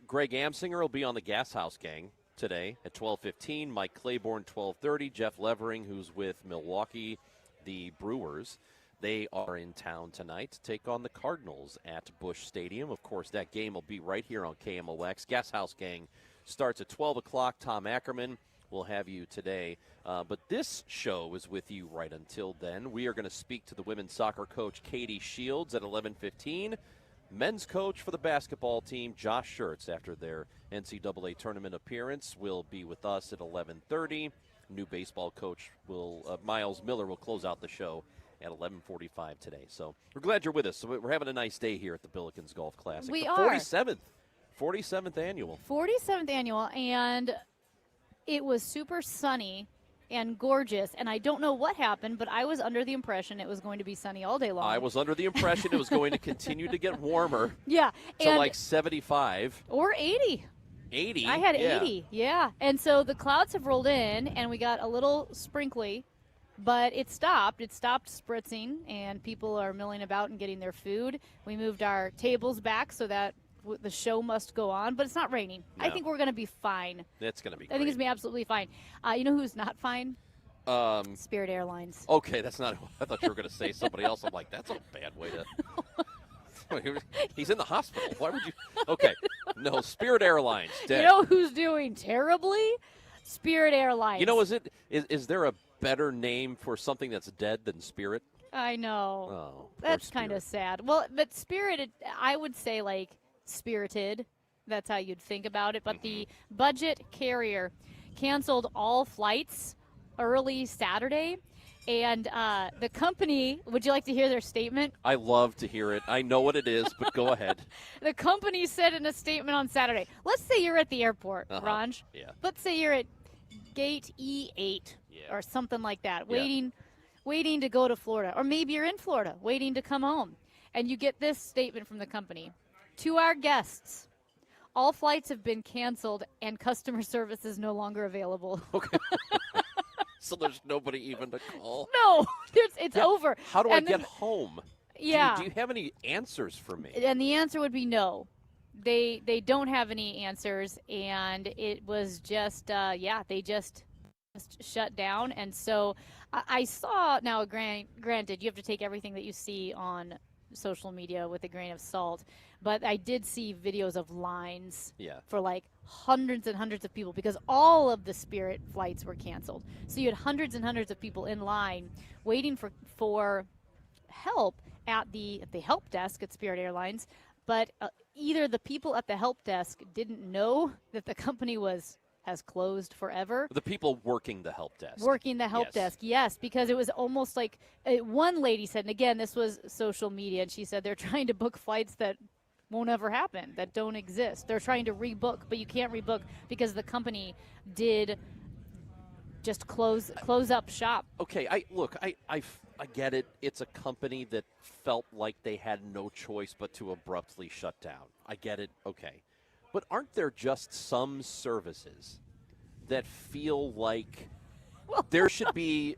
Greg Amsinger will be on the Gas House Gang today at 12:15. Mike Claiborne, 12:30. Jeff Levering, who's with Milwaukee, the Brewers. They are in town tonight to take on the Cardinals at Busch Stadium. Of course, that game will be right here on KMOX. Gas House Gang starts at 12 o'clock. Tom Ackerman will have you today. But this show is with you right until then. We are going to speak to the women's soccer coach, Katie Shields, at 11:15. Men's coach for the basketball team, Josh Schertz, after their NCAA tournament appearance, will be with us at 11:30. New baseball coach, Miles Miller, will close out the show at 11:45 today. So we're glad you're with us. So we're having a nice day here at the Billikens Golf Classic.
We
the
are.
47th annual.
47th annual, and it was super sunny and gorgeous, and I don't know what happened, but I was under the impression it was going to be sunny all day long.
I was under the impression it was going to continue to get warmer.
Yeah.
To like 75.
Or 80.
80?
I had 80, yeah. And so the clouds have rolled in, and we got a little sprinkly, but it stopped. It stopped spritzing, and people are milling about and getting their food. We moved our tables back so that the show must go on, but it's not raining.
No.
I think we're going to be fine.
It's going to be great.
I think it's going to be absolutely fine. You know who's not fine? Spirit Airlines.
Okay, that's not. I thought you were going to say somebody else. I'm like, that's a bad way to. He's in the hospital. Why would you? Okay, no, Spirit Airlines. Dead.
You know who's doing terribly? Spirit Airlines.
You know, is there a better name for something that's dead than Spirit?
I know.
Oh,
that's kind of sad. Well, but Spirit, I would say like Spirited. That's how you'd think about it. But the budget carrier canceled all flights early Saturday. And the company, would you like to hear their statement?
I love to hear it. I know what it is, but go ahead.
The company said in a statement on Saturday, let's say you're at the airport, Ranj.
Yeah.
Let's say you're at gate E8 or something like that, waiting to go to Florida. Or maybe you're in Florida, waiting to come home. And you get this statement from the company. To our guests, all flights have been canceled and customer service is no longer available.
Okay. So there's nobody even to call?
No, it's over.
How do I get home?
Yeah.
Do you have any answers for me?
And the answer would be no. They don't have any answers, and it was just, they just shut down. And so I saw, now granted, you have to take everything that you see on social media with a grain of salt, but I did see videos of lines for like hundreds and hundreds of people because all of the Spirit flights were canceled. So you had hundreds and hundreds of people in line waiting for help, at the help desk at Spirit Airlines, but either the people at the help desk didn't know that the company has closed forever.
The people working the help desk.
Working the help desk, yes, because it was almost like one lady said, and again, this was social media, and she said they're trying to book flights that won't ever happen, that don't exist. They're trying to rebook, but you can't rebook because the company did just close up shop.
Okay, I get it. It's a company that felt like they had no choice but to abruptly shut down. I get it. Okay. But aren't there just some services that feel like there should be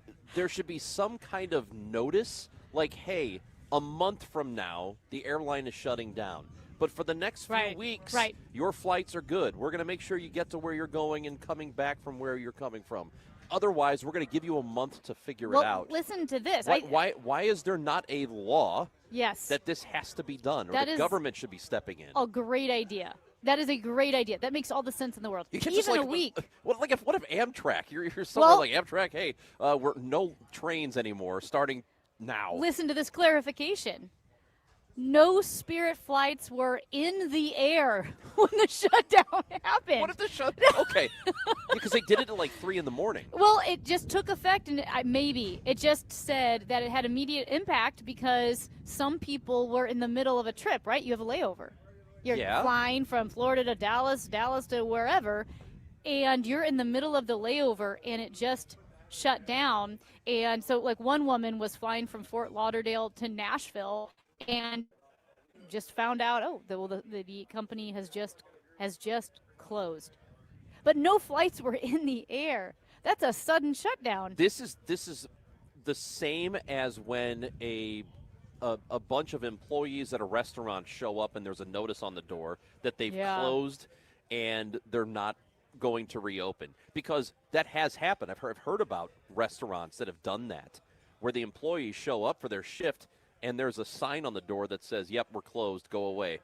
some kind of notice, like, hey, a month from now the airline is shutting down, but for the next few weeks your flights are good. We're going to make sure you get to where you're going and coming back from where you're coming from. Otherwise, we're going to give you a month to figure it out.
Listen to this.
Why is there not a law that this has to be done, or the government should be stepping in?
A great idea. That is a great idea. That makes all the sense in the world. Even a week.
What if Amtrak? You're somewhere like Amtrak. Hey, we're no trains anymore starting now.
Listen to this clarification. No Spirit flights were in the air when the shutdown happened.
What if the shutdown? Okay, because they did it at like 3 a.m.
Well, it just took effect, and it just said that it had immediate impact because some people were in the middle of a trip. Right? You have a layover. You're flying from Florida to Dallas to wherever, and you're in the middle of the layover, and it just shut down. And so, like, one woman was flying from Fort Lauderdale to Nashville, and just found out, the company has just closed. But no flights were in the air. That's a sudden shutdown.
This is the same as when a bunch of employees at a restaurant show up and there's a notice on the door that they've closed and they're not going to reopen. Because that has happened. I've heard about restaurants that have done that, where the employees show up for their shift and there's a sign on the door that says, yep, we're closed, go away.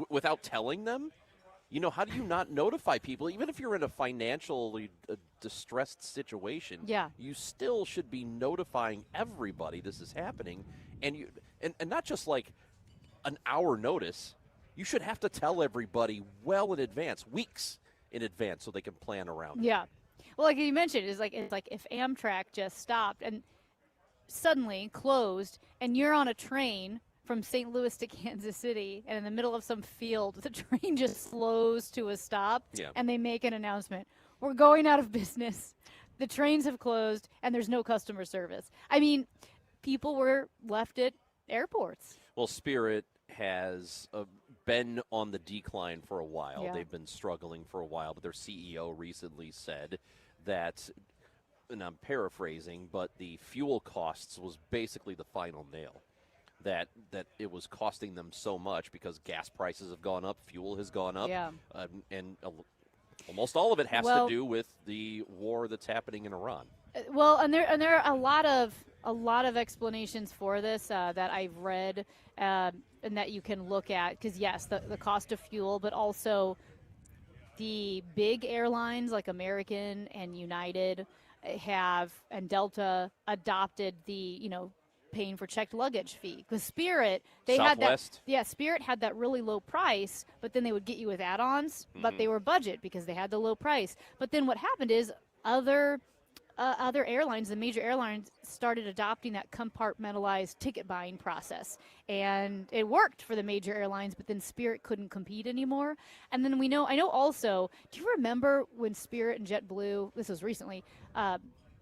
Without telling them? You know, how do you not notify people? Even if you're in a financially distressed situation, you still should be notifying everybody this is happening. And not just like an hour notice. You should have to tell everybody well in advance, weeks in advance, so they can plan around it.
Yeah. Well, like you mentioned, it's like if Amtrak just stopped and suddenly closed, and you're on a train from St. Louis to Kansas City, and in the middle of some field, the train just slows to a stop, and they make an announcement. We're going out of business. The trains have closed, and there's no customer service. I mean, people were left at airports.
Well, Spirit has been on the decline for a while. Yeah. They've been struggling for a while, but their CEO recently said that, and I'm paraphrasing, but the fuel costs was basically the final nail. That it was costing them so much because gas prices have gone up, fuel has gone up, and almost all of it has to do with the war that's happening in Iran.
Well, and there are a lot of explanations for this that I've read and that you can look at, because yes, the cost of fuel, but also the big airlines like American and United and Delta adopted the paying for checked luggage fee, because Spirit
Southwest.
had that. Spirit had that really low price, but then they would get you with add-ons, but they were budget because they had the low price. But then what happened is other airlines, the major airlines, started adopting that compartmentalized ticket buying process, and it worked for the major airlines. But then Spirit couldn't compete anymore. And then I know also. Do you remember when Spirit and JetBlue? This was recently.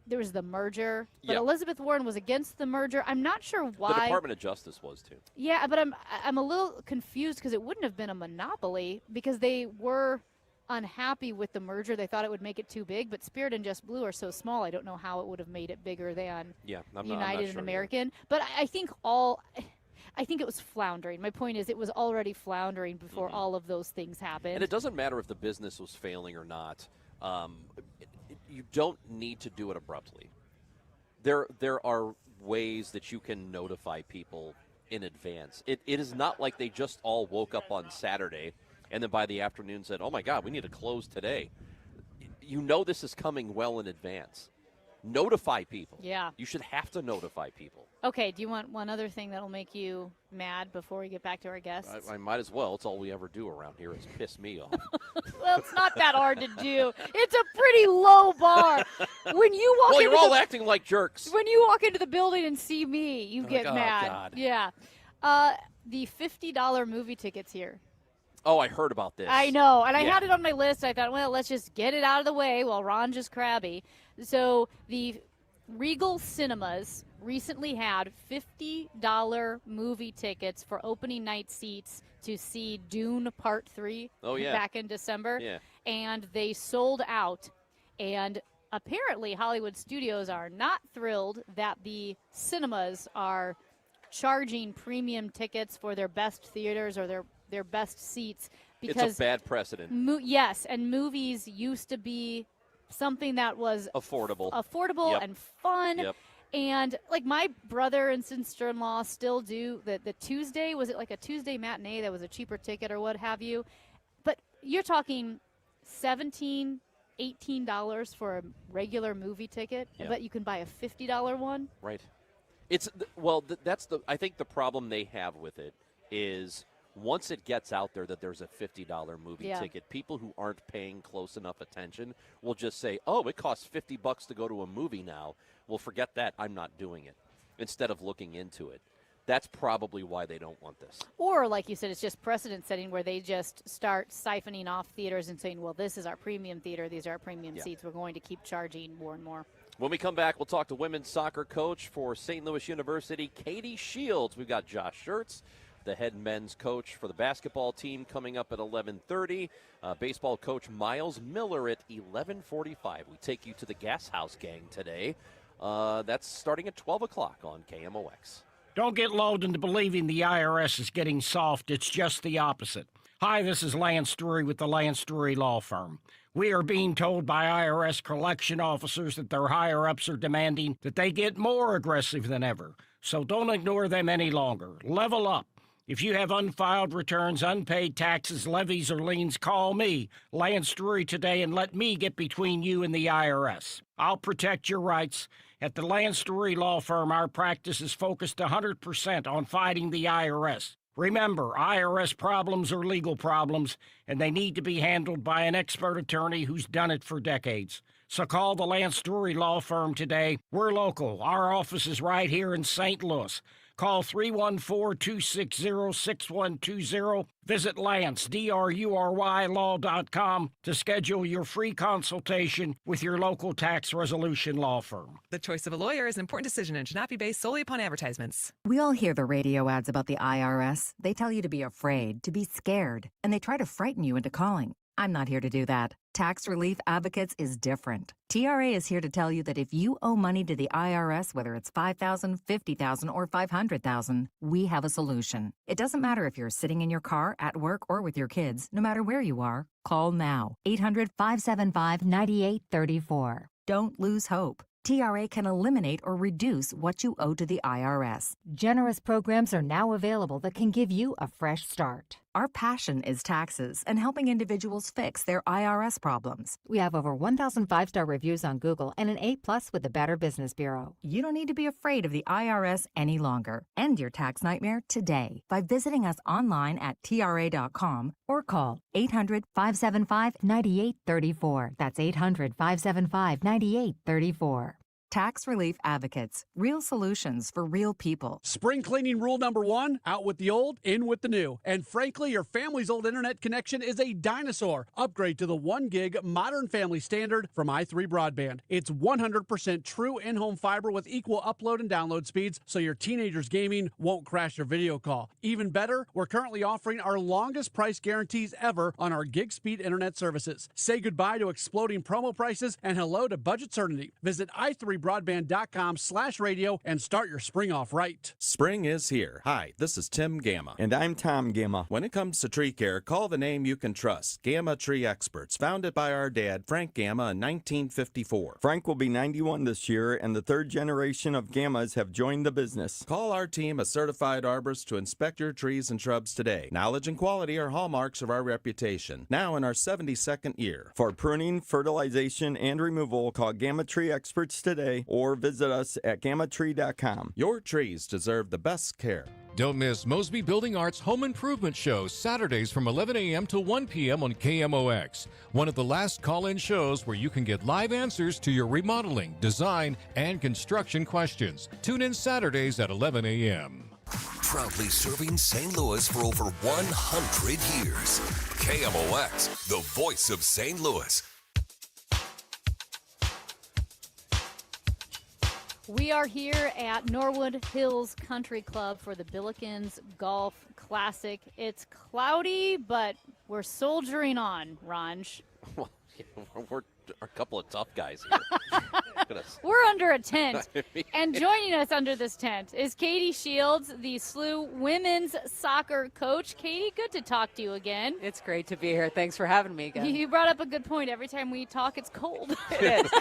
There was the merger, but Elizabeth Warren was against the merger. I'm not sure why.
The Department of Justice was too.
Yeah, but I'm a little confused because it wouldn't have been a monopoly because they were unhappy with the merger. They thought it would make it too big, but Spirit and JetBlue are so small, I don't know how it would have made it bigger than United and American. But I think it was floundering. My point is it was already floundering before all of those things happened.
And it doesn't matter if the business was failing or not. You don't need to do it abruptly. There are ways that you can notify people in advance. It is not like they just all woke up on Saturday and then by the afternoon said, oh, my God, we need to close today. You know this is coming well in advance. Notify people.
Yeah.
You should have to notify people.
Okay, do you want one other thing that'll make you mad before we get back to our guests?
I might as well. It's all we ever do around here is piss me off.
Well, it's not that hard to do. It's a pretty low bar. When you walk
well,
into
you're all acting like jerks.
When you walk into the building and see me, you get mad.
God.
Yeah. The $50 movie tickets here.
Oh, I heard about this.
I know, and I had it on my list. I thought, well, let's just get it out of the way while Ron's just crabby. So the Regal Cinemas recently had $50 movie tickets for opening night seats to see Dune Part 3 back in December.
Yeah.
And they sold out. And apparently Hollywood studios are not thrilled that the cinemas are charging premium tickets for their best theaters or their best seats. Because
it's a bad precedent.
Yes, and movies used to be something that was
affordable
yep. and fun.
Yep.
And like my brother and sister-in-law still do the Tuesday, was it like a Tuesday matinee that was a cheaper ticket or what have you? But you're talking $17, $18 for a regular movie ticket, but you can buy a $50 one.
Right. It's that's I think the problem they have with it is once it gets out there that there's a $50 movie ticket, people who aren't paying close enough attention will just say, "Oh, it costs $50 to go to a movie now." Well, forget that. I'm not doing it. Instead of looking into it. That's probably why they don't want this.
Or, like you said, it's just precedent setting where they just start siphoning off theaters and saying, well, this is our premium theater. These are our premium seats. We're going to keep charging more and more.
When we come back, we'll talk to women's soccer coach for St. Louis University, Katie Shields. We've got Josh Schertz, the head men's coach for the basketball team, coming up at 11:30. Baseball coach Miles Miller at 11:45. We take you to the Gas House Gang today. That's starting at 12 o'clock on KMOX.
Don't get lulled into believing the IRS is getting soft. It's just the opposite. Hi, this is Lance Drury with the Lance Drury Law Firm. We are being told by IRS collection officers that their higher-ups are demanding that they get more aggressive than ever. So don't ignore them any longer. Level up. If you have unfiled returns, unpaid taxes, levies, or liens, call me, Lance Drury, today and let me get between you and the IRS. I'll protect your rights. At the Lance Drury Law Firm, our practice is focused 100% on fighting the IRS. Remember, IRS problems are legal problems, and they need to be handled by an expert attorney who's done it for decades. So call the Lance Drury Law Firm today. We're local. Our office is right here in St. Louis. Call 314-260-6120. Visit Lance, DRURY law.com to schedule your free consultation with your local tax resolution law firm.
The choice of a lawyer is an important decision and should not be based solely upon advertisements.
We all hear the radio ads about the IRS. They tell you to be afraid, to be scared, and they try to frighten you into calling. I'm not here to do that. Tax Relief Advocates is different. TRA is here to tell you that if you owe money to the IRS, whether it's $5,000, $50,000, or $500,000, we have a solution. It doesn't matter if you're sitting in your car, at work, or with your kids. No matter where you are, call now. 800-575-9834. Don't lose hope. TRA can eliminate or reduce what you owe to the IRS. Generous programs are now available that can give you a fresh start. Our passion is taxes and helping individuals fix their IRS problems. We have over 1,000 5-star reviews on Google and an A+ with the Better Business Bureau. You don't need to be afraid of the IRS any longer. End your tax nightmare today by visiting us online at TRA.com or call 800-575-9834. That's 800-575-9834. Tax Relief Advocates. Real solutions for real people.
Spring cleaning rule number 1, out with the old, in with the new. And frankly, your family's old internet connection is a dinosaur. Upgrade to the 1 gig modern family standard from i3 Broadband. It's 100% true in-home fiber with equal upload and download speeds, so your teenager's gaming won't crash your video call. Even better, we're currently offering our longest price guarantees ever on our gig speed internet services. Say goodbye to exploding promo prices and hello to budget certainty. Visit i3broadband.com/radio and start your spring off right.
Spring is here. Hi, this is Tim Gamma.
And I'm Tom Gamma.
When it comes to tree care, call the name you can trust. Gamma Tree Experts, founded by our dad, Frank Gamma, in 1954.
Frank will be 91 this year, and the third generation of Gammas have joined the business.
Call our team of certified arborists to inspect your trees and shrubs today. Knowledge and quality are hallmarks of our reputation. Now in our 72nd year.
For pruning, fertilization, and removal, call Gamma Tree Experts today today or visit us at gammatree.com.
Your trees deserve the best care.
Don't miss Mosby Building Arts Home Improvement Show, Saturdays from 11 a.m. to 1 p.m. on KMOX. One of the last call-in shows where you can get live answers to your remodeling, design, and construction questions. Tune in Saturdays at 11 a.m.
Proudly serving St. Louis for over 100 years. KMOX, the voice of St. Louis.
We are here at Norwood Hills Country Club for the Billikens Golf Classic. It's cloudy, but we're soldiering on, Ranj.
Well, we're a couple of tough guys here.
We're under a tent.
I mean-
And joining us under this tent is Katie Shields, the SLU women's soccer coach. Katie, good to talk to you again.
It's great to be here. Thanks for having me again.
You brought up a good point. Every time we talk, it's cold.
It is.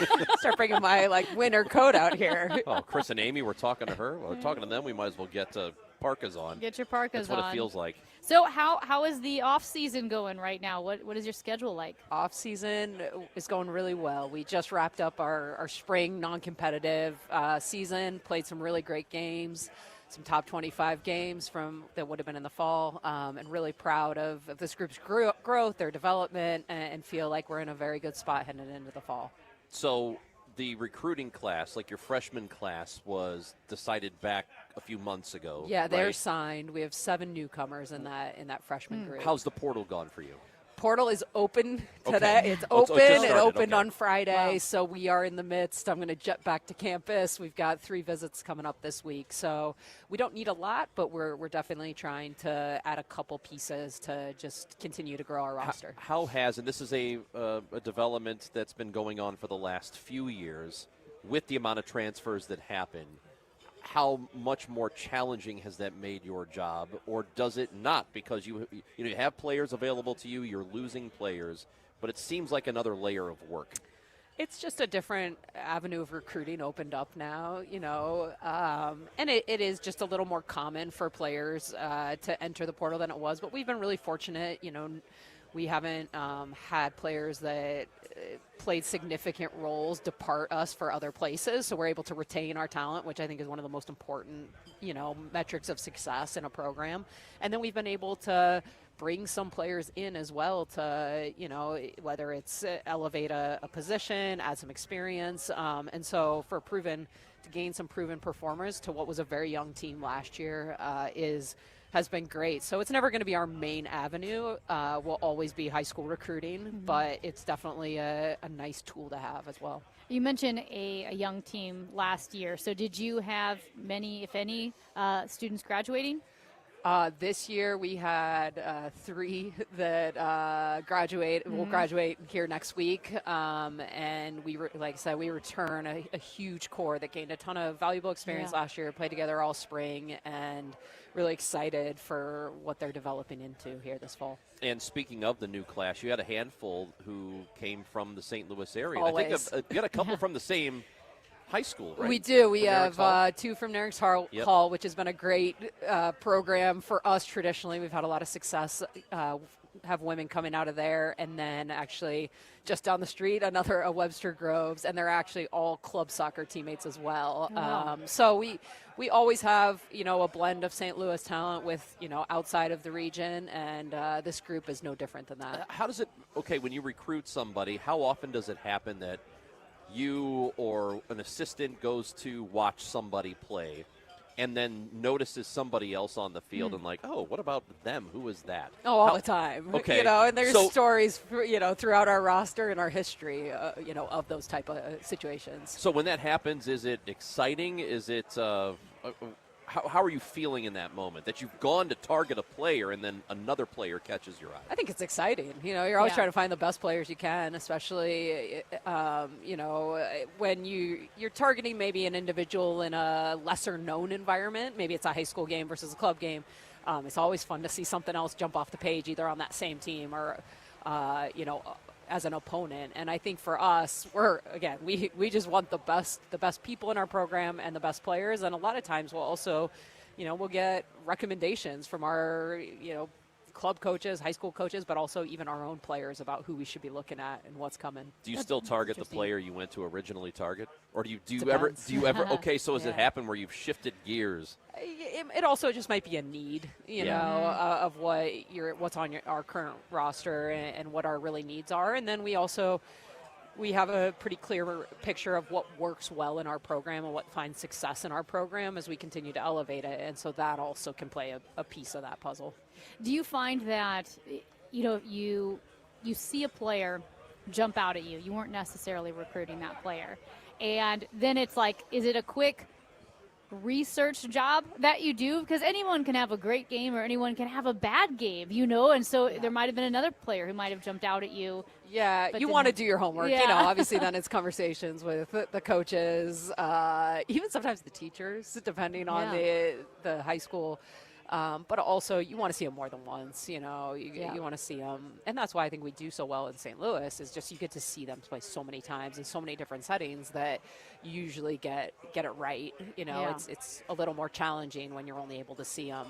Start bringing my winter coat out here.
Oh, Chris and Amy, we're talking to her. We're talking to them. We might as well get parkas on.
Get your parkas on.
That's what it feels like.
So how is the off season going right now? What is your schedule like?
Off season is going really well. We just wrapped up our spring non-competitive season, played some really great games, some top 25 games that would have been in the fall, and really proud of this group's growth, their development, and feel like we're in a very good spot heading into the fall.
So the recruiting class, like your freshman class, was decided back a few months ago.
Yeah, they're
right?
signed. We have 7 newcomers in that freshman group.
How's the portal gone for you?
Portal is open today.
Okay.
It's
Oh,
open.
it's just
It
started.
opened
Okay.
on Friday,
Wow.
so we are in the midst. I'm going to jet back to campus. We've got 3 visits coming up this week, so we don't need a lot, but we're definitely trying to add a couple pieces to just continue to grow our roster.
How has, and this is a development that's been going on for the last few years, with the amount of transfers that happen, how much more challenging has that made your job, or does it not? Because you have players available to you, you're losing players, but it seems like another layer of work.
It's just a different avenue of recruiting opened up now, and it is just a little more common for players to enter the portal than it was, but we've been really fortunate, we haven't had players that played significant roles depart us for other places, so we're able to retain our talent, which I think is one of the most important, metrics of success in a program. And then we've been able to bring some players in as well to, whether it's elevate a position, add some experience, and so to gain some proven performers to what was a very young team last year has been great. So it's never going to be our main avenue. Will always be high school recruiting, but it's definitely a nice tool to have as well.
You mentioned a young team last year. So did you have many, if any, students graduating?
This year we had 3 that will graduate here next week, and like I said, we return a huge core that gained a ton of valuable experience last year, played together all spring, and really excited for what they're developing into here this fall.
And speaking of the new class, you had a handful who came from the St. Louis area.
Always.
I think you had a couple from the same high school, right?
We do. We
From Eric's Hall?
have 2 from Eric's Hall, which has been a great program for us traditionally. We've had a lot of success, have women coming out of there, and then actually just down the street, a Webster Groves, and they're actually all club soccer teammates as well.
Wow.
So we always have, a blend of St. Louis talent with, outside of the region, and this group is no different than that.
How does it, when you recruit somebody, how often does it happen that you or an assistant goes to watch somebody play and then notices somebody else on the field and like, oh, what about them? Who is that?
Oh, all the time.
Okay.
And there's stories, throughout our roster and our history, of those type of situations.
So when that happens, is it exciting? Is it, how are you feeling in that moment that you've gone to target a player and then another player catches your eye?
I think it's exciing. You're always trying to find the best players you can, especially, when you're targeting maybe an individual in a lesser known environment. Maybe it's a high school game versus a club game. It's always fun to see something else jump off the page, either on that same team or, as an opponent. And I think for us, we just want the best people in our program and the best players. And a lot of times we'll also, we'll get recommendations from our, club coaches, high school coaches, but also even our own players about who we should be looking at and what's coming.
Do you still target the player you went to originally target, or do you
Depends.
ever? Okay, so has it
Yeah.
happened where you've shifted gears?
It also just might be a need, you know, of what's on our current roster and what our really needs are, and then we have a pretty clear picture of what works well in our program and what finds success in our program as we continue to elevate it. And so that also can play a piece of that puzzle.
Do you find that, you see a player jump out at you? You weren't necessarily recruiting that player. And then it's like, is it a quick research job that you do? Because anyone can have a great game or anyone can have a bad game, and so there might have been another player who might have jumped out at you.
Yeah, you want to do your homework.
Yeah.
Obviously then it's conversations with the coaches, even sometimes the teachers, depending on the high school. But also you want to see them more than once, you want to see them. And that's why I think we do so well in St. Louis is just you get to see them play so many times in so many different settings that you usually get it right. It's a little more challenging when you're only able to see them,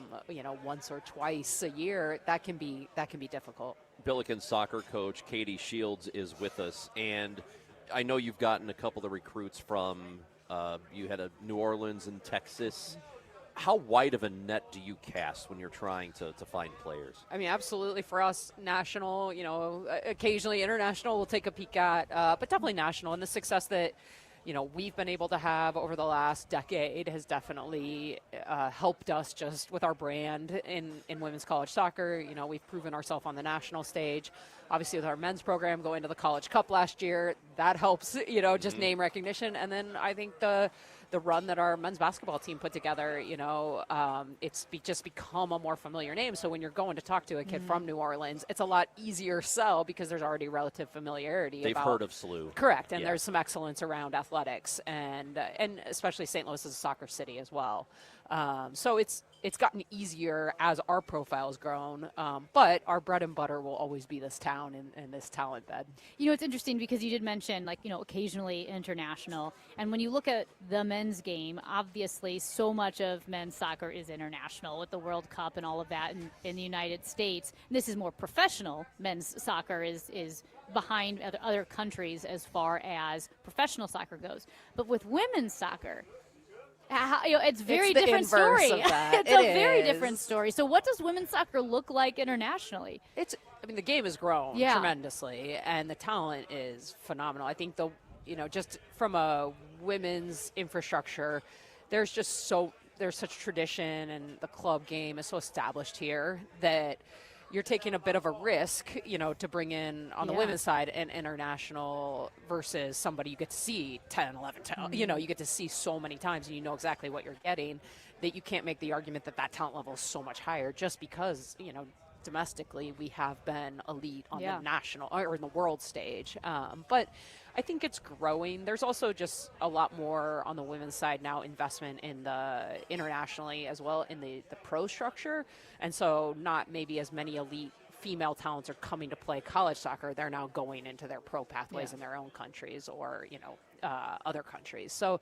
once or twice a year. That can be difficult.
Billikens soccer coach Katie Shields is with us, and I know you've gotten a couple of recruits from, you had a New Orleans and Texas. How wide of a net do you cast when you're trying to find players?
I mean, absolutely. For us, national, occasionally international we'll take a peek at, but definitely national. And the success that, we've been able to have over the last decade has definitely helped us just with our brand in women's college soccer. We've proven ourselves on the national stage. Obviously, with our men's program going to the College Cup last year, that helps, just name recognition. And then I think the run that our men's basketball team put together, it's just become a more familiar name. So when you're going to talk to a kid from New Orleans, it's a lot easier sell because there's already relative familiarity.
They've heard of SLU.
Correct, and there's some excellence around athletics, and especially St. Louis is a soccer city as well. So it's gotten easier as our profile has grown, but our bread and butter will always be this town and this talent bed.
It's interesting because you did mention, occasionally international. And when you look at the men's game, obviously so much of men's soccer is international with the World Cup and all of that in the United States. And this is more professional. Men's soccer is behind other countries as far as professional soccer goes. But with women's soccer, it's very
It's the
different
inverse
story.
of that.
It's
It
a very
is.
different story. So what does women's soccer look like internationally?
The game has grown tremendously, and the talent is phenomenal. I think just from a women's infrastructure, there's such tradition, and the club game is so established here that you're taking a bit of a risk, to bring in on the women's side an international versus somebody you get to see 10, 11, 10, you get to see so many times and you know exactly what you're getting, that you can't make the argument that talent level is so much higher just because, domestically we have been elite on the national or in the world stage. But I think it's growing. There's also just a lot more on the women's side now, investment in the internationally as well in the pro structure. And so not maybe as many elite female talents are coming to play college soccer. They're now going into their pro pathways in their own countries or, other countries. So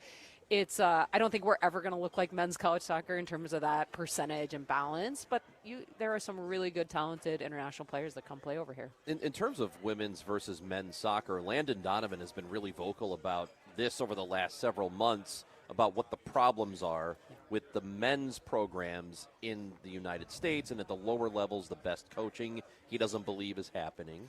it's I don't think we're ever going to look like men's college soccer in terms of that percentage and balance, but there are some really good, talented international players that come play over here.
In terms of women's versus men's soccer, Landon Donovan has been really vocal about this over the last several months, about what the problems are with the men's programs in the United States, and at the lower levels, the best coaching he doesn't believe is happening.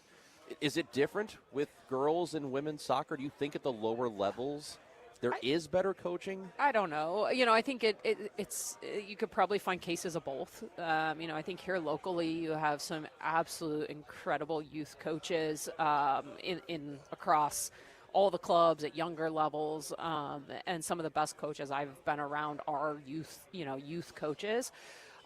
Is it different with girls and women's soccer? Do you think at the lower levels there is better coaching?
I don't know. I think it's you could probably find cases of both. I think here locally you have some absolute incredible youth coaches in across all the clubs at younger levels, and some of the best coaches I've been around are youth coaches.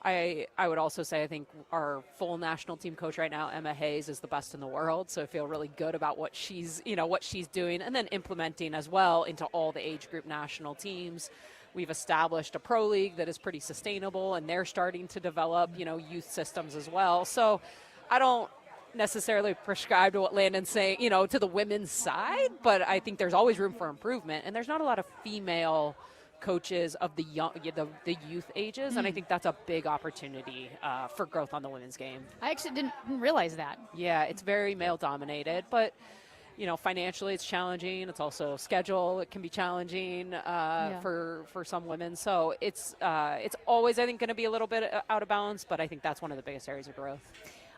I would also say I think our full national team coach right now, Emma Hayes, is the best in the world. So I feel really good about what she's doing, and then implementing as well into all the age group national teams. We've established a pro league that is pretty sustainable, and they're starting to develop, youth systems as well. So I don't necessarily prescribe to what Landon's saying, to the women's side, but I think there's always room for improvement, and there's not a lot of female coaches of the young, the youth ages, and I think that's a big opportunity for growth on the women's game.
I actually didn't realize that.
Yeah, it's very male dominated, but financially it's challenging. It's also schedule. It can be challenging for some women. So it's always, I think, going to be a little bit out of balance, but I think that's one of the biggest areas of growth.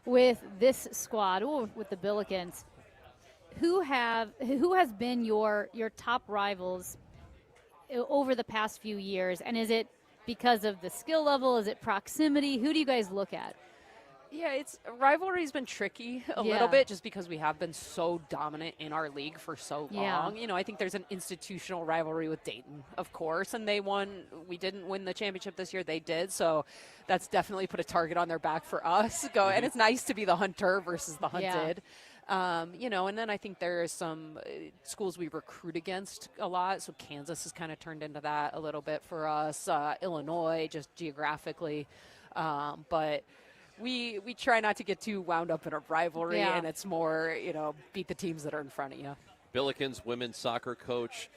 With this squad, with the Billikens, who has been your top rivals over the past few years? And is it because of the skill level? Is it proximity? Who do you guys look at?
Yeah, rivalry's been tricky a little bit just because we have been so dominant in our league for so long. I think there's an institutional rivalry with Dayton, of course, and they won. We didn't win the championship this year. They did, so that's definitely put a target on their back for us. And it's nice to be the hunter versus the hunted. And then I think there's some schools we recruit against a lot. So Kansas has kind of turned into that a little bit for us. Illinois, just geographically. But we try not to get too wound up in a rivalry, and it's more, beat the teams that are in front of you.
Billikens women's soccer coach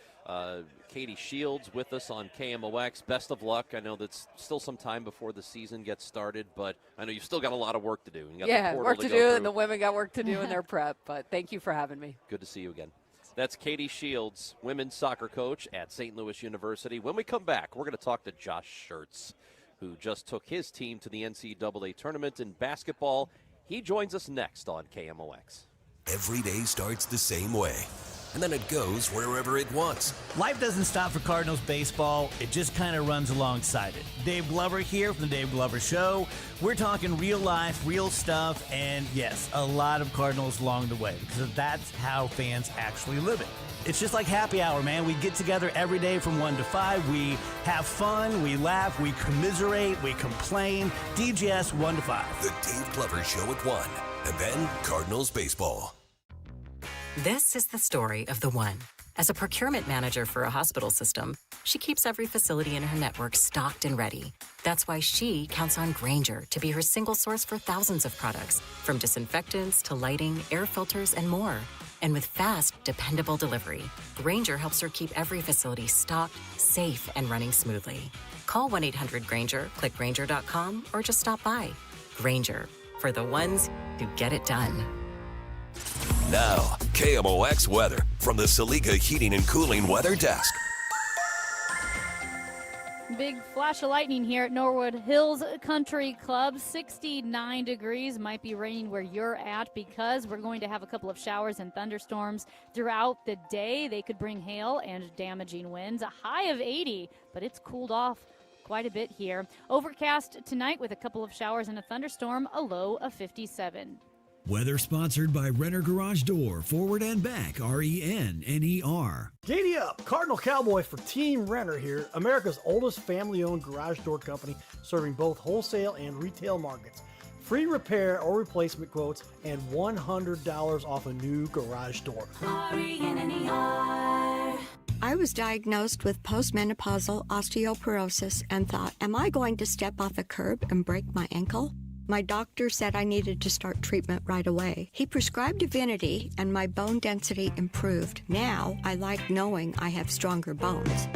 Katie Shields with us on KMOX. Best of luck. I know that's still some time before the season gets started, but I know you've still got a lot of work to do. You got
work to do, and the women got work to do in their prep, but thank you for having me.
Good to see you again. That's Katie Shields, women's soccer coach at St. Louis University. When we come back, we're going to talk to Josh Schertz, who just took his team to the NCAA tournament in basketball. He joins us next on KMOX.
Every day starts the same way, and then it goes wherever it wants.
Life doesn't stop for Cardinals baseball. It just kind of runs alongside it. Dave Glover here from the Dave Glover Show. We're talking real life, real stuff, and yes, a lot of Cardinals along the way, because that's how fans actually live it. It's just like happy hour, man. We get together every day from 1 to 5. We have fun, we laugh, we commiserate, we complain. DGS 1 to 5.
The Dave Glover Show at 1. And then Cardinals baseball.
This is the story of the one. As a procurement manager for a hospital system, she keeps every facility in her network stocked and ready. That's why she counts on Grainger to be her single source for thousands of products, from disinfectants to lighting, air filters, and more. And with fast, dependable delivery, Grainger helps her keep every facility stocked, safe, and running smoothly. Call 1-800-GRAINGER, click Grainger.com, or just stop by. Grainger, for the ones who get it done.
Now, KMOX weather from the Saliga Heating and Cooling Weather Desk.
Big flash of lightning here at Norwood Hills Country Club. 69 degrees. Might be raining where you're at because we're going to have a couple of showers and thunderstorms throughout the day. They could bring hail and damaging winds. A high of 80, but it's cooled off quite a bit here. Overcast tonight with a couple of showers and a thunderstorm. A low of 57.
Weather sponsored by Renner Garage Door, forward and back, RENNER.
Giddy up! Cardinal Cowboy for Team Renner here, America's oldest family-owned garage door company serving both wholesale and retail markets. Free repair or replacement quotes and $100 off a new garage door.
RENNER. I was diagnosed with postmenopausal osteoporosis and thought, am I going to step off a curb and break my ankle? My doctor said I needed to start treatment right away. He prescribed Divinity and my bone density improved. Now I like knowing I have stronger bones.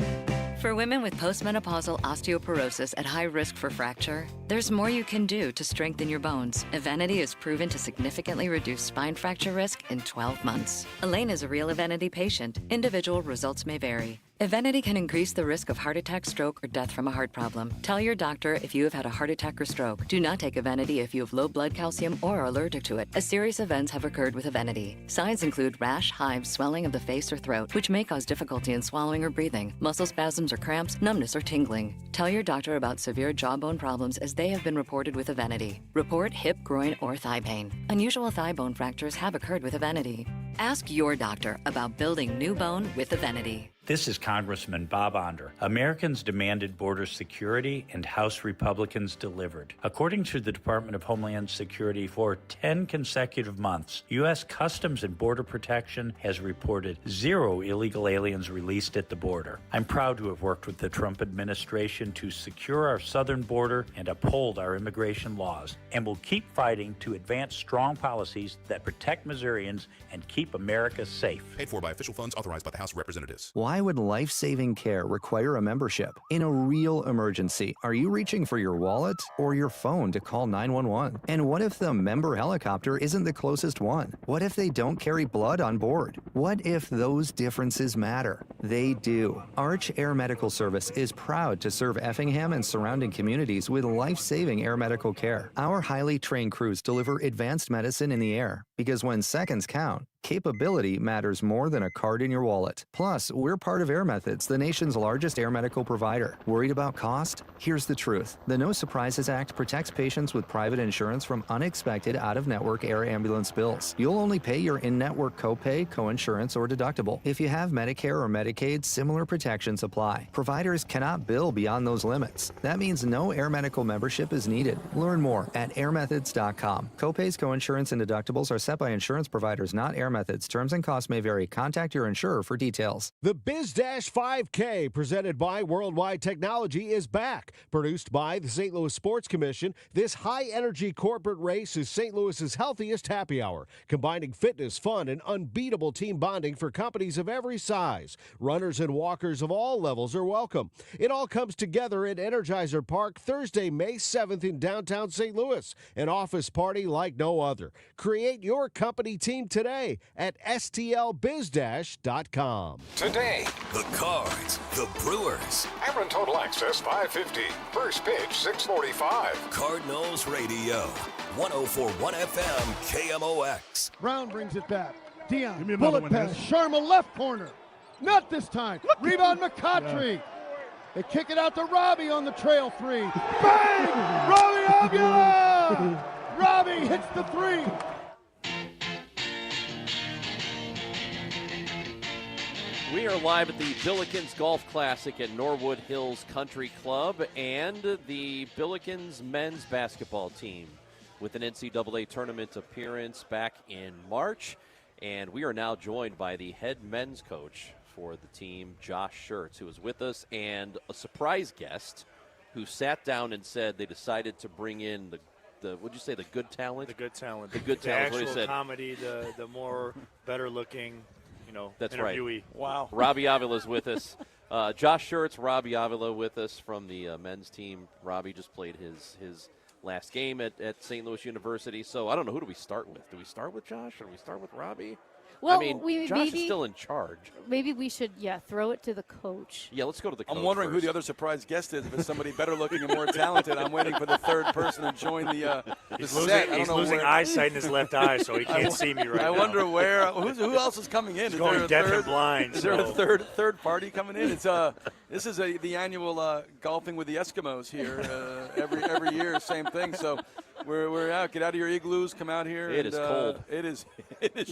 For women with postmenopausal osteoporosis at high risk for fracture, there's more you can do to strengthen your bones. Evenity is proven to significantly reduce spine fracture risk in 12 months. Elaine is a real Evenity patient. Individual results may vary. Evenity can increase the risk of heart attack, stroke, or death from a heart problem. Tell your doctor if you have had a heart attack or stroke. Do not take Evenity if you have low blood calcium or are allergic to it, as serious events have occurred with Evenity. Signs include rash, hives, swelling of the face or throat, which may cause difficulty in swallowing or breathing, muscle spasms or cramps, numbness or tingling. Tell your doctor about severe jawbone problems as they have been reported with Evenity. Report hip, groin, or thigh pain. Unusual thigh bone fractures have occurred with Evenity. Ask your doctor about building new bone with Evenity.
This is Congressman Bob Onder. Americans demanded border security, and House Republicans delivered. According to the Department of Homeland Security, for 10 consecutive months, U.S. Customs and Border Protection has reported 0 illegal aliens released at the border. I'm proud to have worked with the Trump administration to secure our southern border and uphold our immigration laws, and will keep fighting to advance strong policies that protect Missourians and keep America safe.
Paid for by official funds authorized by the House of Representatives.
Why
Why would life-saving care require a membership? In a real emergency, are you reaching for your wallet or your phone to call 911? And what if the member helicopter isn't the closest one? What if they don't carry blood on board? What if those differences matter? They do. Arch Air Medical Service is proud to serve Effingham and surrounding communities with life-saving air medical care. Our highly trained crews deliver advanced medicine in the air because when seconds count, capability matters more than a card in your wallet. Plus, we're part of Air Methods, the nation's largest air medical provider. Worried about cost? Here's the truth. The No Surprises Act protects patients with private insurance from unexpected out-of-network air ambulance bills. You'll only pay your in-network copay, coinsurance, or deductible. If you have Medicare or Medicaid, similar protections apply. Providers cannot bill beyond those limits. That means no air medical membership is needed. Learn more at airmethods.com. Copays, coinsurance, and deductibles are set by insurance providers, not Air Methods. Terms and costs may vary. Contact your insurer for details.
The Biz-5K, presented by Worldwide Technology, is back. Produced by the St. Louis Sports Commission, this high-energy corporate race is St. Louis's healthiest happy hour, combining fitness, fun, and unbeatable team bonding for companies of every size. Runners and walkers of all levels are welcome. It all comes together at Energizer Park Thursday, May 7th in downtown St. Louis. An office party like no other. Create your company team today at stlbiz-.com.
Today, the Cards, the Brewers.
Aaron Total Access 550. First pitch 645.
Cardinals Radio. 104.1 FM KMOX.
Brown brings it back. Dion,
Give me another
bullet
one,
pass. Sharma left corner. Not this time. Rebound McCautry.
Yeah.
They kick it out to Robbie on the trail three. Bang! Robbie Avila! Robbie hits the three.
We are live at the Billikens Golf Classic at Norwood Hills Country Club and the Billikens men's basketball team with an NCAA tournament appearance back in March. And we are now joined by the head men's coach for the team, Josh Schertz, who is with us, and a surprise guest who sat down and said they decided to bring in the what'd you say, the good talent?
The good talent.
The good talent.
The
What he
actual
said.
comedy, the more better looking,
That's
interviewee.
right.
Wow.
Robbie Avila's with us. Josh Schertz, Robbie Avila with us from the men's team. Robbie just played his last game at St. Louis University. So I don't know, who do we start with? Do we start with Josh or do we start with Robbie?
Well,
I mean, Josh is still in charge.
Maybe we should, throw it to the coach.
Yeah, let's go to the coach.
I'm wondering
first.
who the other surprise guest is. If it's somebody better looking and more talented, I'm waiting for the third person to join the set.
He's losing eyesight in his left eye, so he can't see me right now.
I wonder who else is coming in.
He's going deaf and blind.
Is there a third party coming in? It's this is the annual golfing with the Eskimos here every year, same thing. So we're out. Get out of your igloos. Come out here.
It is cold.
It is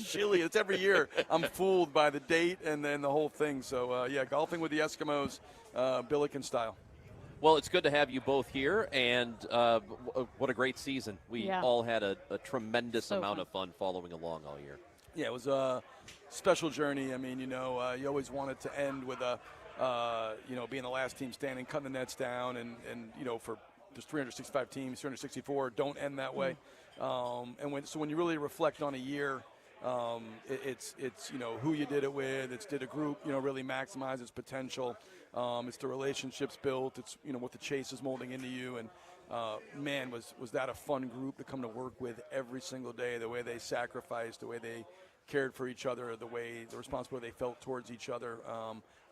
chilly. It's every year. I'm fooled by the date and then the whole thing. So golfing with the Eskimos, Billiken style.
Well, it's good to have you both here, and what a great season. We all had a tremendous amount of fun following along all year.
Yeah, it was a special journey. I mean, you always wanted to end with being the last team standing, cutting the nets down, and for there's 365 teams, 364, don't end that way. When you really reflect on a year, it's who you did it with. Did a group really maximize its potential. It's the relationships built. It's what the chase is molding into you. And man, was that a fun group to come to work with every single day. The way they sacrificed, the way they cared for each other, the responsibility they felt towards each other.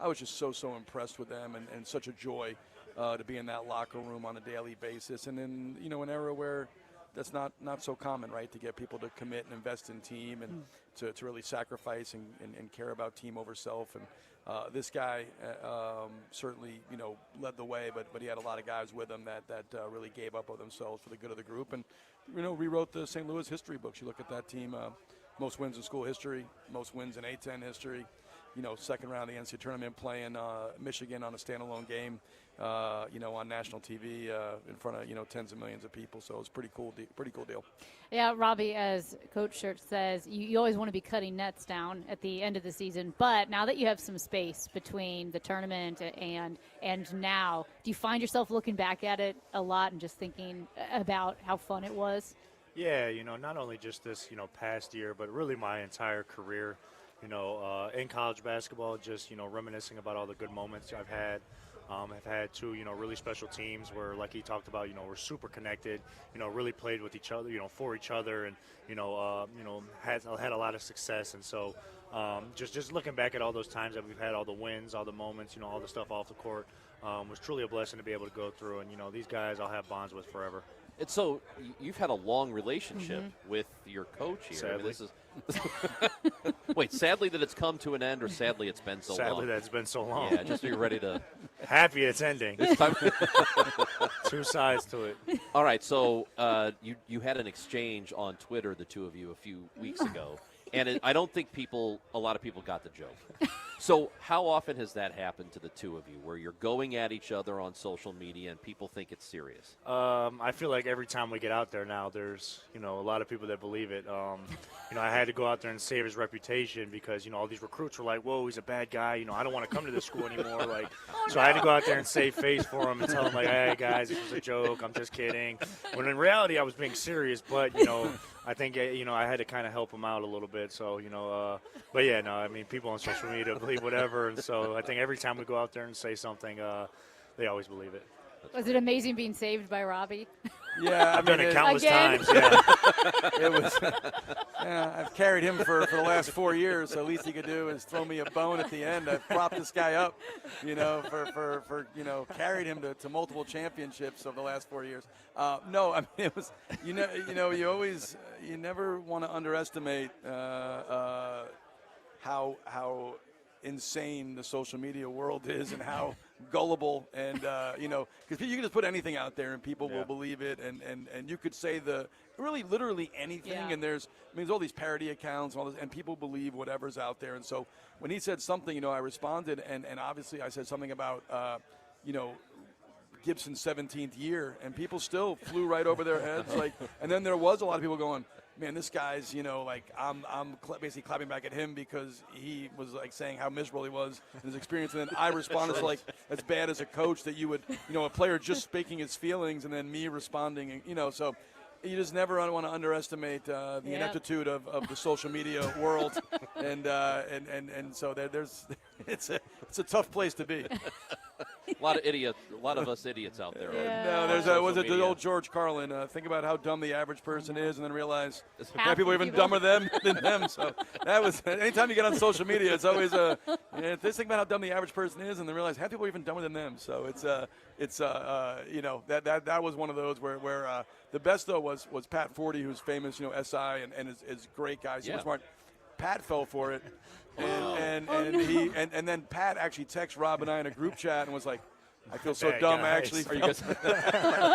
I was just so impressed with them, and such a joy to be in that locker room on a daily basis. And in an era where that's not so common, right, to get people to commit and invest in team and to really sacrifice and care about team over self. And this guy certainly led the way, but he had a lot of guys with him that really gave up of themselves for the good of the group, and rewrote the St. Louis history books. You look at that team, most wins in school history, most wins in A-10 history, second round of the NCAA tournament, playing Michigan on a standalone game, on national TV in front of tens of millions of people. So it was pretty cool deal.
Yeah, Robbie, as Coach Schertz says, you always want to be cutting nets down at the end of the season. But now that you have some space between the tournament and now, do you find yourself looking back at it a lot and just thinking about how fun it was?
Yeah, not only just this, past year, but really my entire career. in college basketball, just, reminiscing about all the good moments I've had. I've had two, really special teams where, like he talked about, we're super connected, really played with each other, for each other, and, had a lot of success. And so just looking back at all those times that we've had, all the wins, all the moments, all the stuff off the court, was truly a blessing to be able to go through. And, these guys I'll have bonds with forever.
And so you've had a long relationship with your coach here.
Sadly.
I mean, this is wait, sadly that it's come to an end, or sadly it's been so long?
Sadly that it's been so long.
Yeah, just so you're ready to.
Happy it's ending.
This time.
Two sides to it.
All right, so you had an exchange on Twitter, the two of you, a few weeks ago, and I don't think a lot of people got the joke. So how often has that happened to the two of you, where you're going at each other on social media and people think it's serious?
I feel like every time we get out there now, there's, a lot of people that believe it. I had to go out there and save his reputation because, all these recruits were like, whoa, he's a bad guy. I don't want to come to this school anymore. So I had to go out there and save face for him and tell him, hey, guys, this was a joke. I'm just kidding. When in reality, I was being serious. But, I think, I had to kind of help him out a little bit. So, but yeah, no, I mean, people on social media believe whatever. And so I think every time we go out there and say something, they always believe it.
Was it amazing being saved by Robbie?
Yeah,
I've done it countless
again?
times. Yeah,
it was. Yeah, I've carried him for the last 4 years. So the least he could do is throw me a bone at the end. I've propped this guy up, for carried him to multiple championships over the last 4 years. No, I mean it was. You never want to underestimate how insane the social media world is and how gullible and because you can just put anything out there and people will believe it and you could say literally anything and there's all these parody accounts and all this and people believe whatever's out there. And so when he said something, I responded and obviously I said something about Gibson's 17th year, and people still flew right over their heads. And then there was a lot of people going, man, this guy's, I'm basically clapping back at him because he was saying how miserable he was in his experience. And then I responded to as bad as a coach that you would, a player just speaking his feelings and then me responding, so you just never want to underestimate the ineptitude of the social media world. And so there's, it's a tough place to be.
A lot of us idiots out there.
No, was it the old George Carlin? Think about how dumb the average person is, and then realize people are even dumber than them. So that was anytime you get on social media, it's always just think about how dumb the average person is, and then realize half people are even dumber than them. So that was one of those where the best though was Pat Forty, who's famous, SI and is great guy, super smart. Pat fell for it. And then Pat actually texted Rob and I in a group chat and was like, I feel so dumb. I actually felt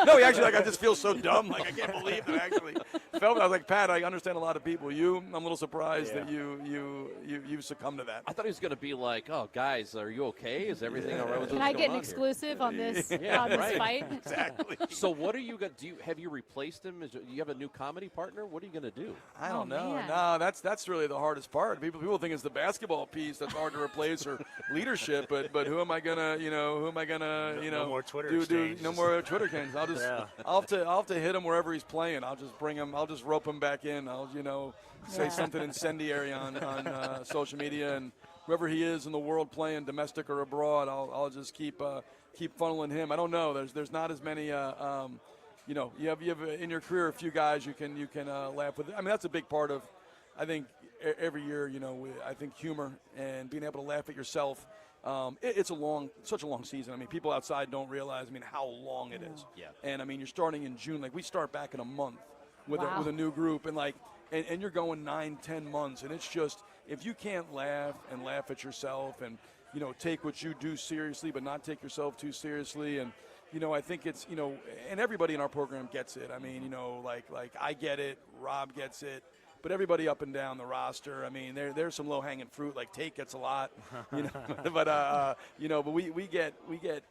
no, he actually I just feel so dumb. I can't believe that I actually felt it. I was like, Pat, I understand a lot of people. I'm a little surprised that you succumbed to that.
I thought he was going to be like, oh, guys, are you okay? Is everything all right?
Can I get an exclusive on this this fight?
Exactly.
So what are you going to do? Have you replaced him? Do you have a new comedy partner? What are you going to do?
I don't know. Man. No, that's really the hardest part. People think it's the basketball piece that's hard to replace or leadership, but who am I gonna
no more Twitter
no more Twitter exchanges. I'll have to hit him wherever he's playing. I'll just bring him. I'll just rope him back in. I'll say something incendiary on social media, and wherever he is in the world playing, domestic or abroad, I'll just keep funneling him. I don't know. There's not as many. You have in your career a few guys you can laugh with. I mean that's a big part of. I think every year I think humor and being able to laugh at yourself. It's such a long season. I mean, people outside don't realize, how long it is.
Yeah.
And, you're starting in June. We start back in a month with a new group. And you're going 9-10 months. And it's just, if you can't laugh at yourself and, take what you do seriously but not take yourself too seriously. And, I think it's, and everybody in our program gets it. I mean, I get it. Rob gets it. But everybody up and down the roster, there's some low-hanging fruit. Like Tate gets a lot, but we get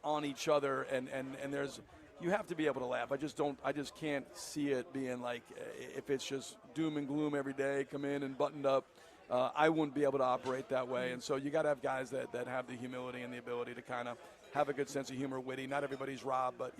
on each other, and there's you have to be able to laugh. I just can't see it being like if it's just doom and gloom every day, come in and buttoned up. I wouldn't be able to operate that way, and so you got to have guys that have the humility and the ability to kind of have a good sense of humor, witty. Not everybody's Rob, but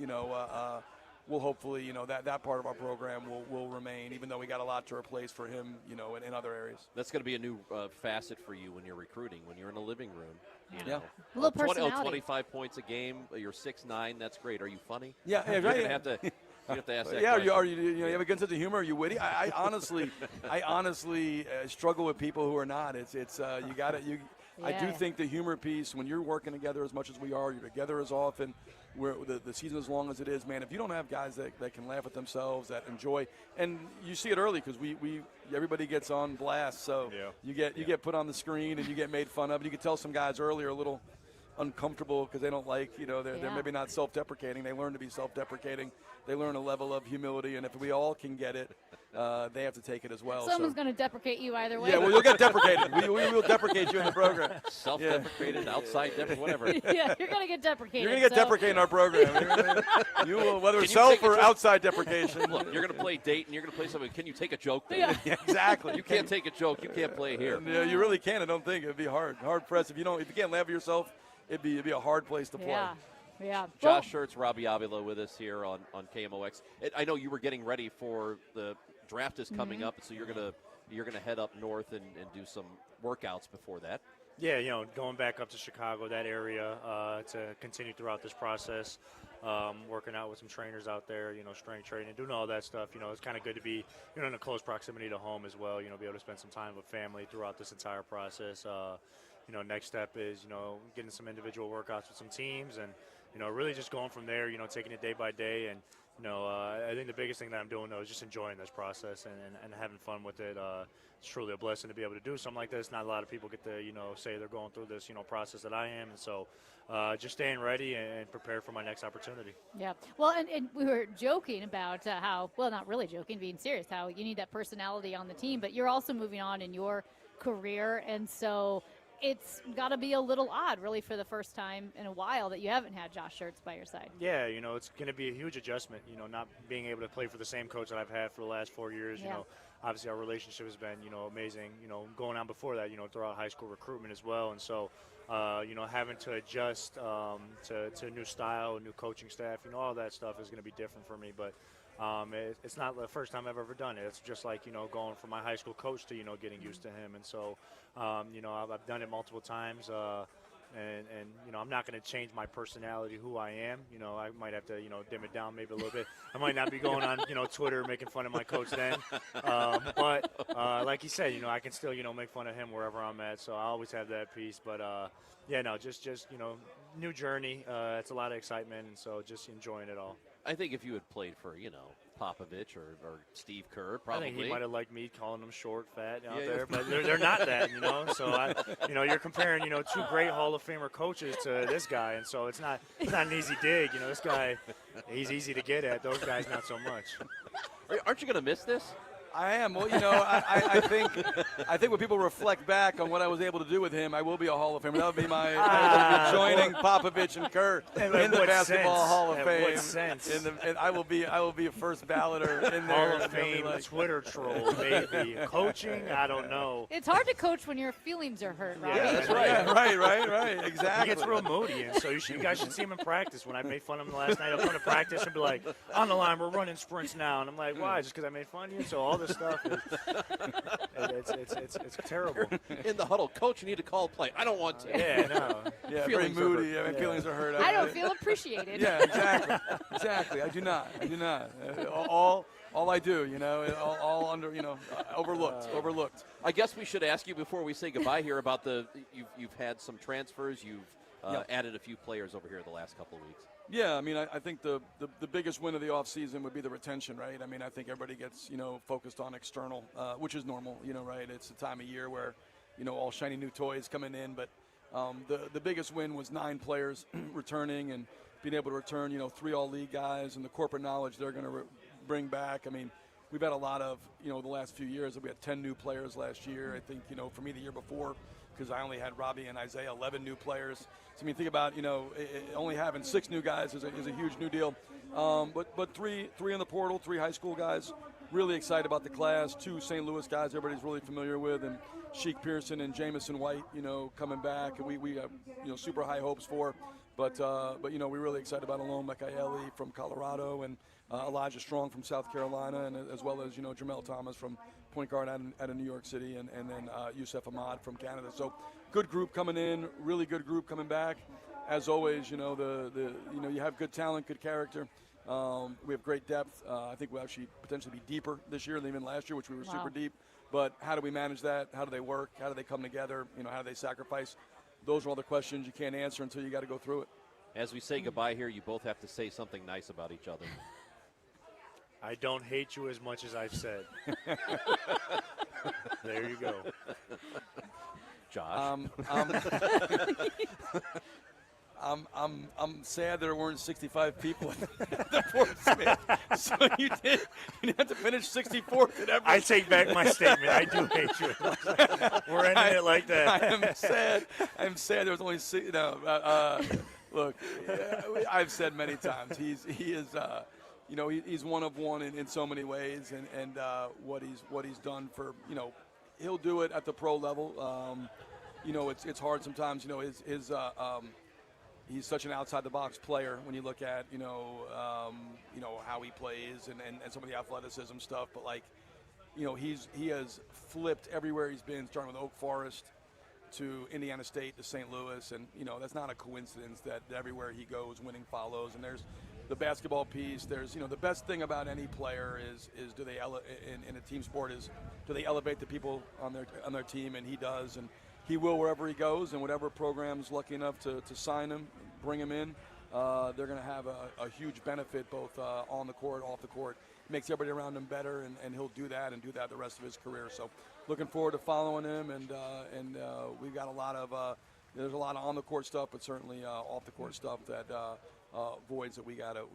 we'll hopefully, that part of our program will remain, even though we got a lot to replace for him, in other areas.
That's going to be a new facet for you when you're recruiting, when you're in the living room. You know.
A little personality.
25 points a game. You're 6'9". That's great. Are you funny?
Yeah,
You're
right.
going to have to. You have to ask that
yeah,
question.
are you you have a good sense of humor? Are you witty? I honestly struggle with people who are not. It's you got it. I do think the humor piece, when you're working together as much as we are, you're together as often, where the season as long as it is, man, if you don't have guys that can laugh at themselves, that enjoy, and you see it early because everybody gets on blast, so you get put on the screen and you get made fun of. You can tell some guys early are a little uncomfortable because they don't like, they're maybe not self-deprecating. They learn to be self-deprecating. They learn a level of humility, and if we all can get it, they have to take it as well.
Someone's going to deprecate you either way.
Yeah, well, you'll get deprecated. we will deprecate you in the program.
Self-deprecated, outside, whatever.
Yeah, you're going to get deprecated.
You're going to get deprecated in our program. You will, whether it's self or outside deprecation.
Look, you're going to play Dayton. You're going to play something. Can you take a joke?
Yeah, exactly.
You can't take a joke. You can't play here.
Yeah, you really can. I don't think it'd be hard pressed if you can't laugh at yourself. It'd be a hard place to play.
Yeah.
Josh Schertz, Robbie Avila with us here on KMOX. I know you were getting ready for the draft is coming up, so you're gonna head up north and do some workouts before that.
Yeah, going back up to Chicago, that area, to continue throughout this process, working out with some trainers out there, strength training, doing all that stuff. It's kind of good to be, in a close proximity to home as well. Be able to spend some time with family throughout this entire process. Next step is, getting some individual workouts with some teams and, really just going from there, taking it day by day. And, I think the biggest thing that I'm doing, though, is just enjoying this process and having fun with it. It's truly a blessing to be able to do something like this. Not a lot of people get to, say they're going through this, process that I am. And so just staying ready and prepared for my next opportunity.
Yeah. Well, and we were joking about how, well, not really joking, being serious, how you need that personality on the team, but you're also moving on in your career. And so it's got to be a little odd, really, for the first time in a while that you haven't had Josh Schertz by your side.
Yeah, it's going to be a huge adjustment, not being able to play for the same coach that I've had for the last 4 years. Obviously our relationship has been, amazing, going on before that, throughout high school recruitment as well. And so, having to adjust to a new style, a new coaching staff, all that stuff is going to be different for me. But it's not the first time I've ever done it. It's just like, going from my high school coach to, getting used to him. And so, I've done it multiple times. And I'm not going to change my personality, who I am. I might have to, dim it down maybe a little bit. I might not be going on, Twitter making fun of my coach then. But like you said, I can still, make fun of him wherever I'm at. So I always have that piece. But, just new journey. It's a lot of excitement. And so just enjoying it all.
I think if you had played for, Popovich or Steve Kerr, probably.
I think he might have liked me calling them short, fat out there, but they're not that, So you're comparing, two great Hall of Famer coaches to this guy, and so it's not an easy dig. This guy, he's easy to get at. Those guys, not so much.
Aren't you going to miss this?
I am. Well, I think when people reflect back on what I was able to do with him, I will be a Hall of Famer. That would be my I will be joining Popovich and Kerr in the Basketball Hall of Fame.
What sense?
And I will be a first balloter in there.
Hall of Fame, Twitter troll, maybe. Coaching, I don't know.
It's hard to coach when your feelings are hurt, Robbie.
Yeah, that's right. Right. Exactly.
He gets real moody, and so you guys should see him in practice. When I made fun of him last night, I'll come to practice and be like, on the line, we're running sprints now. And I'm like, why? Just because I made fun of you? So all this stuff it's terrible.
In the huddle, coach, you need to call play. I don't want to.
Yeah, no.
Yeah, very moody. Feelings are hurt.
I don't feel appreciated.
Yeah, exactly. I do not. All I do, all under, overlooked.
I guess we should ask you before we say goodbye here about you've had some transfers. You've added a few players over here the last couple of weeks.
Yeah, I think the biggest win of the offseason would be the retention, right? I think everybody gets, focused on external, which is normal, right? It's a time of year where, all shiny new toys coming in. But the biggest win was 9 players returning and being able to return, 3 all-league guys and the corporate knowledge they're going to bring back. We've had a lot of, the last few years. We had 10 new players last year. I think, for me the year before, because I only had Robbie and Isaiah, 11 new players. So, think about, only having 6 new guys is a huge new deal. But three in the portal, 3 high school guys. Really excited about the class. 2 St. Louis guys everybody's really familiar with, and Sheik Pearson and Jamison White, coming back. And we have, super high hopes for. But we're really excited about Alon Mikaeli from Colorado and Elijah Strong from South Carolina, and as well as, Jamel Thomas from point guard out of New York City, and then Youssef Ahmad from Canada. So good group coming in, really good group coming back. As always, you have good talent, good character. We have great depth. I think we'll actually potentially be deeper this year than even last year, which we were super deep. But how do we manage that? How do they work? How do they come together? How do they sacrifice? Those are all the questions you can't answer until you got to go through it.
As we say goodbye here, you both have to say something nice about each other.
I don't hate you as much as I've said. There you go.
Josh.
I'm sad there weren't 65 people at the Fort Smith. So you didn't have to finish 64th at every.
I take back my statement. I do hate you. We're ending it like that.
I'm sad there was only six. Look, I've said many times he is. He's one of one in so many ways, and what he's done for, he'll do it at the pro level. It's hard sometimes. He's such an outside the box player when you look at how he plays and some of the athleticism stuff. But he has flipped everywhere he's been, starting with Oak Forest to Indiana State to St. Louis, and that's not a coincidence that everywhere he goes, winning follows. And there's the basketball piece. There's the best thing about any player is do they in a team sport is do they elevate the people on their team, and he does, and he will wherever he goes, and whatever program's lucky enough to sign him, bring him in, they're going to have a huge benefit both on the court, off the court. It makes everybody around him better, and he'll do that the rest of his career. So looking forward to following him, and we've got a lot of there's a lot of on the court stuff, but certainly off the court stuff that voids that we gotta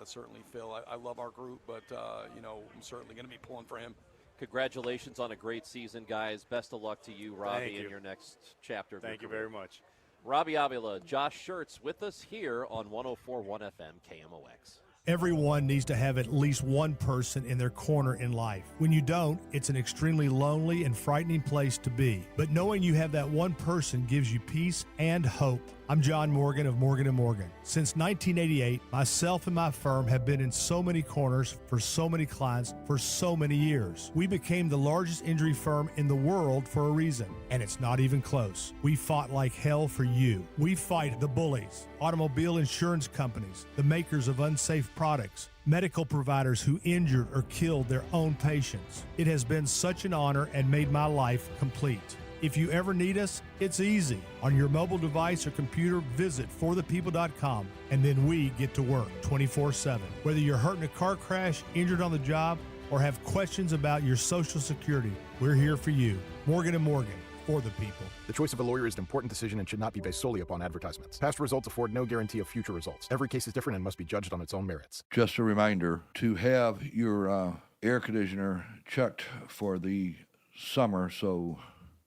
certainly fill. I love our group, but I'm certainly going to be pulling for him.
Congratulations on a great season, guys. Best of luck to you, Robbie, in your next chapter of your career.
Thank you very much.
Robbie Avila, Josh Schertz with us here on 104.1 FM KMOX.
Everyone needs to have at least one person in their corner in life. When you don't, it's an extremely lonely and frightening place to be. But knowing you have that one person gives you peace and hope. I'm John Morgan of Morgan & Morgan. Since 1988, myself and my firm have been in so many corners for so many clients for so many years. We became the largest injury firm in the world for a reason, and it's not even close. We fought like hell for you. We fight the bullies, automobile insurance companies, the makers of unsafe products, medical providers who injured or killed their own patients. It has been such an honor and made my life complete. If you ever need us, it's easy. On your mobile device or computer, visit forthepeople.com, and then we get to work 24/7. Whether you're hurt in a car crash, injured on the job, or have questions about your Social Security, we're here for you. Morgan & Morgan, for the people.
The choice of a lawyer is an important decision and should not be based solely upon advertisements. Past results afford no guarantee of future results. Every case is different and must be judged on its own merits.
Just a reminder to have your air conditioner checked for the summer so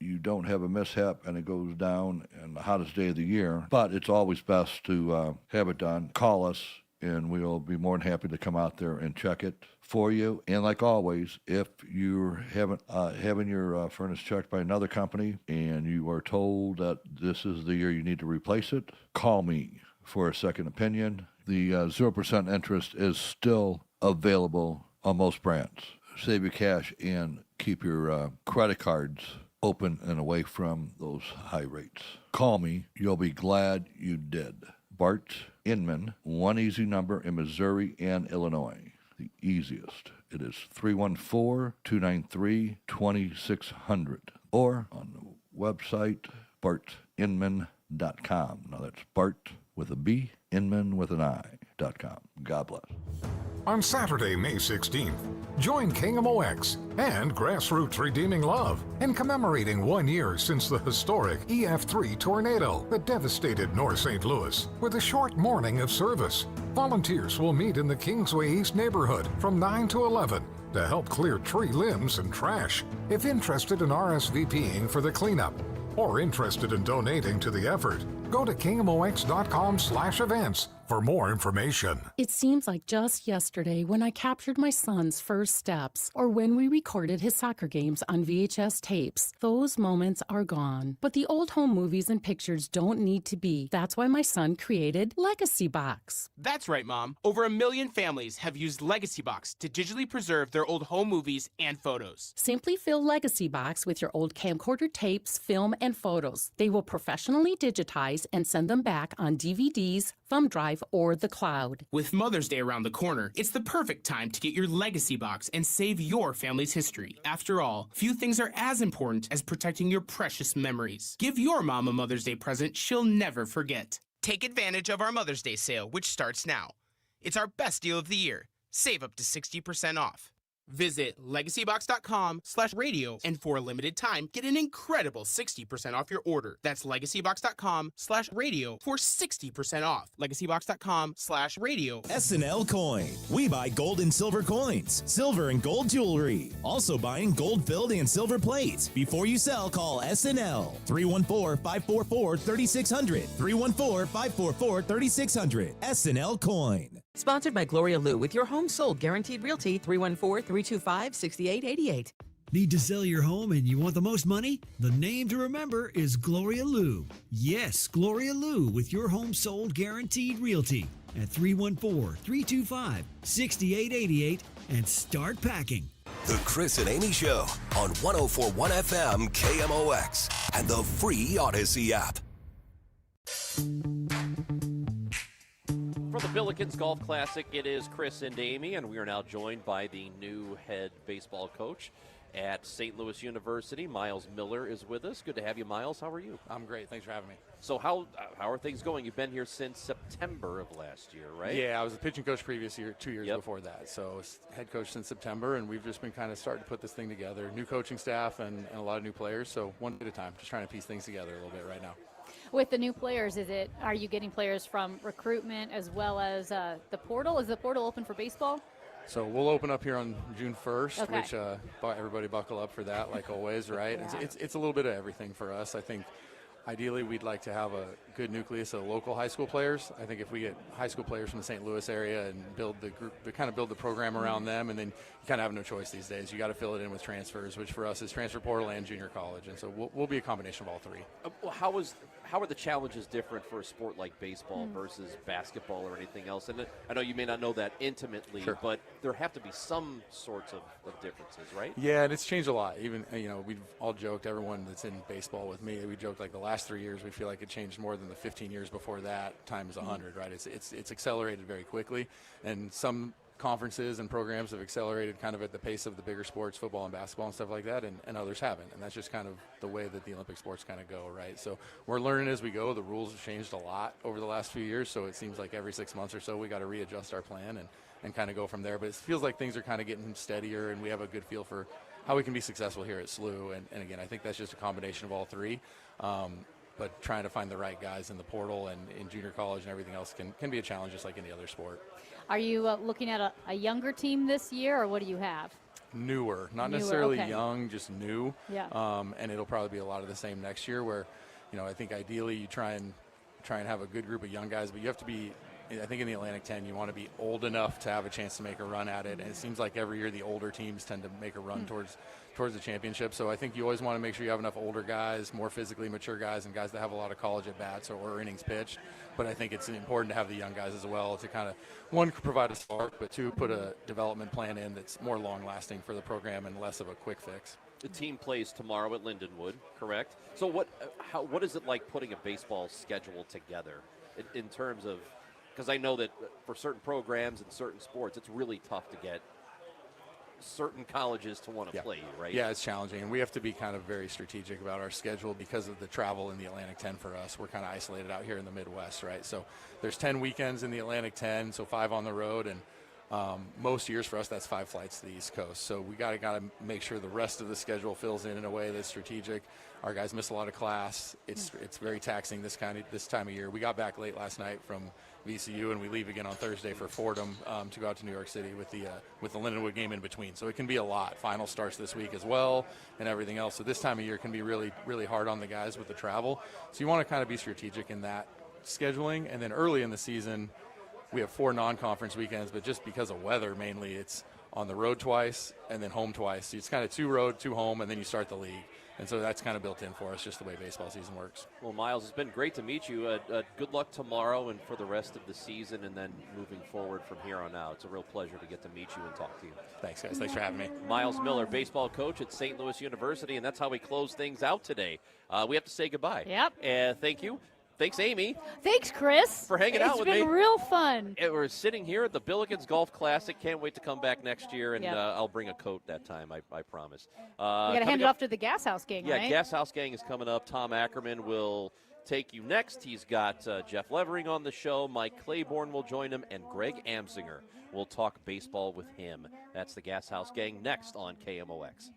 you don't have a mishap and it goes down in the hottest day of the year. But it's always best to have it done. Call us, and we'll be more than happy to come out there and check it for you. And like always, if you're having your furnace checked by another company and you are told that this is the year you need to replace it, call me for a second opinion. The 0% interest is still available on most brands. Save your cash and keep your credit cards open and away from those high rates. Call me. You'll be glad you did. Bart Inman, one easy number in Missouri and Illinois. The easiest. It is 314-293-2600. Or on the website, bartinman.com. Now that's Bart with a B, Inman with an I.com. God bless.
On Saturday, May 16th, join KMOX and Grassroots Redeeming Love in commemorating 1 year since the historic EF3 tornado that devastated North St. Louis with a short morning of service. Volunteers will meet in the Kingsway East neighborhood from 9 to 11 to help clear tree limbs and trash. If interested in RSVPing for the cleanup or interested in donating to the effort, go to KMOX.com/events for more information.
It seems like just yesterday when I captured my son's first steps or when we recorded his soccer games on VHS tapes. Those moments are gone. But the old home movies and pictures don't need to be. That's why my son created Legacy Box.
That's right, Mom. Over 1 million families have used Legacy Box to digitally preserve their old home movies and photos.
Simply fill Legacy Box with your old camcorder tapes, film, and photos. They will professionally digitize and send them back on DVDs, thumb drive, or the cloud.
With Mother's Day around the corner, it's the perfect time to get your Legacy Box and save your family's history. After all, few things are as important as protecting your precious memories. Give your mom a Mother's Day present she'll never forget. Take advantage of our Mother's Day sale, which starts now. It's our best deal of the year. Save up to 60% off. Visit legacybox.com/radio and for a limited time, get an incredible 60% off your order. That's legacybox.com/radio for 60% off. Legacybox.com/radio.
SNL Coin. We buy gold and silver coins, silver and gold jewelry. Also buying gold-filled and silver plates. Before you sell, call SNL. 314-544-3600. 314-544-3600. SNL Coin.
Sponsored by Gloria Liu with your home sold guaranteed realty 314-325-6888.
Need to sell your home and you want the most money? The name to remember is Gloria Liu. Yes, Gloria Liu with your home sold guaranteed realty at 314-325-6888 and start packing.
The Chris and Amy Show on 104.1 FM KMOX and the free Odyssey app.
For the Billikens Golf Classic, it is Chris and Amy, and we are now joined by the new head baseball coach at St. Louis University. Miles Miller is with us. Good to have you, Miles. How are you?
I'm great. Thanks for having me.
So how are things going? You've been here since September of last year, right?
Yeah, I was a pitching coach previous year, 2 years before that. So I was head coach since September, and we've just been kind of starting to put this thing together. New coaching staff and a lot of new players, so one day at a time, just trying to piece things together a little bit right now.
With the new players, are you getting players from recruitment as well as the portal? Is the portal open for baseball?
So we'll open up here on June 1st,
Okay.
which everybody buckle up for that, like always, right?
Yeah.
It's a little bit of everything for us. I think ideally we'd like to have a good nucleus of local high school players. I think if we get high school players from the St. Louis area and build the group, build the program around them, and then you kind of have no choice these days. You got to fill it in with transfers, which for us is transfer portal and junior college, and so we'll be a combination of all three.
Well, how are the challenges different for a sport like baseball versus basketball or anything else? And I know you may not know that intimately,
Sure.
but there have to be some sorts of differences, right?
Yeah, and it's changed a lot. Even, we've all joked, everyone that's in baseball with me, we joked like the last 3 years, we feel like it changed more than the 15 years before that, times 100, right? It's accelerated very quickly, and some conferences and programs have accelerated kind of at the pace of the bigger sports, football and basketball and stuff like that, and others haven't. And that's just kind of the way that the Olympic sports kind of go, right? So we're learning as we go. The rules have changed a lot over the last few years, so it seems like every 6 months or so we got to readjust our plan and kind of go from there. But it feels like things are kind of getting steadier, and we have a good feel for how we can be successful here at SLU. And again, I think that's just a combination of all three. But trying to find the right guys in the portal and in junior college and everything else can be a challenge, just like any other sport.
Are you looking at a younger team this year, or what do you have?
Newer, not
Newer,
necessarily
okay.
young, just new.
Yeah.
And it'll probably be a lot of the same next year, where, I think ideally you try and have a good group of young guys, but you have to be, I think in the Atlantic 10, you want to be old enough to have a chance to make a run at it. And it seems like every year the older teams tend to make a run towards the championship. So I think you always want to make sure you have enough older guys, more physically mature guys, and guys that have a lot of college at-bats or innings pitched. But I think it's important to have the young guys as well to kind of, one, provide a spark, but two, put a development plan in that's more long-lasting for the program and less of a quick fix.
The team plays tomorrow at Lindenwood, correct? So what is it like putting a baseball schedule together in terms of, because I know that for certain programs and certain sports, it's really tough to get certain colleges to want to play you, right?
Yeah, it's challenging, and we have to be kind of very strategic about our schedule because of the travel in the Atlantic 10 for us. We're kind of isolated out here in the Midwest, right? So there's 10 weekends in the Atlantic 10, so 5 on the road, and most years for us that's 5 flights to the East Coast. So we got to make sure the rest of the schedule fills in a way that's strategic. Our guys miss a lot of class. It's very taxing this time of year. We got back late last night from VCU, and we leave again on Thursday for Fordham to go out to New York City with the Lindenwood game in between. So it can be a lot. Final starts this week as well, and everything else. So this time of year can be really, really hard on the guys with the travel. So you want to kind of be strategic in that scheduling, and then early in the season, we have 4 non-conference weekends, but just because of weather mainly, it's on the road twice and then home twice. So it's kind of 2 road, 2 home, and then you start the league. And so that's kind of built in for us, just the way baseball season works.
Well, Miles, it's been great to meet you. Good luck tomorrow and for the rest of the season, and then moving forward from here on out. It's a real pleasure to get to meet you and talk to you.
Thanks, guys. Thanks for having me.
Miles Miller, baseball coach at St. Louis University, and that's how we close things out today. We have to say goodbye.
Yep.
Thank you. Thanks, Amy.
Thanks, Chris.
For hanging out with me.
It's been real fun.
We're sitting here at the Billikens Golf Classic. Can't wait to come back next year, and
Yep.
I'll bring a coat that time, I promise.
We got to hand it off to the Gas House Gang,
Yeah,
right?
Gas House Gang is coming up. Tom Ackerman will take you next. He's got Jeff Levering on the show. Mike Claiborne will join him, and Greg Amsinger will talk baseball with him. That's the Gas House Gang next on KMOX.